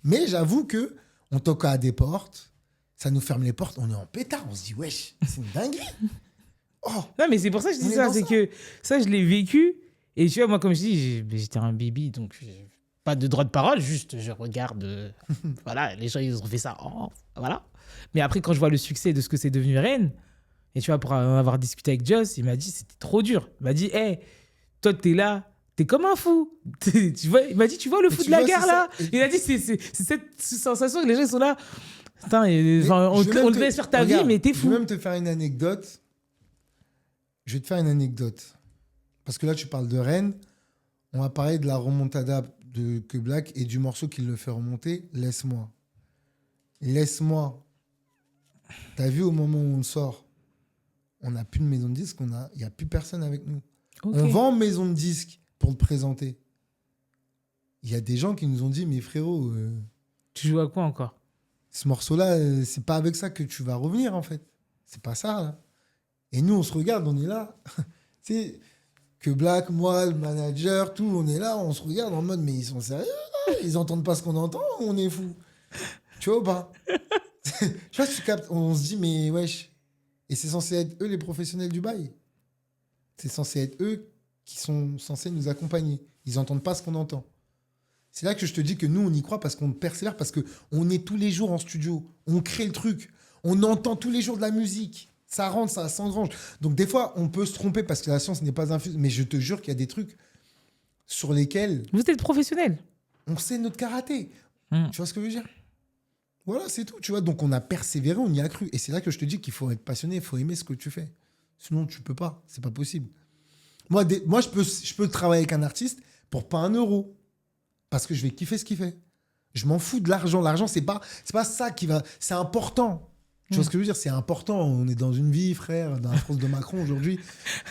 Mais j'avoue que on toque à des portes, ça nous ferme les portes, on est en pétard, on se dit, wesh, c'est une dinguerie. Oh, non, mais c'est pour ça que je dis ça, c'est que ça, je l'ai vécu. Et tu vois, moi, comme je dis, j'étais un baby, donc pas de droit de parole, juste je regarde. Voilà, les gens, ils ont fait ça. Oh, voilà. Mais après, quand je vois le succès de ce que c'est devenu Reine, et tu vois, pour en avoir discuté avec Joss, il m'a dit c'était trop dur. Il m'a dit, toi, t'es là, T'es comme un fou. Tu vois, il m'a dit, tu vois le Mais fou tu de la vois, guerre c'est là. ça. Il a dit, c'est cette sensation que les gens ils sont là. Putain, Mais enfin, on je vais même on te- te laisse faire ta vie, regarde, mais t'es Je fou. vais même te faire une anecdote. Je vais te faire une anecdote. Parce que là, tu parles de Rennes. On va parler de la remontada de Que Black et du morceau qui le fait remonter. Laisse-moi. Laisse-moi. T'as vu au moment où on sort, on n'a plus de maison de disque, il n'y a plus personne avec nous. Ok. On va en maison de disque pour le présenter. Il y a des gens qui nous ont dit, mais frérot, Tu joues à quoi encore? ce morceau-là, c'est pas avec ça que tu vas revenir, en fait. C'est pas ça, là. Et nous, on se regarde, on est là. Tu sais, Que Black, moi, le manager, tout, on est là, on se regarde en mode, mais ils sont sérieux, là? Ils entendent pas ce qu'on entend, ou on est fou. Tu vois ou pas? Tu vois, tu captes, on se dit, mais wesh. Et c'est censé être eux les professionnels du bail. C'est censé être eux qui sont censés nous accompagner. Ils n'entendent pas ce qu'on entend. C'est là que je te dis que nous, on y croit parce qu'on persévère, parce qu'on est tous les jours en studio. On crée le truc. On entend tous les jours de la musique. Ça rentre, ça s'engrange. Donc des fois, on peut se tromper parce que la science n'est pas infuse. Mais je te jure qu'il y a des trucs sur lesquels Vous êtes professionnel. on sait notre karaté. Mm. Tu vois ce que je veux dire? Voilà, c'est tout. Tu vois, donc on a persévéré, on y a cru. Et c'est là que je te dis qu'il faut être passionné, il faut aimer ce que tu fais. Sinon, tu peux pas. C'est pas possible. Moi, je peux travailler avec un artiste pour pas 1 euro. Parce que je vais kiffer ce qu'il fait. Je m'en fous de l'argent. L'argent, c'est pas ça qui va. C'est important. Tu vois ce que je veux dire? C'est important. On est dans une vie, frère, dans la France de Macron aujourd'hui.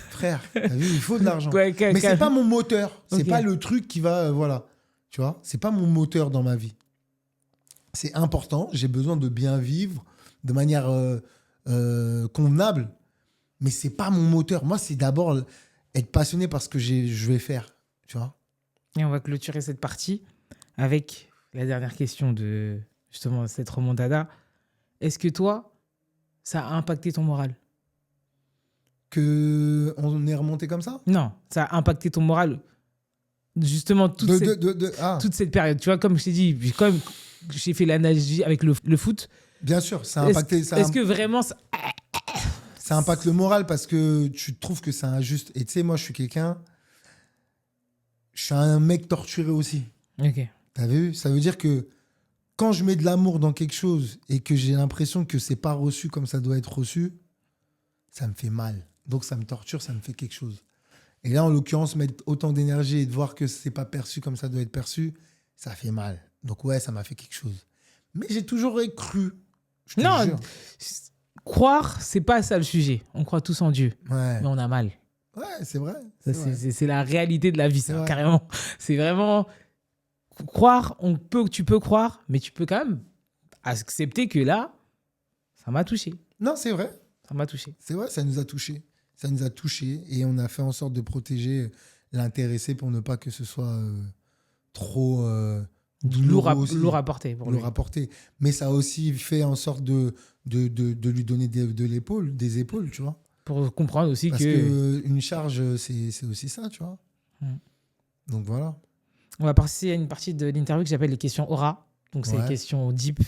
Frère, t'as vu, il faut de l'argent. Ouais, Mais c'est pas mon moteur. C'est Ok. pas le truc qui va. Voilà. Tu vois? C'est pas mon moteur dans ma vie. C'est important. J'ai besoin de bien vivre de manière convenable. Mais c'est pas mon moteur. Moi, c'est d'abord être passionné par ce que je vais faire. Tu vois? Et on va clôturer cette partie avec la dernière question de justement cette remontada. Est-ce que toi, ça a impacté ton moral? Que on est remonté comme ça? Non, ça a impacté ton moral. Justement, Ah, toute cette période. Tu vois, comme je t'ai dit, comme j'ai fait l'analogie avec le foot, bien sûr, ça a impacté. est-ce que vraiment Ça impacte le moral parce que tu trouves que c'est injuste. Et tu sais, moi, je suis un mec torturé aussi. Ok. T'as vu? Ça veut dire que quand je mets de l'amour dans quelque chose et que j'ai l'impression que c'est pas reçu comme ça doit être reçu, ça me fait mal. Donc ça me torture, ça me fait quelque chose. Et là, en l'occurrence, mettre autant d'énergie et de voir que c'est pas perçu comme ça doit être perçu, ça fait mal. Donc ouais, ça m'a fait quelque chose. Mais j'ai toujours cru. Je te Non, jure. croire, c'est pas ça le sujet. On croit tous en Dieu, Ouais, mais on a mal. ouais, c'est vrai. Ça, c'est vrai. c'est la réalité de la vie, C'est ça, vrai. carrément. C'est vraiment croire, tu peux croire, mais tu peux quand même accepter que là, ça m'a touché. Non, c'est vrai. Ça m'a touché. C'est vrai, ça nous a touchés. Ça nous a touchés et on a fait en sorte de protéger l'intéressé pour ne pas que ce soit trop douloureux aussi, Lourd à porter pour lui. lourd à porter. Mais ça a aussi fait en sorte de lui donner des épaules, tu vois. Pour comprendre aussi Parce que... qu'une charge, c'est aussi ça, tu vois. Donc voilà. On va passer à une partie de l'interview que j'appelle les questions aura. Donc, c'est Ouais. des questions deep,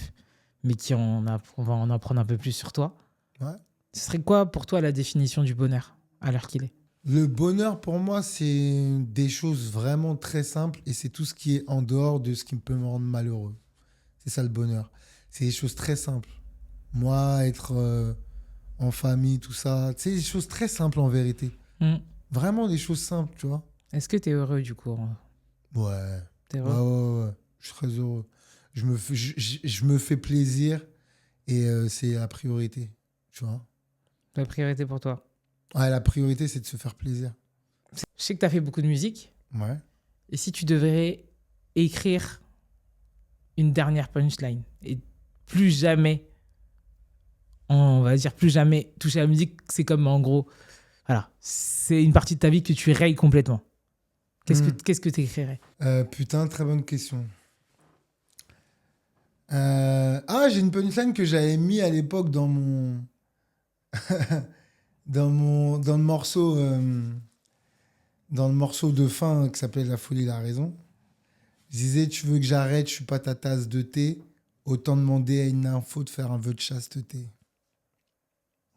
mais on va en apprendre un peu plus sur toi. Ouais. Ce serait quoi pour toi la définition du bonheur à l'heure qu'il est? Le bonheur, pour moi, c'est des choses vraiment très simples et c'est tout ce qui est en dehors de ce qui peut me rendre malheureux. C'est ça le bonheur. C'est des choses très simples. Moi, être en famille, tout ça, c'est des choses très simples en vérité. Vraiment des choses simples, tu vois. Est-ce que tu es heureux du coup? Ouais. T'es Ouais, heureux? ouais. Je suis très heureux. Je me fais plaisir et c'est la priorité, tu vois. La priorité pour toi? Ouais, la priorité, c'est de se faire plaisir. Je sais que tu as fait beaucoup de musique. Ouais. Et si tu devrais écrire une dernière punchline et plus jamais, on va dire plus jamais toucher à la musique, c'est comme en gros, voilà, c'est une partie de ta vie que tu rayes complètement. Qu'est-ce que tu écrirais? Putain, très bonne question. J'ai une punchline que j'avais mis à l'époque dans mon... dans le morceau de fin qui s'appelait La folie, la raison. Je disais, tu veux que j'arrête, je suis pas ta tasse de thé. Autant demander à une info de faire un vœu de chasteté.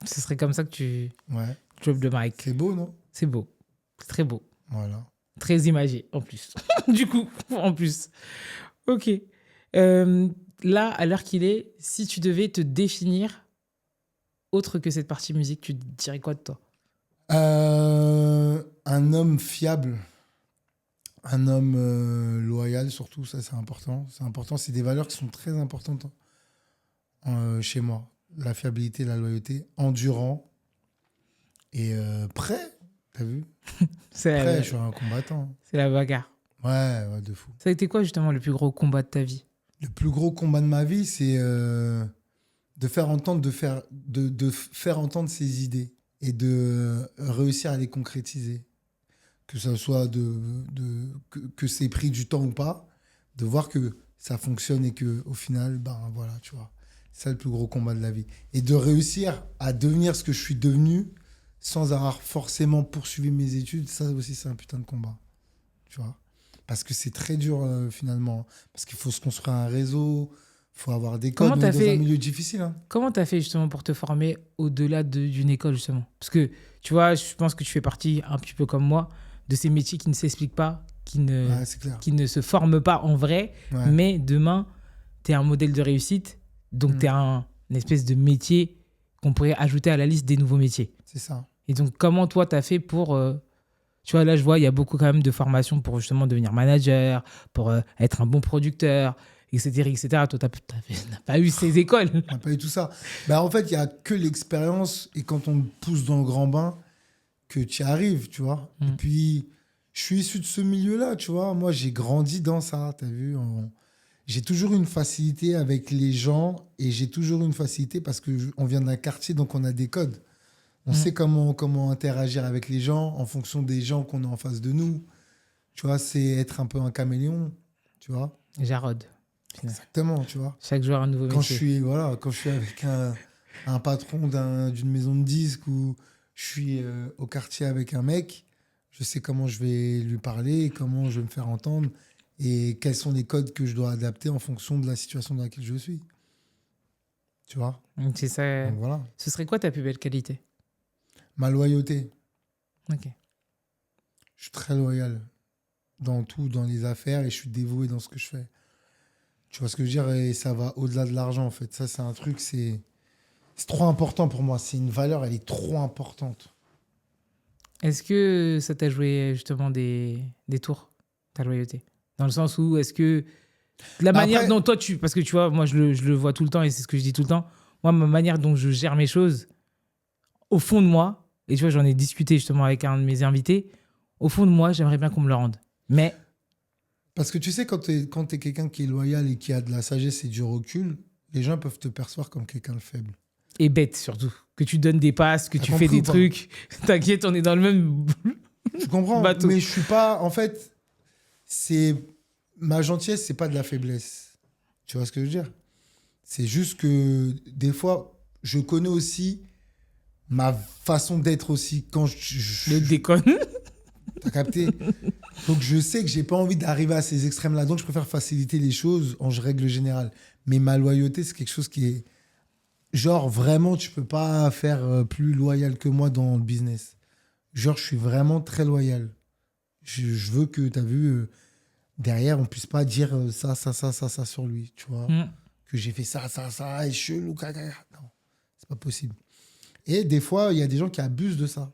Ce serait comme ça que tu Ouais. drop the mic. C'est beau, non? C'est beau. C'est très beau. Voilà. Très imagé, en plus. Du coup, en plus. Ok. Là, à l'heure qu'il est, si tu devais te définir autre que cette partie musique, tu dirais quoi de toi? Un homme fiable, un homme loyal surtout, ça c'est important. C'est important, c'est des valeurs qui sont très importantes chez moi. La fiabilité, la loyauté, endurant et prêt. T'as vu? Prêt, je suis un combattant. C'est la bagarre. Ouais, de fou. Ça a été quoi justement le plus gros combat de ta vie? Le plus gros combat de ma vie, c'est de faire entendre, de faire entendre ses idées et de réussir à les concrétiser. Que ça soit que c'est pris du temps ou pas, de voir que ça fonctionne et que au final, ben voilà, tu vois. C'est ça le plus gros combat de la vie. Et de réussir à devenir ce que je suis devenu sans avoir forcément poursuivi mes études, ça aussi, c'est un putain de combat. Tu vois. Parce que c'est très dur finalement. Parce qu'il faut se construire un réseau, il faut avoir des codes. On est dans un milieu difficile. Hein. Comment tu as fait justement pour te former au-delà d'une école justement? Parce que tu vois, je pense que tu fais partie un petit peu comme moi de ces métiers qui ne s'expliquent pas, qui ne se forment pas en vrai, mais demain, tu es un modèle de réussite, donc tu es une espèce de métier qu'on pourrait ajouter à la liste des nouveaux métiers. C'est ça. Et donc, comment toi, tu as fait pour... tu vois, là, je vois, il y a beaucoup quand même de formations pour justement devenir manager, pour être un bon producteur, etc. etc. Toi, tu n'as pas eu ces écoles. On n'a pas eu tout ça. Bah, en fait, il n'y a que l'expérience et quand on te pousse dans le grand bain que tu y arrives, tu vois. Et puis, je suis issu de ce milieu-là, tu vois. Moi, j'ai grandi dans ça, tu as vu. J'ai toujours une facilité avec les gens et j'ai toujours une facilité parce qu'on vient d'un quartier, donc on a des codes. On sait comment interagir avec les gens en fonction des gens qu'on a en face de nous. Tu vois, c'est être un peu un caméléon, tu vois. Jarod. Exactement, tu vois. Chaque jour un nouveau métier. Quand je suis avec un patron d'une maison de disques ou je suis au quartier avec un mec, je sais comment je vais lui parler, comment je vais me faire entendre et quels sont les codes que je dois adapter en fonction de la situation dans laquelle je suis. Tu vois. C'est ça. Donc, voilà. Ce serait quoi ta plus belle qualité? Ma loyauté. Ok. Je suis très loyal dans tout, dans les affaires et je suis dévoué dans ce que je fais. Tu vois ce que je veux dire? Et ça va au-delà de l'argent, en fait. Ça, c'est un truc, c'est trop important pour moi. C'est une valeur, elle est trop importante. Est-ce que ça t'a joué justement des tours, ta loyauté? Dans le sens où, est-ce que la manière dont toi, parce que tu vois, moi, je le vois tout le temps et c'est ce que je dis tout le temps. Moi, ma manière dont je gère mes choses, au fond de moi, et tu vois, j'en ai discuté justement avec un de mes invités, au fond de moi, j'aimerais bien qu'on me le rende. Mais... Parce que tu sais, quand t'es quelqu'un qui est loyal et qui a de la sagesse et du recul, les gens peuvent te percevoir comme quelqu'un de faible. Et bête, surtout. Que tu donnes des passes, que tu fais des trucs. T'inquiète, on est dans le même je comprends, bateau. Mais je suis pas... En fait, ma gentillesse, c'est pas de la faiblesse. Tu vois ce que je veux dire? C'est juste que des fois, je connais aussi ma façon d'être aussi quand je déconne. T'as capté? Donc je sais que j'ai pas envie d'arriver à ces extrêmes-là. Donc je préfère faciliter les choses en règle générale. Mais ma loyauté, c'est quelque chose qui est... Genre vraiment, tu peux pas faire plus loyal que moi dans le business. Genre, je suis vraiment très loyal. Je veux que, t'as vu, derrière, on puisse pas dire ça sur lui, tu vois. Que j'ai fait ça, et chelou, caca. Non, c'est pas possible. Et des fois, il y a des gens qui abusent de ça.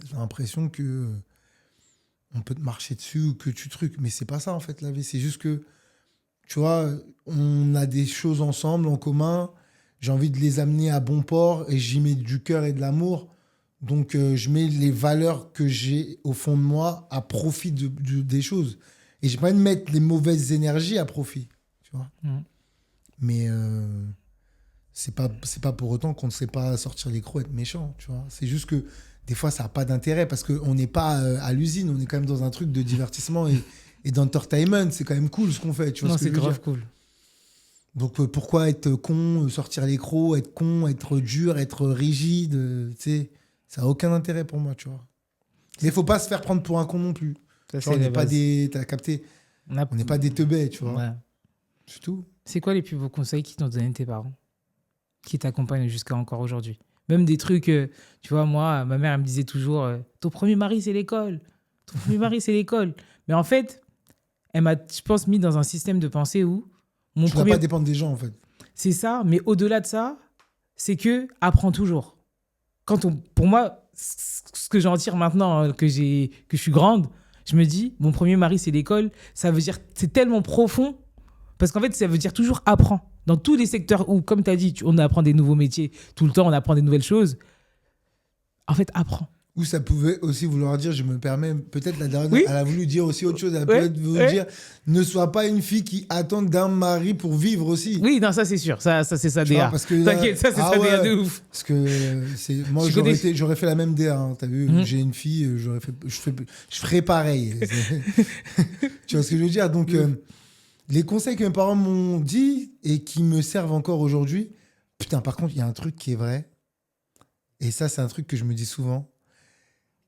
J'ai l'impression que on peut te marcher dessus ou que tu trucs. Mais c'est pas ça, en fait, la vie. C'est juste que, tu vois, on a des choses ensemble, en commun. J'ai envie de les amener à bon port et j'y mets du cœur et de l'amour. Donc, je mets les valeurs que j'ai au fond de moi à profit des choses. Et j'ai pas envie de mettre les mauvaises énergies à profit, tu vois. Mais c'est pas pour autant qu'on ne sait pas sortir les crocs et être méchant, tu vois. C'est juste que des fois, ça n'a pas d'intérêt parce qu'on n'est pas à l'usine. On est quand même dans un truc de divertissement et d'entertainment. C'est quand même cool ce qu'on fait, tu vois. Non, ce que c'est grave cool. Donc, pourquoi être con, sortir les crocs, être con, être dur, être rigide, tu sais, ça n'a aucun intérêt pour moi, tu vois. Mais il ne faut pas se faire prendre pour un con non plus. Ça, on n'est pas des... T'as capté? On n'est pas des teubés, tu vois. Ouais. C'est tout. C'est quoi les plus beaux conseils qui t'ont donné tes parents? Qui t'accompagnent jusqu'à encore aujourd'hui? Même des trucs, tu vois, moi, ma mère, elle me disait toujours ton premier mari, c'est l'école. Ton premier mari, c'est l'école. Mais en fait, elle m'a, je pense, mis dans un système de pensée où mon Tu ne dois premier... pas dépendre des gens, en fait. C'est ça, mais au-delà de ça, c'est que apprends toujours. Pour moi, ce que j'en tire maintenant, hein, que je suis grande, je me dis, mon premier mari, c'est l'école. Ça veut dire, c'est tellement profond, parce qu'en fait, ça veut dire toujours apprends. Dans tous les secteurs où, comme tu as dit, on apprend des nouveaux métiers tout le temps, on apprend des nouvelles choses. En fait, apprends. Ou ça pouvait aussi vouloir dire, je me permets, peut-être la dernière, Oui. elle a voulu dire aussi autre chose. Elle Ouais, peut vous ouais. dire, ne sois pas une fille qui attend d'un mari pour vivre aussi. Oui, non, ça c'est sûr. Ça c'est sa Tu vois, DA. parce que, T'inquiète, ça c'est sa DA de ouf. Parce que moi, Je connais- j'aurais fait la même DA. Hein, t'as vu, j'ai une fille, je ferais pareil. Tu vois ce que je veux dire? Donc, les conseils que mes parents m'ont dit et qui me servent encore aujourd'hui, putain, par contre, il y a un truc qui est vrai. Et ça, c'est un truc que je me dis souvent.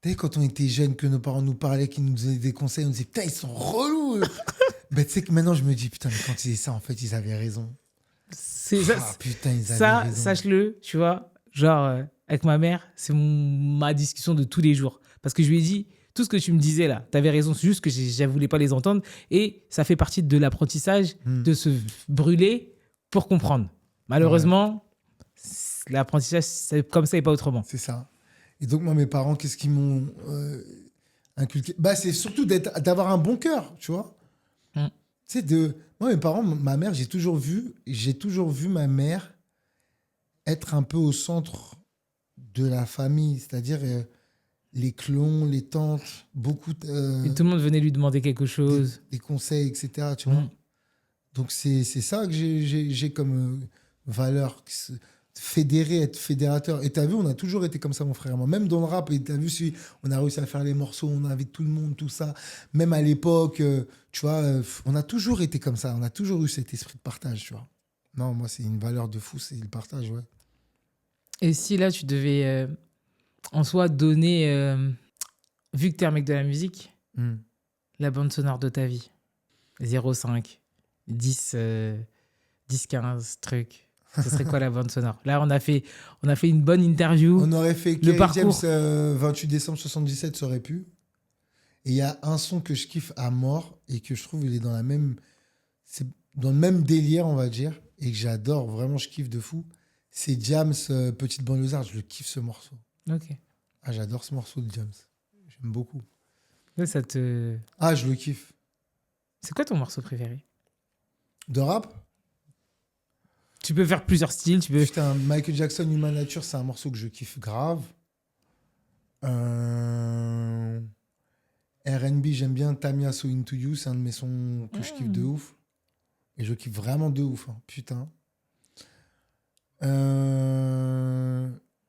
Tu sais, quand on était jeunes, que nos parents nous parlaient, qu'ils nous donnaient des conseils, on disait, putain, ils sont relous. Ben, tu sais que maintenant, je me dis, putain, mais quand ils disaient ça, en fait, ils avaient raison. Putain, ils avaient raison. Sache-le, tu vois, genre, avec ma mère, c'est ma discussion de tous les jours. Parce que je lui ai dit, tout ce que tu me disais là, tu avais raison, c'est juste que je ne voulais pas les entendre. Et ça fait partie de l'apprentissage, de se brûler pour comprendre. Malheureusement, l'apprentissage, c'est comme ça et pas autrement. C'est ça. Et donc, moi, mes parents, qu'est-ce qu'ils m'ont inculqué? Bah, c'est surtout d'avoir un bon cœur, tu vois. Tu sais, moi, mes parents, ma mère, j'ai toujours vu ma mère être un peu au centre de la famille, c'est-à-dire les clones, les tantes, beaucoup Et tout le monde venait lui demander quelque chose. des conseils, etc. Tu vois. Donc, c'est ça que j'ai comme valeur. Fédérer, être fédérateur. Et t'as vu, on a toujours été comme ça, mon frère et moi. Même dans le rap, et t'as vu, si on a réussi à faire les morceaux, on avait tout le monde, tout ça. Même à l'époque, tu vois, on a toujours été comme ça. On a toujours eu cet esprit de partage, tu vois. Non, moi, c'est une valeur de fou, c'est le partage, ouais. Et si là, tu devais, en soi, donner, vu que t'es un mec de la musique, la bande sonore de ta vie, 0,5, 10, 10, 15 trucs. Ce serait quoi la bande sonore? Là, on a fait une bonne interview. On aurait fait le Kerry parcours. James 28 décembre 77, ça aurait pu. Et il y a un son que je kiffe à mort et que je trouve il est c'est dans le même délire, on va dire, et que j'adore, vraiment, je kiffe de fou. C'est Jams, Petite banlieusarde, je le kiffe ce morceau. Ok. Ah, j'adore ce morceau de Jams. J'aime beaucoup. Là, je le kiffe. C'est quoi ton morceau préféré? De rap? Tu peux faire plusieurs styles. Putain, Michael Jackson, Human Nature, c'est un morceau que je kiffe grave. R&B, j'aime bien Tamia So Into You, c'est un de mes sons que je kiffe de ouf. Et je kiffe vraiment de ouf, hein. Putain.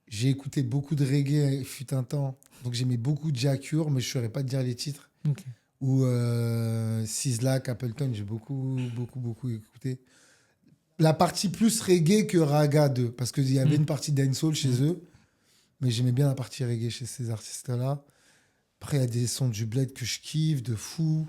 J'ai écouté beaucoup de reggae, fut un temps. Donc j'aimais beaucoup Jacure, mais je ne saurais pas te dire les titres. Ok. Ou Sizzla, Capleton, j'ai beaucoup écouté. La partie plus reggae que raga d'eux, parce qu'il y avait une partie dancehall chez eux, mais j'aimais bien la partie reggae chez ces artistes-là. Après, il y a des sons du bled que je kiffe, de fou.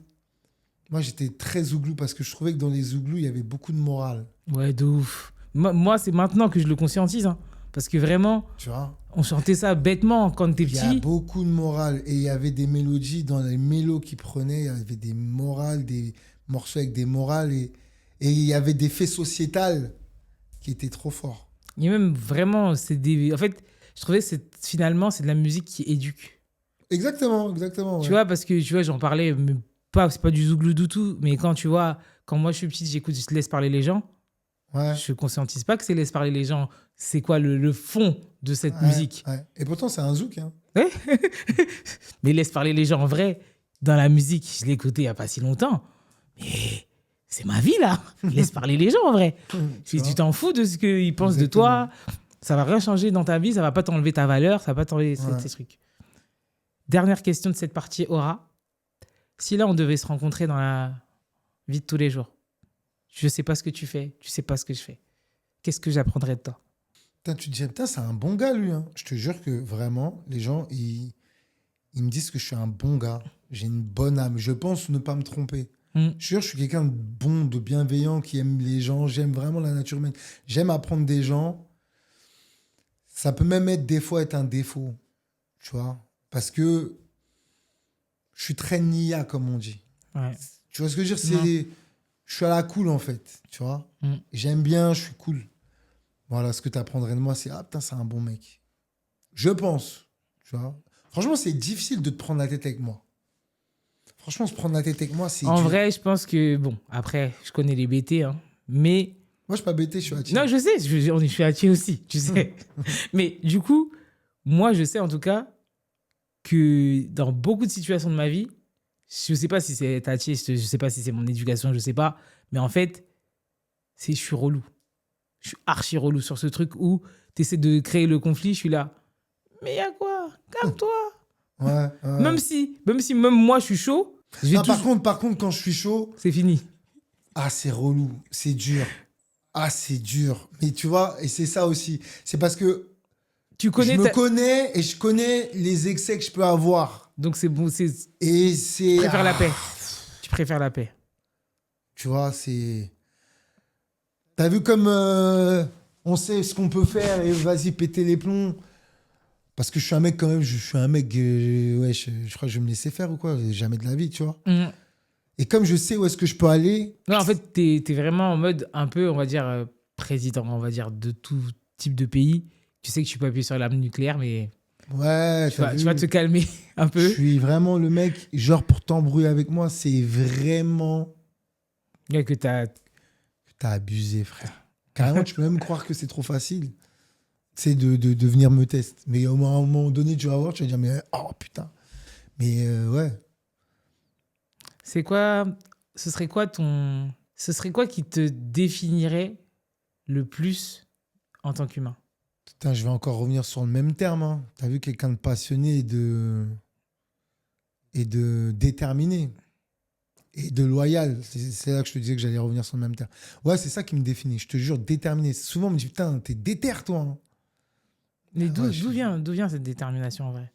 Moi, j'étais très zouglou, parce que je trouvais que dans les zouglous, il y avait beaucoup de morale. Ouais, de ouf. Moi, c'est maintenant que je le conscientise, hein, parce que vraiment, Tu vois, on chantait ça bêtement quand t'es il y a petit. beaucoup de morale, et il y avait des mélodies, dans les mélos qu'ils prenaient, il y avait des morales, des morceaux avec des morales, et il y avait des faits sociétals qui étaient trop forts. Et même vraiment, en fait, je trouvais que finalement, c'est de la musique qui éduque. Exactement. Ouais. Tu vois, parce que tu vois, j'en parlais, mais c'est pas du zouglou du tout, mais quand tu vois, quand moi je suis petite, j'écoute Je laisse parler les gens, Ouais. je conscientise pas que c'est laisse parler les gens. C'est quoi le fond de cette musique? Ouais. Et pourtant, c'est un zouk. Hein. Ouais. Mais laisse parler les gens en vrai, dans la musique, je l'ai écouté il y a pas si longtemps, mais c'est ma vie là. Laisse parler les gens en vrai. Si tu t'en fous de ce qu'ils pensent Exactement. de toi, ça va rien changer dans ta vie, ça va pas t'enlever ta valeur, ça va pas t'enlever ces trucs. Dernière question de cette partie aura. Si là on devait se rencontrer dans la vie de tous les jours, je sais pas ce que tu fais, tu sais pas ce que je fais. Qu'est-ce que j'apprendrais de toi? Putain, tu te dis, putain, c'est un bon gars lui. Hein. Je te jure que vraiment, les gens, ils me disent que je suis un bon gars. J'ai une bonne âme. Je pense ne pas me tromper. Je suis sûr, je suis quelqu'un de bon, de bienveillant, qui aime les gens. J'aime vraiment la nature humaine. J'aime apprendre des gens. Ça peut même des fois être un défaut. Tu vois? Parce que je suis très nia, comme on dit. Ouais. Tu vois ce que je veux dire? Non. Je suis à la cool, en fait. Tu vois? J'aime bien, je suis cool. Voilà, ce que tu apprendrais de moi, c'est ah putain, c'est un bon mec. Je pense. Tu vois? Franchement, c'est difficile de te prendre la tête avec moi. Franchement, se prendre la tête avec moi, c'est En dur. vrai, je pense que, bon, après, je connais les BT, hein, mais... Moi, je suis pas bêté, je suis attiré. Non, je sais, je suis attiré aussi, tu sais. Mais du coup, moi, je sais en tout cas que dans beaucoup de situations de ma vie, je sais pas si c'est être attiré, je sais pas si c'est mon éducation, je sais pas, mais en fait, je suis relou. Je suis archi relou sur ce truc où tu essaies de créer le conflit, je suis là. Mais y a quoi? Calme-toi. Ouais. Même si même moi, je suis chaud, je vais Non, toujours... par contre, quand je suis chaud, C'est fini. ah, c'est relou, c'est dur. Ah, c'est dur. Mais tu vois, et c'est ça aussi. C'est parce que Tu connais je me connais et je connais les excès que je peux avoir. Donc c'est bon, c'est... Et Tu c'est... préfères la paix. Tu préfères la paix. Tu vois, c'est... T'as vu comme on sait ce qu'on peut faire et vas-y, péter les plombs. Parce que je suis un mec quand même, je suis un mec... ouais, je crois que je vais me laisser faire ou quoi. Jamais de la vie, tu vois. Et comme je sais où est-ce que je peux aller... Non, en fait, t'es vraiment en mode un peu, on va dire, président, on va dire, de tout type de pays. Tu sais que tu peux appuyer sur l'arme nucléaire, mais Ouais, tu vas te calmer un Je peu. suis vraiment le mec, genre pour t'embrouiller avec moi, c'est vraiment... Ouais, que t'as... T'as abusé, frère. Carrément, tu peux même croire que c'est trop facile. C'est de venir me tester. Mais à un moment donné, tu vas voir, tu vas dire, mais oh putain. Mais ouais. C'est quoi... Ce serait quoi qui te définirait le plus en tant qu'humain? Putain, je vais encore revenir sur le même terme. Hein. T'as vu quelqu'un de passionné et de déterminé. Et de loyal. C'est là que je te disais que j'allais revenir sur le même terme. Ouais, c'est ça qui me définit. Je te jure, déterminé. Souvent, on me dit, putain, t'es déter, toi. Hein. Mais d'où Ouais, d'où vient cette détermination, en vrai?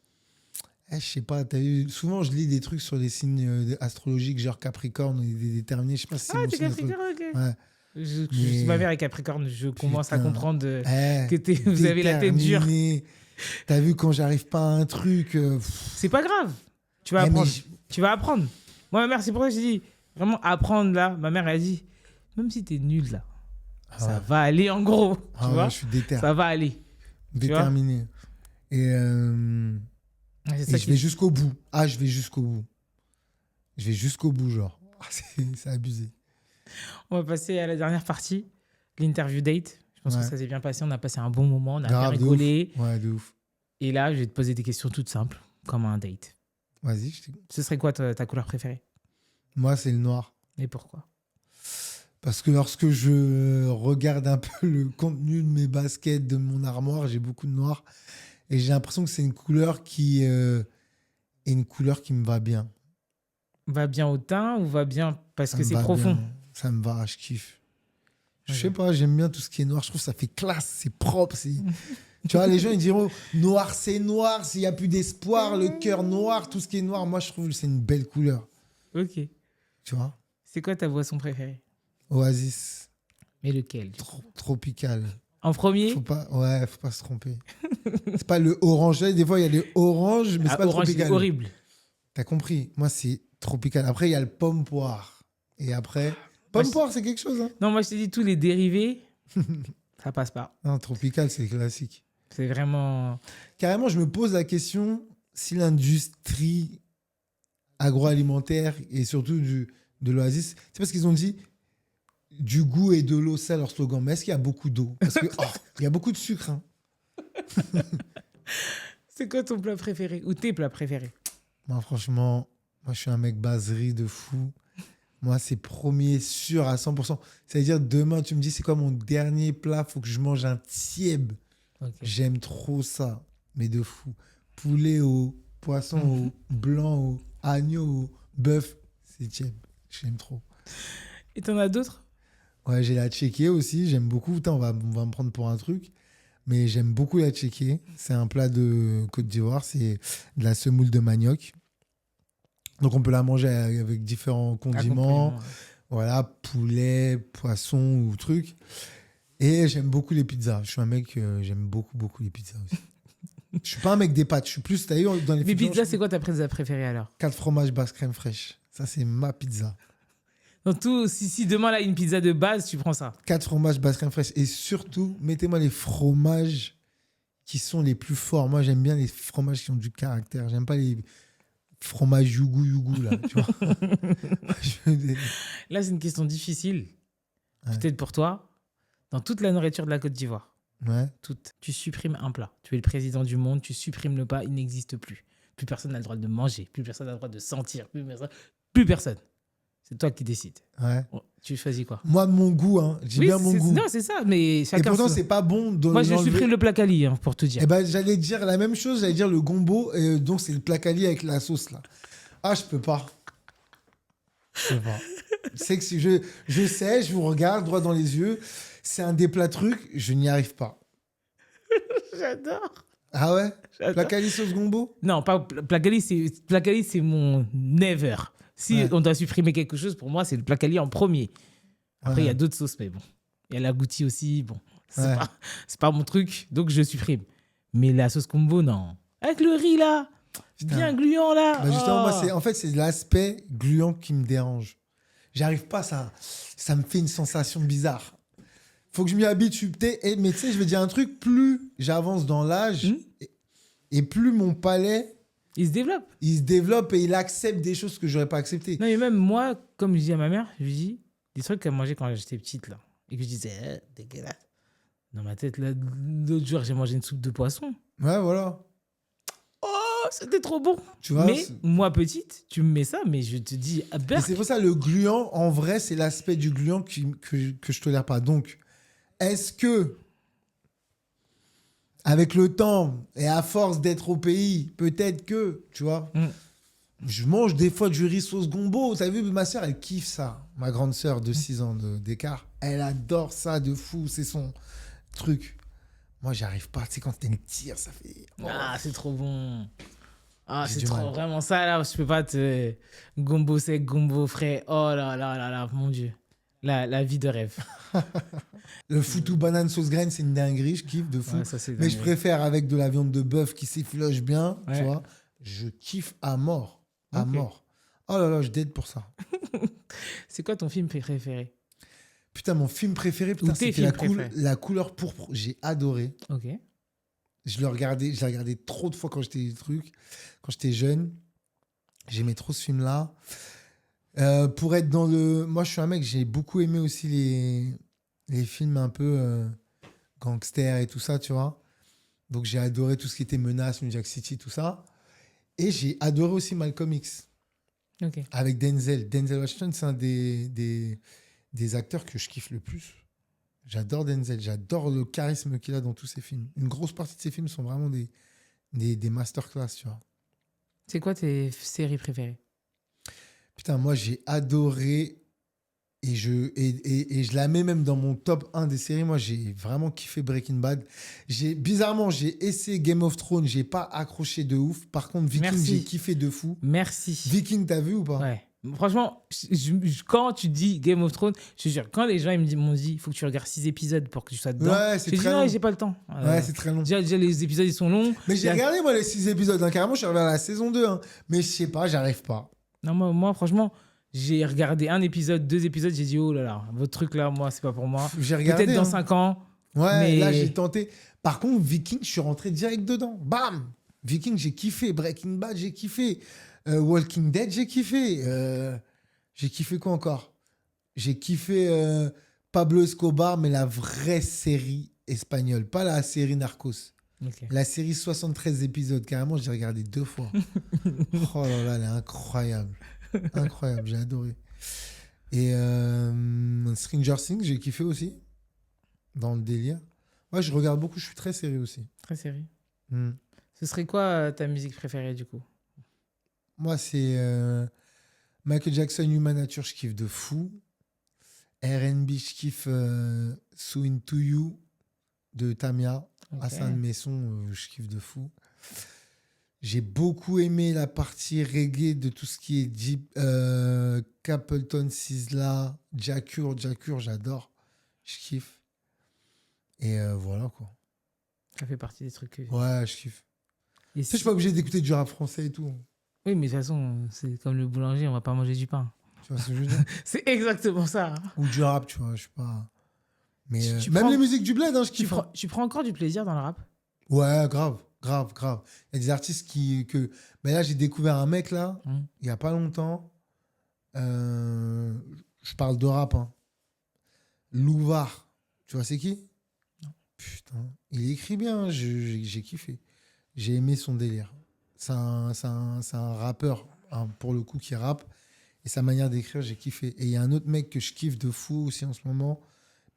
Je sais pas, t'as vu, souvent je lis des trucs sur les signes astrologiques, genre Capricorne, et des déterminés, je sais pas si c'est Ah, mon t'es signe Capricorne, astrologique. ok. Ouais. Ma mère est Capricorne, je commence à Putain. comprendre que vous avez la tête dure. Déterminé. T'as vu, quand j'arrive pas à un truc... C'est pas grave. Tu vas mais apprendre. Tu vas apprendre. Moi, ma mère, c'est pour ça que je dis, vraiment apprendre là. Ma mère, elle a dit, même si t'es nul là, ça va aller en gros. Tu vois, je suis déter. ça va aller. Déterminé. Et je vais jusqu'au bout. Ah, je vais jusqu'au bout. Je vais jusqu'au bout, genre. C'est abusé. On va passer à la dernière partie, l'interview date. Je pense que ça s'est bien passé. On a passé un bon moment. On a bien rigolé. Ouais, de ouf. Et là, je vais te poser des questions toutes simples, comme un date. Vas-y, je t'écoute. Ce serait quoi ta couleur préférée? Moi, c'est le noir. Et pourquoi? Parce que lorsque je regarde un peu le contenu de mes baskets, de mon armoire, j'ai beaucoup de noir. Et j'ai l'impression que c'est une couleur qui est une couleur qui me va bien. Va bien au teint ou va bien parce Ça que me c'est va profond? bien. Ça me va, je kiffe. Je Ok. sais pas, j'aime bien tout ce qui est noir. Je trouve que ça fait classe, c'est propre. Tu vois, les gens ils diront noir, c'est noir, s'il n'y a plus d'espoir, le cœur noir, tout ce qui est noir. Moi, je trouve que c'est une belle couleur. Ok. Tu vois? C'est quoi ta boisson préférée? Oasis. Mais lequel? Du coup Tropical. En premier? Faut pas se tromper. C'est pas le orange. Des fois, il y a le orange, mais c'est pas le orange, tropical. c'est horrible. T'as compris? Moi, c'est tropical. Après, il y a le pomme poire. Et après, pomme poire, c'est quelque chose. Hein? Non, moi, je t'ai dit tous les dérivés, ça passe pas. Non, tropical, c'est classique. C'est vraiment... Carrément, je me pose la question si l'industrie agroalimentaire et surtout de l'Oasis, c'est parce qu'ils ont dit du goût et de l'eau, c'est leur slogan. Mais est-ce qu'il y a beaucoup d'eau? Parce que il y a beaucoup de sucre. Hein. C'est quoi ton plat préféré? Ou tes plats préférés? Moi, franchement, je suis un mec baserie de fou. Moi, c'est premier sûr à 100%. C'est-à-dire, demain, tu me dis, c'est quoi mon dernier plat? Faut que je mange un tièbe. Okay. J'aime trop ça, mais de fou. Poulet au poisson au blanc au agneau au bœuf, c'est tièbe. J'aime trop. Et t'en as d'autres? Ouais, j'ai la tchéké aussi. J'aime beaucoup. Putain, on va me prendre pour un truc. Mais j'aime beaucoup la tchéké. C'est un plat de Côte d'Ivoire. C'est de la semoule de manioc. Donc, on peut la manger avec différents condiments. Voilà, poulet, poisson ou truc. Et j'aime beaucoup les pizzas. Je suis un mec, j'aime beaucoup les pizzas aussi. Je suis pas un mec des pâtes. Je suis plus, t'as eu dans les Mais pizzas, pizza, c'est quoi ta pizza préférée alors? 4 fromages basse crème fraîche. Ça, c'est ma pizza. Dans tout, si demain, là, une pizza de base, tu prends ça. 4 fromages basse crème fraîche. Et surtout, mettez-moi les fromages qui sont les plus forts. Moi, j'aime bien les fromages qui ont du caractère. J'aime pas les fromages yougou, là. Tu vois. Là, c'est une question difficile. Ouais. Peut-être pour toi. Dans toute la nourriture de la Côte d'Ivoire, Ouais. toute, tu supprimes un plat. Tu es le président du monde, tu supprimes le plat, il n'existe plus. Plus personne n'a le droit de manger, plus personne n'a le droit de sentir, plus personne. C'est toi qui décides. Ouais. Bon, tu choisis quoi? Moi, de mon goût, hein. J'ai bien mon goût. Non, c'est ça, mais Et chacun. pourtant, c'est pas bon de Moi, je l'enlever. supprime le plat Cali, hein, pour te dire. Eh ben, j'allais dire la même chose. J'allais dire le gombo. Et donc, c'est le placali avec la sauce, là. Ah, je peux pas. Je peux pas. C'est que si je sais, je vous regarde droit dans les yeux. C'est un des plats trucs. Je n'y arrive pas. J'adore. Ah ouais? J'adore. Placali sauce gombo? Non, pas plat Cali, c'est mon never. Si Ouais. on doit supprimer quelque chose, pour moi, c'est le plat Cali en premier. Après, il y a Ouais. d'autres sauces, mais bon. Il y a l'agouti aussi, bon. Ouais. C'est pas mon truc, donc je supprime. Mais la sauce combo, non. Avec le riz, là. Putain. Bien gluant, là. Bah, justement, Oh. moi, c'est l'aspect gluant qui me dérange. J'arrive pas, ça me fait une sensation bizarre. Faut que je m'y habitue. Mais tu sais, je vais dire un truc, plus j'avance dans l'âge et plus mon palais, Il se développe. il se développe et il accepte des choses que j'aurais pas acceptées. Non, mais même moi, comme je dis à ma mère, je lui dis des trucs qu'elle mangeait quand j'étais petite, là. Et que je disais, dégueulasse. Dans ma tête, là, l'autre jour, j'ai mangé une soupe de poisson. Ouais, voilà. Oh, c'était trop bon. Tu vois, Mais moi, petite, tu me mets ça, mais je te dis, ah, et berk. c'est pour ça, le gluant, en vrai, c'est l'aspect du gluant que je tolère pas. Donc, est-ce que, avec le temps et à force d'être au pays, peut-être que, tu vois, je mange des fois du riz sauce gombo. T'as vu, ma soeur, elle kiffe ça. Ma grande soeur de 6 ans d'écart, elle adore ça de fou. C'est son truc. Moi, j'y arrive pas. Tu sais, quand elle tire, ça fait... Oh. Ah, c'est trop bon. Ah, J'ai c'est du trop mal. vraiment ça, là. Je peux pas te. Gombo sec, gombo frais. Oh là là là là, mon Dieu. La vie de rêve. Le foutou banane sauce graine, c'est une dinguerie. Je kiffe de fou. Ouais, ça, c'est Mais je dingue. préfère avec de la viande de bœuf qui s'effiloche bien. Ouais. Tu vois, je kiffe à mort. À Ok. mort. Oh là là, je date pour ça. C'est quoi ton film préféré? Putain, mon film préféré, putain, Ou tes c'était films préférés. la couleur pourpre. J'ai adoré. Ok. Je l'ai regardé trop de fois quand j'étais jeune. J'aimais trop ce film-là. Pour être dans le... Moi, je suis un mec, j'ai beaucoup aimé aussi les films un peu gangsters et tout ça, tu vois. Donc, j'ai adoré tout ce qui était Menace, New Jack City, tout ça. Et j'ai adoré aussi Malcolm X Ok. avec Denzel. Denzel Washington, c'est un des acteurs que je kiffe le plus. J'adore Denzel, j'adore le charisme qu'il a dans tous ses films. Une grosse partie de ses films sont vraiment des masterclass, tu vois. C'est quoi tes séries préférées? Putain, moi, j'ai adoré et je la mets même dans mon top 1 des séries. Moi, j'ai vraiment kiffé Breaking Bad. Bizarrement, j'ai essayé Game of Thrones, j'ai pas accroché de ouf. Par contre, Viking, Merci. j'ai kiffé de fou. Merci. Viking, t'as vu ou pas? Ouais. Franchement, quand tu dis Game of Thrones, je te jure, quand les gens m'ont dit il faut que tu regardes 6 épisodes pour que tu sois dedans, Ouais, c'est j'ai dit très non, long. j'ai pas le temps. Ouais, c'est très long. Déjà, les épisodes ils sont longs. Mais j'ai Il y a- regardé, moi, les 6 épisodes. Hein. Carrément, je suis arrivé à la saison 2. Hein. Mais je sais pas, j'arrive pas. Non, moi, franchement, j'ai regardé un épisode, 2 épisodes, j'ai dit oh là là, votre truc là, moi, c'est pas pour moi. J'ai regardé. Peut-être dans hein. 5 ans. Ouais, mais- là, j'ai tenté. Par contre, Viking, je suis rentré direct dedans. Bam! Viking, j'ai kiffé. Breaking Bad, j'ai kiffé. Walking Dead, j'ai kiffé. J'ai kiffé quoi encore? J'ai kiffé Pablo Escobar, mais la vraie série espagnole, pas la série Narcos. Ok. La série 73 épisodes, carrément, j'ai regardé 2 fois. Oh là là, elle est incroyable. Incroyable, j'ai adoré. Et Stranger Things, j'ai kiffé aussi. Dans le délire. Ouais, je regarde beaucoup, je suis très sérieux aussi. Très série. Hmm. Ce serait quoi ta musique préférée du coup? Moi, c'est Michael Jackson, Human Nature, je kiffe de fou. R&B, je kiffe So Into You de Tamia. Ok. Ah, c'est un de mes sons, je kiffe de fou. J'ai beaucoup aimé la partie reggae de tout ce qui est Jeep, Capleton, Sizzla, Jackur, j'adore. Je kiffe. Et voilà, quoi. Ça fait partie des trucs que... Ouais, je kiffe. Et Tu sais, je suis pas obligé d'écouter du rap français et tout. Oui, mais de toute façon, c'est comme le boulanger, on va pas manger du pain. Tu vois ce que je veux dire? C'est exactement ça. Ou du rap, tu vois, je sais pas. Mais Tu même prends- les musiques du bled, hein, je Tu kiffe. prends, tu prends encore du plaisir dans le rap? Ouais, grave, grave, grave. Il y a des artistes que... Ben là, j'ai découvert un mec, là, il y a pas longtemps. Je parle de rap, hein. Louvard. Tu vois, c'est qui? Putain, il écrit bien, j'ai kiffé. J'ai aimé son délire. C'est un rappeur, hein, pour le coup, qui rappe. Et sa manière d'écrire, j'ai kiffé. Et il y a un autre mec que je kiffe de fou aussi en ce moment.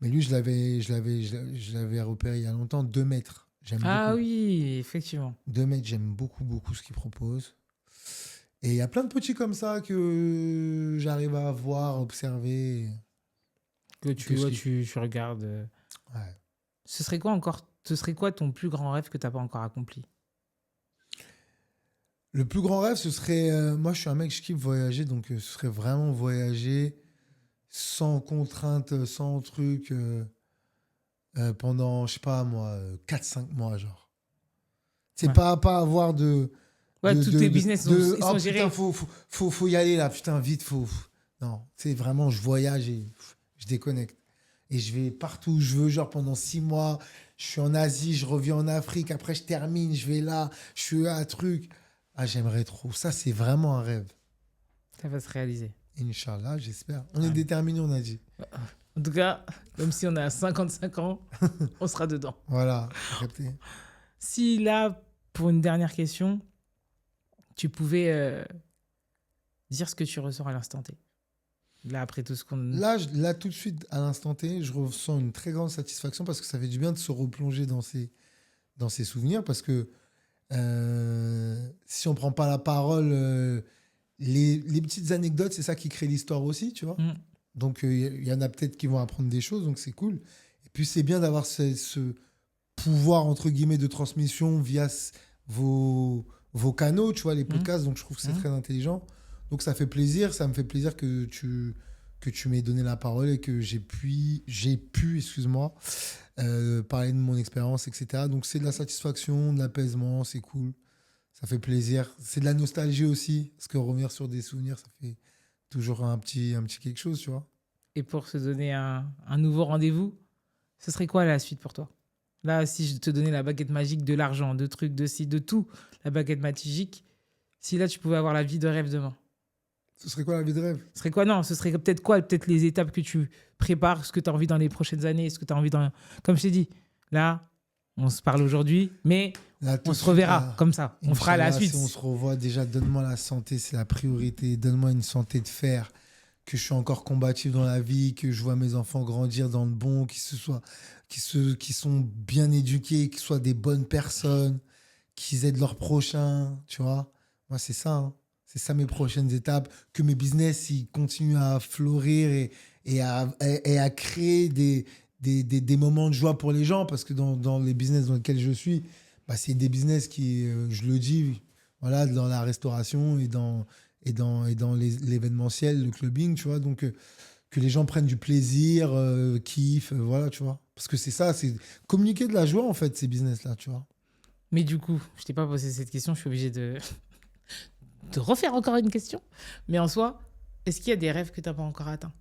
Mais lui, je l'avais repéré il y a longtemps. 2 mètres. J'aime Ah beaucoup. oui, effectivement. 2 mètres, j'aime beaucoup, beaucoup ce qu'il propose. Et il y a plein de petits comme ça que j'arrive à voir, observer. Que Que je kiffe. tu regardes. Ouais. Ce serait quoi ton plus grand rêve que tu n'as pas encore accompli? Le plus grand rêve, ce serait... moi, je suis un mec, je kiffe voyager. Donc, ce serait vraiment voyager sans contrainte, sans truc, pendant, je sais pas moi, 4-5 mois, genre. C'est Ouais. pas avoir de... Ouais, tous tes business, ils sont oh gérés. putain, faut y aller là, putain, vite, Non, c'est vraiment, je voyage et je déconnecte. Et je vais partout où je veux, genre pendant 6 mois. Je suis en Asie, je reviens en Afrique, après je termine, je vais là, je suis à un truc. Ah, j'aimerais trop. Ça, c'est vraiment un rêve. Ça va se réaliser. Inch'Allah, j'espère. On est déterminés, on a dit. En tout cas, même si on a 55 ans, on sera dedans. Voilà, t'as capté. Si là, pour une dernière question, tu pouvais dire ce que tu ressens à l'instant T. Là, après tout ce qu'on... Là, tout de suite, à l'instant T, je ressens une très grande satisfaction parce que ça fait du bien de se replonger dans ces souvenirs. Parce que si on prend pas la parole, les petites anecdotes, c'est ça qui crée l'histoire aussi, tu vois. Donc, il y en a peut-être qui vont apprendre des choses, donc c'est cool. Et puis, c'est bien d'avoir ce pouvoir, entre guillemets, de transmission via vos canaux, tu vois, les podcasts. Donc, je trouve que c'est très intelligent. Donc, ça fait plaisir. Ça me fait plaisir que tu m'aies donné la parole et que j'ai pu, excuse-moi, parler de mon expérience, etc. Donc, c'est de la satisfaction, de l'apaisement, c'est cool. Ça fait plaisir. C'est de la nostalgie aussi, parce que revenir sur des souvenirs, ça fait toujours un petit quelque chose, tu vois. Et pour se donner un nouveau rendez-vous, ce serait quoi la suite pour toi? Là, si je te donnais la baguette magique, de l'argent, de trucs, de ci, de tout, la baguette magique, si là, tu pouvais avoir la vie de rêve demain, Ce serait quoi la vie de rêve? ce serait quoi? Non, ce serait peut-être quoi? Peut-être les étapes que tu prépares, ce que tu as envie dans les prochaines années, ce que tu as envie dans... Comme je t'ai dit, là, on se parle aujourd'hui, mais Là, tout on de se suite, reverra là, comme ça. On fera la Inch'Allah, suite. Si on se revoit, déjà, donne-moi la santé, c'est la priorité. Donne-moi une santé de fer, que je suis encore combatif dans la vie, que je vois mes enfants grandir dans le bon, qui sont bien éduqués, qu'ils soient des bonnes personnes, qu'ils aident leurs prochains, tu vois. Moi, c'est ça, hein. C'est ça mes prochaines étapes, que mes business ils continuent à fleurir et à créer des moments de joie pour les gens, parce que dans les business dans lesquels je suis, bah, c'est des business qui, je le dis, voilà, dans la restauration et dans l'événementiel, le clubbing, tu vois. Donc, que les gens prennent du plaisir, kiffent, voilà, tu vois. Parce que c'est ça, c'est communiquer de la joie, en fait, ces business-là, tu vois. Mais du coup, je t'ai pas posé cette question, je suis obligé de refaire encore une question. Mais en soi, est-ce qu'il y a des rêves que tu n'as pas encore atteints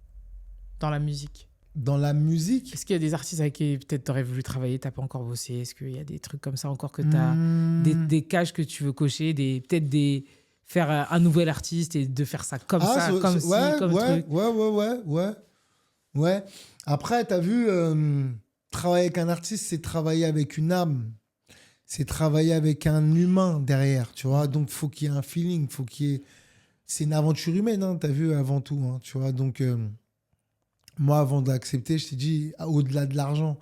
dans la musique? Dans la musique, Est-ce qu'il y a des artistes avec qui peut-être tu aurais voulu travailler, tu n'as pas encore bossé? Est-ce qu'il y a des trucs comme ça encore que tu as, des cages que tu veux cocher, peut-être faire un nouvel artiste et de faire ça comme ça, comme ci, comme truc? Ouais. Après, t'as vu, travailler avec un artiste, c'est travailler avec une âme. C'est travailler avec un humain derrière, tu vois. Donc, faut qu'il y ait un feeling, faut qu'il y ait... C'est une aventure humaine, hein, t'as vu, avant tout, hein, tu vois. Donc, moi, avant d'accepter, je t'ai dit, au-delà de l'argent,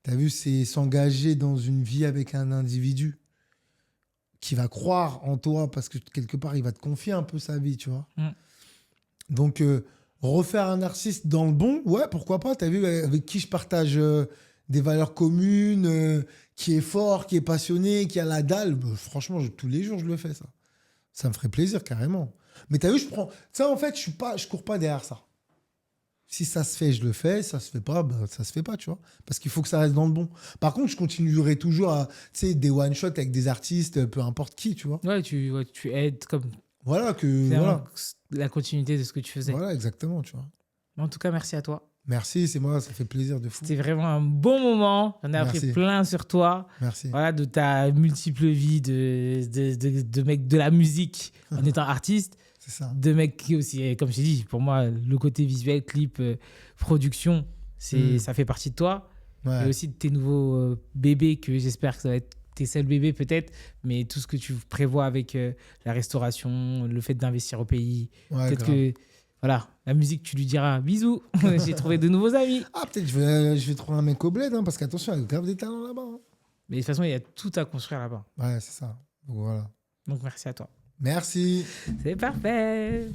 t'as vu, c'est s'engager dans une vie avec un individu qui va croire en toi, parce que quelque part, il va te confier un peu sa vie, tu vois. Donc, refaire un artiste dans le bon, ouais, pourquoi pas, t'as vu, avec qui je partage des valeurs communes, qui est fort, qui est passionné, qui a la dalle, bah, franchement, tous les jours, je le fais, ça. Ça me ferait plaisir, carrément. Mais t'as vu, ça, en fait, je cours pas derrière ça. Si ça se fait, je le fais. Si ça se fait pas, bah, ça se fait pas, tu vois. Parce qu'il faut que ça reste dans le bon. Par contre, je continuerai toujours à, tu sais, des one-shots avec des artistes, peu importe qui, tu vois. Ouais, tu aides comme Voilà, finalement, la continuité de ce que tu faisais. Voilà, exactement, tu vois. En tout cas, merci à toi. Merci, c'est moi, ça fait plaisir de fou. C'était vraiment un bon moment. J'en ai appris Merci. plein sur toi. Merci. Voilà, de ta multiple vie de mec de la musique en étant artiste. C'est ça. De mec qui aussi, comme je t'ai dit, pour moi, le côté visuel, clip, production, ça fait partie de toi. Ouais. Et aussi de tes nouveaux bébés, que j'espère que ça va être tes seuls bébés peut-être, mais tout ce que tu prévois avec la restauration, le fait d'investir au pays. Ouais, Peut-être grave. que, voilà, la musique, tu lui diras bisous, j'ai trouvé de nouveaux amis. Ah, peut-être je vais trouver un mec au bled, hein, parce qu'attention, il y a grave des talents là-bas. Hein. Mais de toute façon, il y a tout à construire là-bas. Ouais, c'est ça. Donc voilà. Donc merci à toi. Merci. C'est parfait.